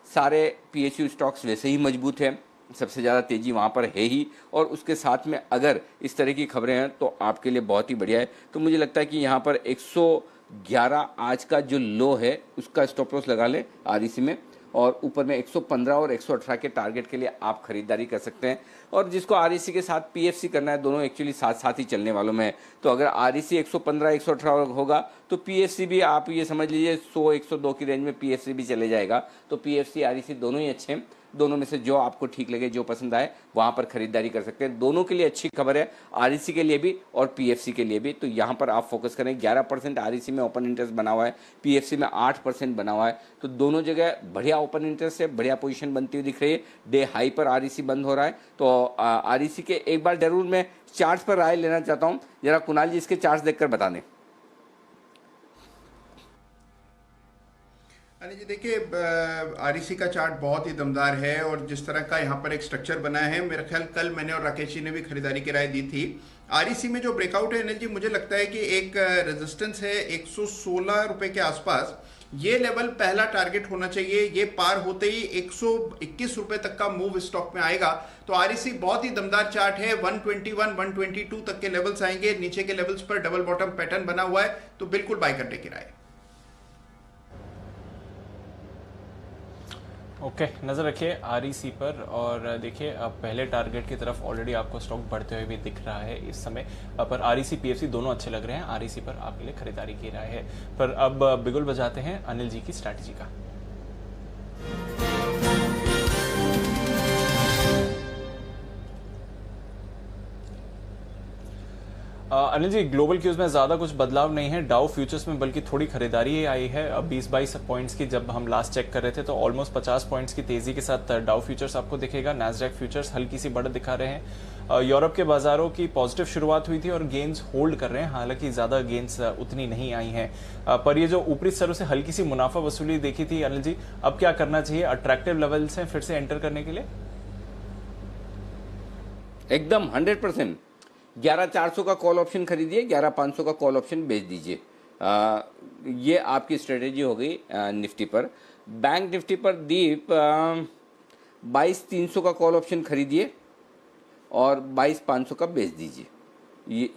सारे PSU स्टॉक्स वैसे ही मजबूत हैं, सबसे ज़्यादा तेज़ी वहाँ पर है ही, और उसके साथ में अगर इस तरह की खबरें हैं तो आपके लिए बहुत ही बढ़िया है। तो मुझे लगता है कि यहाँ पर 111 आज का जो लो है उसका स्टॉप लॉस लगा लें REC में, और ऊपर में 115 और 118 के टारगेट के लिए आप खरीदारी कर सकते हैं। और जिसको REC के साथ PFC करना है, दोनों एक्चुअली साथ साथ ही चलने वालों में है। तो अगर REC 115 118 होगा तो PFC भी आप ये समझ लीजिए 100 102 की रेंज में PFC भी चले जाएगा। तो PFC REC दोनों ही अच्छे हैं, दोनों में से जो आपको ठीक लगे, जो पसंद आए वहाँ पर खरीदारी कर सकते हैं। दोनों के लिए अच्छी खबर है, REC के लिए भी और PFC के लिए भी। तो यहाँ पर आप फोकस करें। 11% REC में ओपन इंटरेस्ट बना हुआ है, PFC में 8% बना हुआ है। तो दोनों जगह बढ़िया ओपन इंटरेस्ट है, बढ़िया पोजीशन बनती हुई दिख रही है। डे हाई पर REC बंद हो रहा है। तो REC के एक बार जरूर मैं चार्ट पर राय लेना चाहता हूँ। जरा कुणाल जी इसके चार्ट देखकर बता दें। अनिल जी देखिए, REC का चार्ट बहुत ही दमदार है और जिस तरह का यहाँ पर एक स्ट्रक्चर बना है, मेरा ख्याल कल मैंने और राकेश जी ने भी खरीदारी की राय दी थी। REC में जो ब्रेकआउट है अनिल जी, मुझे लगता है कि एक रेजिस्टेंस है 116 रुपए के आसपास, ये लेवल पहला टारगेट होना चाहिए। ये पार होते ही 121 रुपए तक का मूव स्टॉक में आएगा। तो REC बहुत ही दमदार चार्ट है। 121 122 तक के लेवल्स आएंगे, नीचे के लेवल्स पर डबल बॉटम पैटर्न बना हुआ है, तो बिल्कुल बाय करने की राय। ओके, नज़र रखिए REC पर और देखिए अब पहले टारगेट की तरफ ऑलरेडी आपको स्टॉक बढ़ते हुए भी दिख रहा है इस समय। पर REC PFC दोनों अच्छे लग रहे हैं। REC पर आपके लिए खरीदारी की राय है। पर अब बिगुल बजाते हैं अनिल जी की स्ट्रैटेजी का। अनिल जी, ग्लोबल क्यूज में ज्यादा कुछ बदलाव नहीं है। डाउ फ्यूचर्स में बल्कि थोड़ी खरीदारी ही आई है। 20-22 पॉइंट्स की जब हम लास्ट चेक कर रहे थे तो ऑलमोस्ट 50 पॉइंट्स की तेजी के साथ डाउ फ्यूचर्स आपको दिखेगा। नैस्डैक फ्यूचर्स हल्की सी बढ़त दिखा रहे हैं। यूरोप के बाजारों की पॉजिटिव शुरुआत हुई थी और गेन्स होल्ड कर रहे हैं, हालांकि ज्यादा गेन्स उतनी नहीं आई हैं। पर ये जो ऊपरी स्तरों से हल्की सी मुनाफा वसूली देखी थी अनिल जी, अब क्या करना चाहिए? अट्रैक्टिव लेवल्स हैं फिर से एंटर करने के लिए? एकदम 100%। 11,400 का कॉल ऑप्शन खरीदिए, 11,500 का कॉल ऑप्शन बेच दीजिए। ये आपकी स्ट्रेटेजी हो गई निफ्टी पर। बैंक निफ्टी पर दीप 22,300 का कॉल ऑप्शन खरीदिए और 22,500 का बेच दीजिए।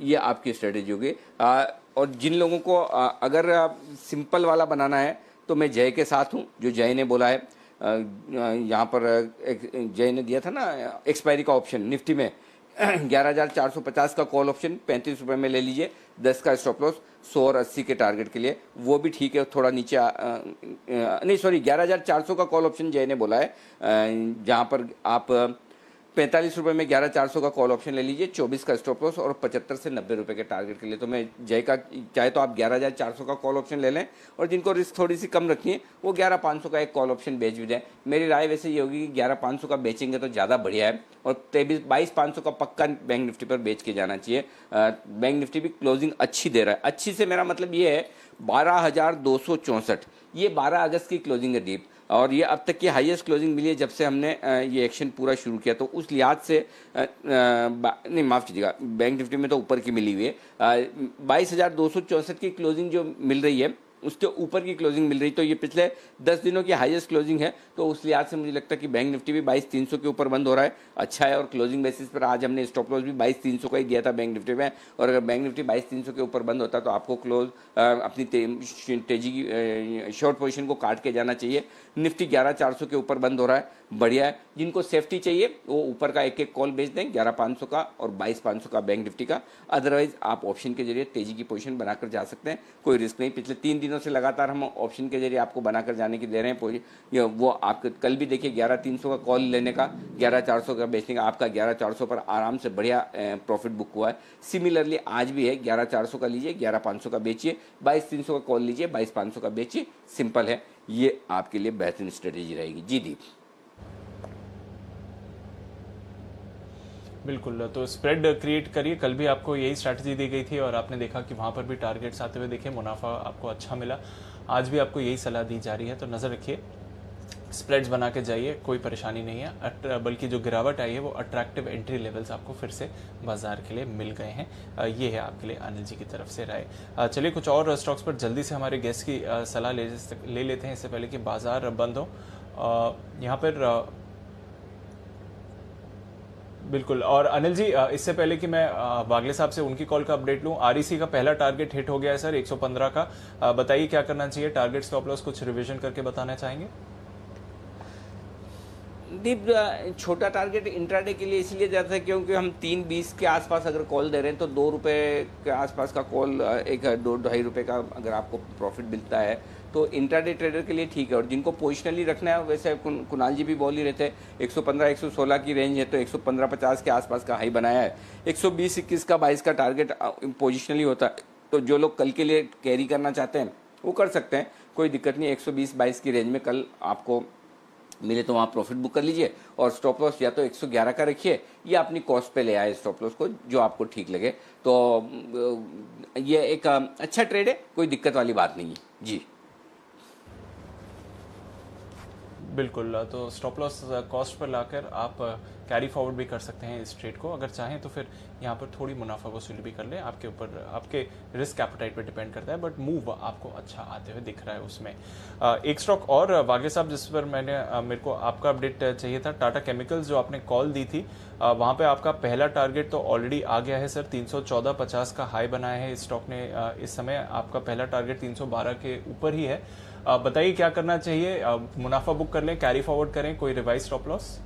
ये आपकी स्ट्रेटेजी हो गई। और जिन लोगों को अगर सिंपल वाला बनाना है तो मैं जय के साथ हूँ, जो जय ने बोला है। यहाँ पर जय ने दिया था ना एक्सपायरी का ऑप्शन निफ्टी में 11,450 का कॉल ऑप्शन 35 रुपये में ले लीजिए। 10 का स्टॉप लॉस 100 और 80 के टारगेट के लिए, वो भी ठीक है। थोड़ा नीचे नहीं सॉरी 11,400 का कॉल ऑप्शन जय ने बोला है, जहाँ पर आप 45 रुपये में 11,400 का कॉल ऑप्शन ले लीजिए। 24 का स्टॉप लॉस और 75 से 90 रुपये के टारगेट के लिए। तो मैं जय का चाहे तो आप 11,400 का कॉल ऑप्शन ले लें, और जिनको रिस्क थोड़ी सी कम रखनी है वो 11,500 का एक कॉल ऑप्शन बेच भी दें। मेरी राय वैसे ये होगी कि 11,500 का बेचेंगे तो ज़्यादा बढ़िया है, और 22,500 का पक्का बैंक निफ्टी पर बेच के जाना चाहिए। बैंक निफ्टी भी क्लोजिंग अच्छी दे रहा है। अच्छी से मेरा मतलब ये है 12,264, ये 12 अगस्त की क्लोजिंग है दीप, और ये अब तक की हाईएस्ट क्लोजिंग मिली है जब से हमने ये एक्शन पूरा शुरू किया। तो उस लिहाज से नहीं माफ़ कीजिएगा, बैंक निफ्टी में तो ऊपर की मिली हुई है। 22,264 की क्लोजिंग जो मिल रही है उसके ऊपर की क्लोजिंग मिल रही, तो ये पिछले 10 दिनों की हाईएस्ट क्लोजिंग है। तो उस लिहाज से मुझे लगता है कि बैंक निफ्टी भी 22,300 के ऊपर बंद हो रहा है, अच्छा है। और क्लोजिंग बेसिस पर आज हमने स्टॉप लॉस भी 22,300 का ही दिया था बैंक निफ्टी में, और अगर बैंक निफ्टी 22,300 के ऊपर बंद होता तो आपको क्लोज अपनी तेजी की शॉर्ट पोजीशन को काट के जाना चाहिए। निफ्टी 11,400 के ऊपर बंद हो रहा है, बढ़िया है। जिनको सेफ्टी चाहिए वो ऊपर का एक कॉल बेच दें, 11,500 का और 22,500 का बैंक निफ्टी का। अदरवाइज आप ऑप्शन के जरिए तेजी की पोजीशन बनाकर जा सकते हैं, कोई रिस्क नहीं। पिछले 3 दिनों से लगातार हम ऑप्शन के जरिए आपको बनाकर जाने की दे रहे हैं। वो आपके कल भी देखिए 11,300 का कॉल लेने का, 11,400 का बेचने का, आपका 11,400 पर आराम से बढ़िया प्रॉफिट बुक हुआ है। सिमिलरली आज भी है, 11,400 का लीजिए, 11,500 का बेचिए, 22,300 का कॉल लीजिए, 22,500 का बेचिए। सिंपल है, ये आपके लिए बेहतरीन स्ट्रेटेजी रहेगी। जी दीप। बिल्कुल, तो स्प्रेड क्रिएट करिए। कल भी आपको यही स्ट्रैटेजी दी गई थी और आपने देखा कि वहाँ पर भी टारगेट्स आते हुए देखे, मुनाफा आपको अच्छा मिला। आज भी आपको यही सलाह दी जा रही है, तो नज़र रखिए, स्प्रेड्स बना के जाइए, कोई परेशानी नहीं है। बल्कि जो गिरावट आई है वो अट्रैक्टिव एंट्री लेवल्स आपको फिर से बाजार के लिए मिल गए हैं। ये है आपके लिए अनिल जी की तरफ से राय। चलिए कुछ और स्टॉक्स पर जल्दी से हमारे गेस्ट की सलाह ले लेते हैं इससे पहले कि बाजार बंद हो। यहाँ पर बिल्कुल, और अनिल जी इससे पहले कि मैं वागले साहब से उनकी कॉल का अपडेट लूं, आरईसी का पहला टारगेट हिट हो गया है सर 115 का। बताइए क्या करना चाहिए, टारगेट स्टॉप लॉस कुछ रिवीजन करके बताना चाहेंगे? दीप, छोटा टारगेट इंट्राडे के लिए इसलिए जाता है क्योंकि हम 3.20 के आसपास अगर कॉल दे रहे हैं तो 2 रुपये के आसपास का कॉल, एक 2-2.5 रुपये का अगर आपको प्रॉफिट मिलता है तो इंट्राडे ट्रेडर के लिए ठीक है। और जिनको पोजिशनली रखना है, वैसे कुणाल जी भी बोल ही रहे थे 115-116 की रेंज है, तो 115-50 के आसपास का हाई बनाया है। 120-21 का 22 का टारगेट पोजिशनली होता है, तो जो लोग कल के लिए कैरी करना चाहते हैं वो कर सकते हैं, कोई दिक्कत नहीं। 120-22 की रेंज में कल आपको मिले तो वहाँ प्रॉफिट बुक कर लीजिए, और स्टॉप लॉस या तो 111 का रखिए या अपनी कॉस्ट पे ले आए स्टॉप लॉस को, जो आपको ठीक लगे। तो ये एक अच्छा ट्रेड है, कोई दिक्कत वाली बात नहीं है जी। बिल्कुल, तो स्टॉप लॉस कॉस्ट पर लाकर आप कैरी फॉरवर्ड भी कर सकते हैं इस ट्रेड को। अगर चाहें तो फिर यहाँ पर थोड़ी मुनाफा वसूली भी कर लें, आपके ऊपर, आपके रिस्क एपेटाइट पर डिपेंड करता है, बट मूव आपको अच्छा आते हुए दिख रहा है उसमें। एक स्टॉक और वागे साहब जिस पर मेरे को आपका अपडेट चाहिए था, टाटा केमिकल्स, जो आपने कॉल दी थी, वहाँ पे आपका पहला टारगेट तो ऑलरेडी आ गया है सर, 314.50 का हाई बनाया है इस स्टॉक ने। इस समय आपका पहला टारगेट 312 के ऊपर ही है। बताइए क्या करना चाहिए, मुनाफा बुक कर लें, कैरी फॉरवर्ड करें, कोई रिवाइज स्टॉप लॉस?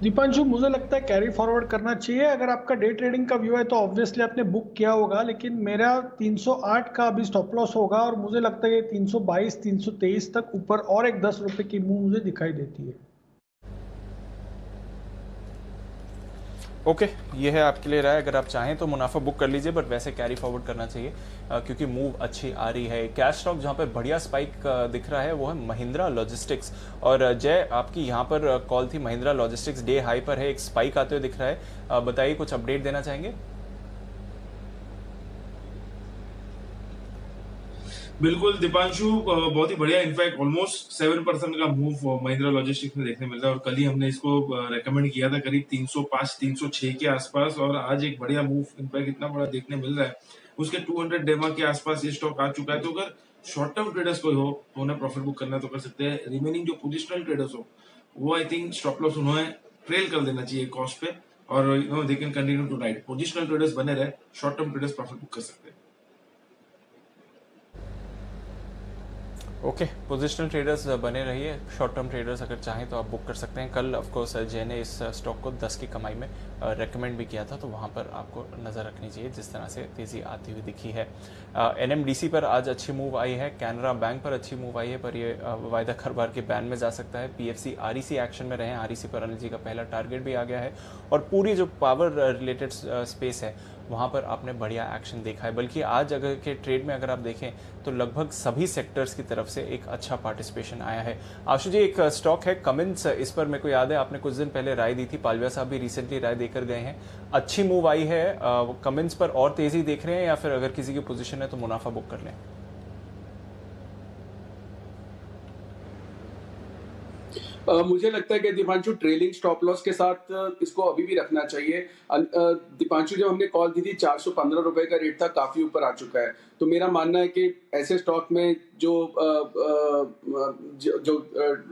दीपांशु, मुझे लगता है कैरी फॉरवर्ड करना चाहिए। अगर आपका डे ट्रेडिंग का व्यू है तो ऑब्वियसली आपने बुक किया होगा, लेकिन मेरा 308 का अभी स्टॉप लॉस होगा और मुझे लगता है ये 322-323 तक ऊपर और एक 10 रुपए की मूव मुझे दिखाई देती है। ओके, ये है आपके लिए राय। अगर आप चाहें तो मुनाफा बुक कर लीजिए, बट वैसे कैरी फॉरवर्ड करना चाहिए क्योंकि मूव अच्छी आ रही है। कैश स्टॉक जहां पर बढ़िया स्पाइक दिख रहा है वो है महिंद्रा लॉजिस्टिक्स, और जय आपकी यहां पर कॉल थी, महिंद्रा लॉजिस्टिक्स डे हाई पर है, एक स्पाइक आते हुए दिख रहा है। बताइए कुछ अपडेट देना चाहेंगे? बिल्कुल दीपांशु, बहुत ही बढ़िया, इनफैक्ट ऑलमोस्ट 7% का मूव महिंद्रा लॉजिस्टिक्स में देखने मिल रहा है, और कल ही हमने इसको रेकमेंड किया था करीब 305-306 के आसपास, और आज एक बढ़िया मूव इनफैक्ट इतना बड़ा देखने मिल रहा है। उसके 200 डेमा के आसपास ये स्टॉक आ चुका है, तो अगर शॉर्ट टर्म ट्रेडर्स कोई हो तो उन्हें प्रॉफिट बुक करना तो कर सकते हैं। रिमेनिंग जो पोजिशनल ट्रेडर्स हो वो आई थिंक स्टॉप लॉस उन्हें ट्रेल कर देना चाहिए कॉस्ट पे, और they can continue to ride. Positional traders बने रहे, short term traders profit book कर सकते हैं। ओके, पोजिशनल ट्रेडर्स बने रहिए, शॉर्ट टर्म ट्रेडर्स अगर चाहें तो आप बुक कर सकते हैं। कल ऑफकोर्स जय ने इस स्टॉक को 10 की कमाई में रेकमेंड भी किया था, तो वहाँ पर आपको नज़र रखनी चाहिए जिस तरह से तेज़ी आती हुई दिखी है। एनएमडीसी पर आज अच्छी मूव आई है, कैनरा बैंक पर अच्छी मूव आई है, पर ये वायदा कारोबार के बैन में जा सकता है। पीएफसी आरईसी एक्शन में रहे, आरईसी पर अनिल जी का पहला टारगेट भी आ गया है, और पूरी जो पावर रिलेटेड स्पेस है वहाँ पर आपने बढ़िया एक्शन देखा है। बल्कि आज अगर के ट्रेड में अगर आप देखें तो लगभग सभी सेक्टर्स की तरफ से एक अच्छा पार्टिसिपेशन आया है। आशु जी, एक स्टॉक है कमिंस, इस पर मेरे को याद है आपने कुछ दिन पहले राय दी थी, पालविया साहब भी रिसेंटली राय देकर गए हैं, अच्छी मूव आई है। कमिंस पर और तेजी देख रहे हैं, या फिर अगर किसी की पोजीशन है तो मुनाफा बुक कर लें? मुझे लगता है कि दीपांशु ट्रेलिंग स्टॉप लॉस के साथ इसको अभी भी रखना चाहिए। दीपांशु, जब हमने कॉल दी थी 415 रुपए का रेट था, काफी ऊपर आ चुका है, तो मेरा मानना है कि ऐसे स्टॉक में जो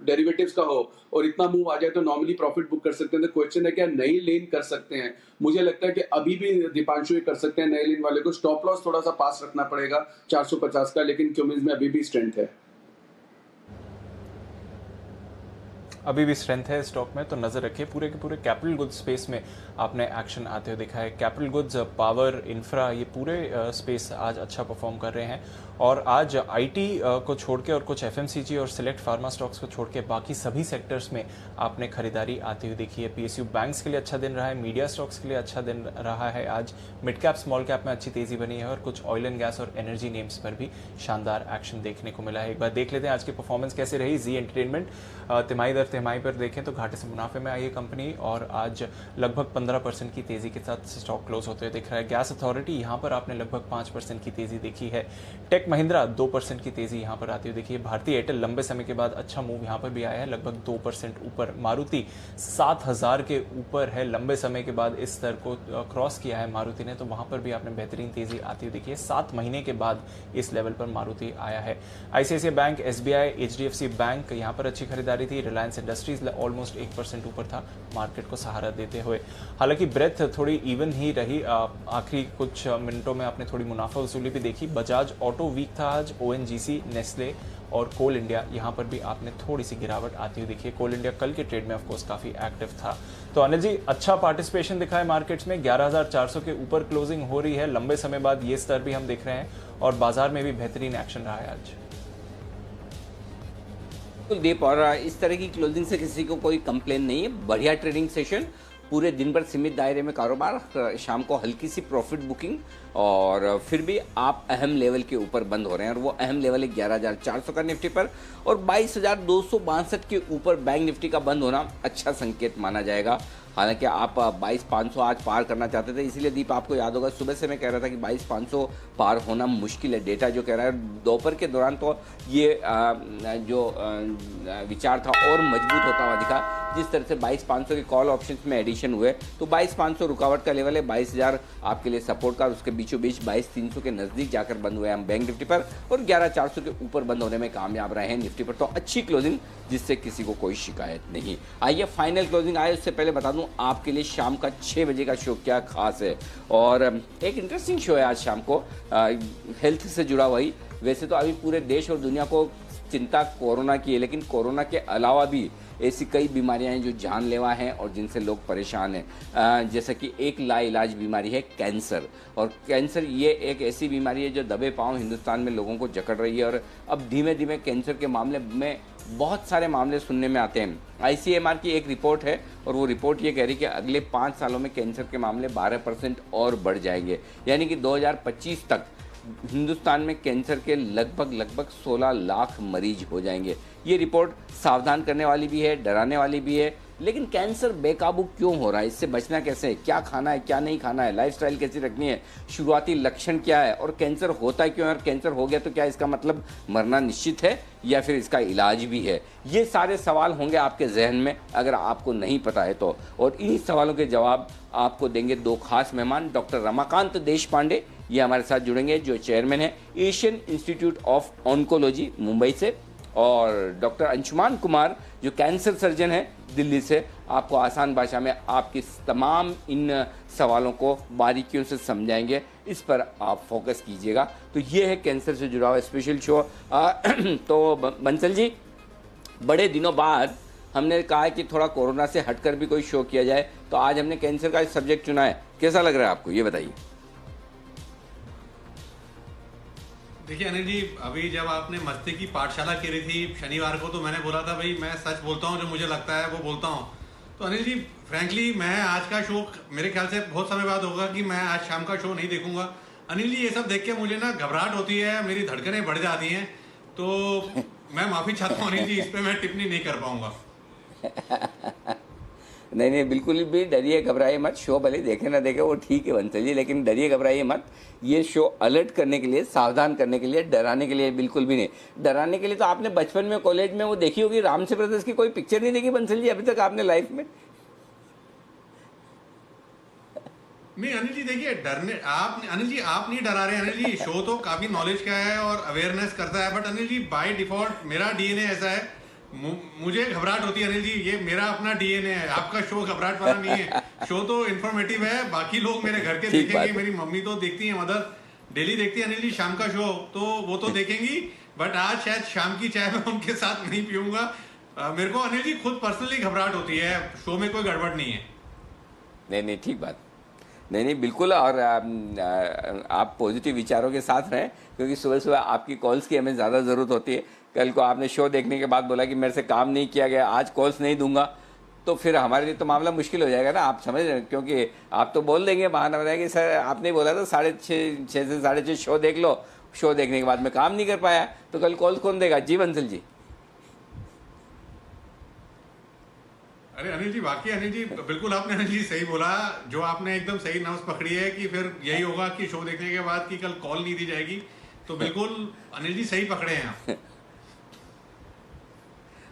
डेरिवेटिव्स का हो और इतना मूव आ जाए तो नॉर्मली प्रॉफिट बुक कर सकते हैं। तो क्वेश्चन है क्या नई लेन कर सकते हैं? मुझे लगता है कि अभी भी दीपांशु ये कर सकते हैं। नई लेन वाले को स्टॉप लॉस थोड़ा सा पास रखना पड़ेगा 450 का, लेकिन क्यूमिंस में अभी भी स्ट्रेंथ है, अभी भी स्ट्रेंथ है स्टॉक में, तो नजर रखिए। पूरे के पूरे कैपिटल गुड्स स्पेस में आपने एक्शन आते हुए देखा है। कैपिटल गुड्स, पावर, इंफ्रा, ये पूरे स्पेस आज अच्छा परफॉर्म कर रहे हैं, और आज आईटी को छोड़ के और कुछ एफएमसीजी और सिलेक्ट फार्मा स्टॉक्स को छोड़ के बाकी सभी सेक्टर्स में आपने खरीदारी आती हुई देखी है। पीएसयू बैंक्स के लिए अच्छा दिन रहा है, मीडिया स्टॉक्स के लिए अच्छा दिन रहा है। आज मिड कैप स्मॉल कैप में अच्छी तेजी बनी है, और कुछ ऑयल एंड गैस और एनर्जी नेम्स पर भी शानदार एक्शन देखने को मिला है। एक बार देख लेते हैं आज की परफॉर्मेंस कैसे रही। जी एंटरटेनमेंट तिमाही दर तिमाही पर देखें तो घाटे से मुनाफे में आई है कंपनी और आज लगभग 15% की तेजी के साथ स्टॉक क्लोज होते हुए दिख रहा है। गैस अथॉरिटी यहाँ पर आपने लगभग 5% की तेजी देखी है। टेक महिंद्रा 2% की तेजी यहाँ पर आती हुई देखी है। भारतीय एयरटेल लंबे समय के बाद अच्छा मूव यहाँ पर भी आया है, लगभग 2% ऊपर। मारुति 7000 के ऊपर है, लंबे समय के बाद इस स्तर को क्रॉस किया है मारुति ने, तो वहां पर भी आपने बेहतरीन तेजी आती हुई देखी है। 7 महीने के बाद इस लेवल पर मारुति आया है। ICICI bank, SBI, HDFC bank यहाँ पर अच्छी खरीदारी थी। रिलायंस इंडस्ट्रीज ऑलमोस्ट 1% ऊपर था मार्केट को सहारा देते हुए। हालांकि ब्रेथ थोड़ी इवन ही रही, आखिरी कुछ मिनटों में आपने थोड़ी मुनाफा वसूली भी देखी। बजाज ऑटो वीक था आज, ओएनजीसी, नेस्ले और कोल इंडिया यहाँ पर भी आपने थोड़ी सी गिरावट आती हुई देखी है। कोल इंडिया कल के ट्रेड में ऑफकोर्स काफी एक्टिव था। तो अनिल जी, अच्छा पार्टिसिपेशन दिखा है मार्केट्स में, 11,400 के ऊपर क्लोजिंग हो रही है, लंबे समय बाद ये स्तर भी हम देख रहे हैं और बाजार में भी बेहतरीन एक्शन रहा है आज। दीप, और इस तरह की क्लोजिंग से किसी को कोई कंप्लेन नहीं है। बढ़िया ट्रेडिंग सेशन, पूरे दिन भर सीमित दायरे में कारोबार, शाम को हल्की सी प्रॉफिट बुकिंग और फिर भी आप अहम लेवल के ऊपर बंद हो रहे हैं और वो अहम लेवल है 11,400 का निफ्टी पर और 22,262 के ऊपर बैंक निफ्टी का बंद होना अच्छा संकेत माना जाएगा। हालांकि आप 22,500 आज पार करना चाहते थे, इसीलिए दीप आपको याद होगा सुबह से मैं कह रहा था कि 22,500 पार होना मुश्किल है। डेटा जो कह रहा है दोपहर के दौरान तो ये जो विचार था और मजबूत होता हुआ दिखा। जिस तरह से 22,500 के कॉल ऑप्शंस में एडिशन हुए तो 22,500 रुकावट का लेवल है, 22,000 आपके लिए सपोर्ट का, उसके बीचों बीच 22,300 के नज़दीक जाकर बंद हुए हम बैंक निफ्टी पर और 11,400 के ऊपर बंद होने में कामयाब रहे हैं निफ्टी पर। तो अच्छी क्लोजिंग जिससे किसी को कोई शिकायत नहीं। आइए फाइनल क्लोजिंग आए उससे पहले बता दूं आपके लिए शाम का 6 बजे का शो क्या खास है। और एक इंटरेस्टिंग शो है आज शाम को, हेल्थ से जुड़ा हुआ ही। वैसे तो अभी पूरे देश और दुनिया को चिंता कोरोना की है, लेकिन कोरोना के अलावा भी ऐसी कई बीमारियां हैं जो जानलेवा हैं और जिनसे लोग परेशान हैं। जैसा कि एक लाइलाज बीमारी है कैंसर, और कैंसर ये एक ऐसी बीमारी है जो दबे पांव हिंदुस्तान में लोगों को जकड़ रही है और अब धीमे धीमे कैंसर के मामले में बहुत सारे मामले सुनने में आते हैं। आईसीएमआर की एक रिपोर्ट है और वो रिपोर्ट ये कह रही है कि अगले 5 सालों में कैंसर के मामले 12% और बढ़ जाएंगे, यानी कि 2025 तक हिंदुस्तान में कैंसर के लगभग 16 लाख मरीज हो जाएंगे। ये रिपोर्ट सावधान करने वाली भी है, डराने वाली भी है। लेकिन कैंसर बेकाबू क्यों हो रहा है, इससे बचना कैसे है, क्या खाना है क्या नहीं खाना है, लाइफस्टाइल कैसी रखनी है, शुरुआती लक्षण क्या है और कैंसर होता क्यों है, और कैंसर हो गया तो क्या इसका मतलब मरना निश्चित है या फिर इसका इलाज भी है। ये सारे सवाल होंगे आपके जहन में अगर आपको नहीं पता है तो। और इन्हीं सवालों के जवाब आपको देंगे 2 खास मेहमान। डॉक्टर रमाकांत देशपांडे ये हमारे साथ जुड़ेंगे जो चेयरमैन है Asian institute of oncology Mumbai से, और डॉक्टर अंशुमान कुमार जो कैंसर सर्जन है दिल्ली से। आपको आसान भाषा में आपकी तमाम इन सवालों को बारीकियों से समझाएंगे, इस पर आप फोकस कीजिएगा। तो ये है कैंसर से जुड़ा हुआ स्पेशल शो। तो बंसल जी, बड़े दिनों बाद हमने कहा कि थोड़ा कोरोना से हटकर भी कोई शो किया जाए, तो आज हमने कैंसर का सब्जेक्ट चुना है। कैसा लग रहा है आपको, ये बताइए। देखिए अनिल जी, अभी जब आपने मस्ती की पाठशाला की रही थी शनिवार को, तो मैंने बोला था भाई मैं सच बोलता हूँ, जो मुझे लगता है वो बोलता हूँ। तो अनिल जी फ्रैंकली मैं आज का शो मेरे ख्याल से बहुत समय बाद होगा कि मैं आज शाम का शो नहीं देखूंगा। अनिल जी ये सब देख के मुझे ना घबराहट होती है, मेरी धड़कनें बढ़ जाती हैं, तो मैं माफी चाहता हूँ अनिल जी, इस पर मैं टिप्पणी नहीं कर पाऊंगा। नहीं, बिल्कुल भी डरिए घबराइए मत। शो भले देखे ना देखे वो ठीक है बंसल जी, लेकिन डरिए घबराइए मत। ये शो अलर्ट करने के लिए, सावधान करने के लिए, डराने के लिए बिल्कुल भी नहीं। डराने के लिए तो आपने बचपन में कॉलेज में वो देखी होगी रामसे ब्रदर्स की कोई पिक्चर नहीं देखी बंसल जी अभी तक आपने लाइफ में? नहीं अनिल जी देखिए, डरने आप अनिल जी आप नहीं डरा रहे। अनिल जी शो तो काफी नॉलेज का है और अवेयरनेस करता है, but Anil ji by default मेरा डीएनए ऐसा है, मुझे घबराहट होती है अनिल जी। ये मेरा अपना डीएनए है, आपका शो घबराहट वाला नहीं है। शो तो इन्फॉर्मेटिव है, बाकी लोग मेरे घर के देखेंगे, मेरी मम्मी तो देखती है, मदर डेली देखती है अनिल जी शाम का शो, तो वो तो देखेंगी, बट आज शायद शाम की चाय मैं उनके साथ नहीं पीऊंगा। मेरे को अनिल जी खुद पर्सनली घबराहट होती है, शो में कोई गड़बड़ नहीं है। नहीं ठीक बात, नहीं बिल्कुल। और आप पॉजिटिव विचारों के साथ रहें, क्योंकि सुबह सुबह आपकी कॉल्स की हमें ज़्यादा ज़रूरत होती है। कल को आपने शो देखने के बाद बोला कि मेरे से काम नहीं किया गया, आज कॉल्स नहीं दूंगा, तो फिर हमारे लिए तो मामला मुश्किल हो जाएगा ना, आप समझ रहे हैं। क्योंकि आप तो बोल देंगे, बहाना बनाएंगे कि सर आपने बोला था 6:30 से 6:30 शो देख लो, शो देखने के बाद मैं काम नहीं कर पाया, तो कल कॉल्स कौन देगा? जी बंसल जी। अरे अनिल जी, वाकई अनिल जी, बिल्कुल आपने अनिल जी सही बोला। जो आपने एकदम सही नब्ज पकड़ी है कि फिर यही होगा कि शो देखने के बाद कि कल कॉल नहीं दी जाएगी, तो बिल्कुल अनिल जी सही पकड़े हैं आप।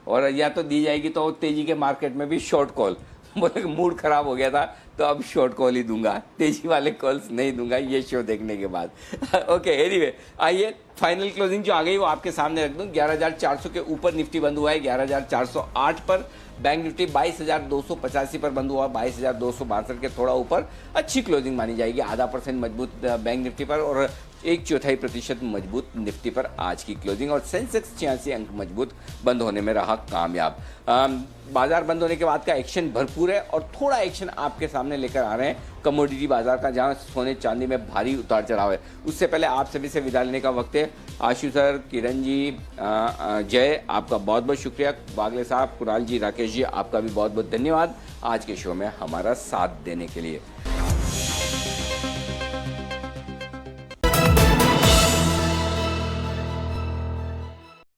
और या तो दी जाएगी तो तेजी के मार्केट में भी शॉर्ट कॉल, बोले मूड खराब हो गया था तो अब शॉर्ट कॉल ही दूंगा, तेजी वाले कॉल्स नहीं दूंगा ये शो देखने के बाद। ओके, एनीवे आइए फाइनल क्लोजिंग जो आ गई वो आपके सामने रख दूं। 11,400 के ऊपर निफ्टी बंद हुआ है, 11,408 पर। बैंक निफ्टी 22,285 पर बंद हुआ, 22,262 के थोड़ा ऊपर। अच्छी क्लोजिंग मानी जाएगी, आधा % मजबूत बैंक निफ्टी पर और 1/4% मजबूत निफ्टी पर आज की क्लोजिंग। और सेंसेक्स 86 अंक मजबूत बंद होने में रहा कामयाब। बाजार बंद होने के बाद का एक्शन भरपूर है और थोड़ा एक्शन आपके सामने लेकर आ रहे हैं कमोडिटी बाजार का, जहां सोने चांदी में भारी उतार चढ़ाव है। उससे पहले आप सभी से विदा लेने का वक्त है। आशु सर, किरण जी, जय, आपका बहुत बहुत शुक्रिया। बागले साहब, कुणाल जी, राकेश जी, आपका भी बहुत बहुत धन्यवाद आज के शो में हमारा साथ देने के लिए।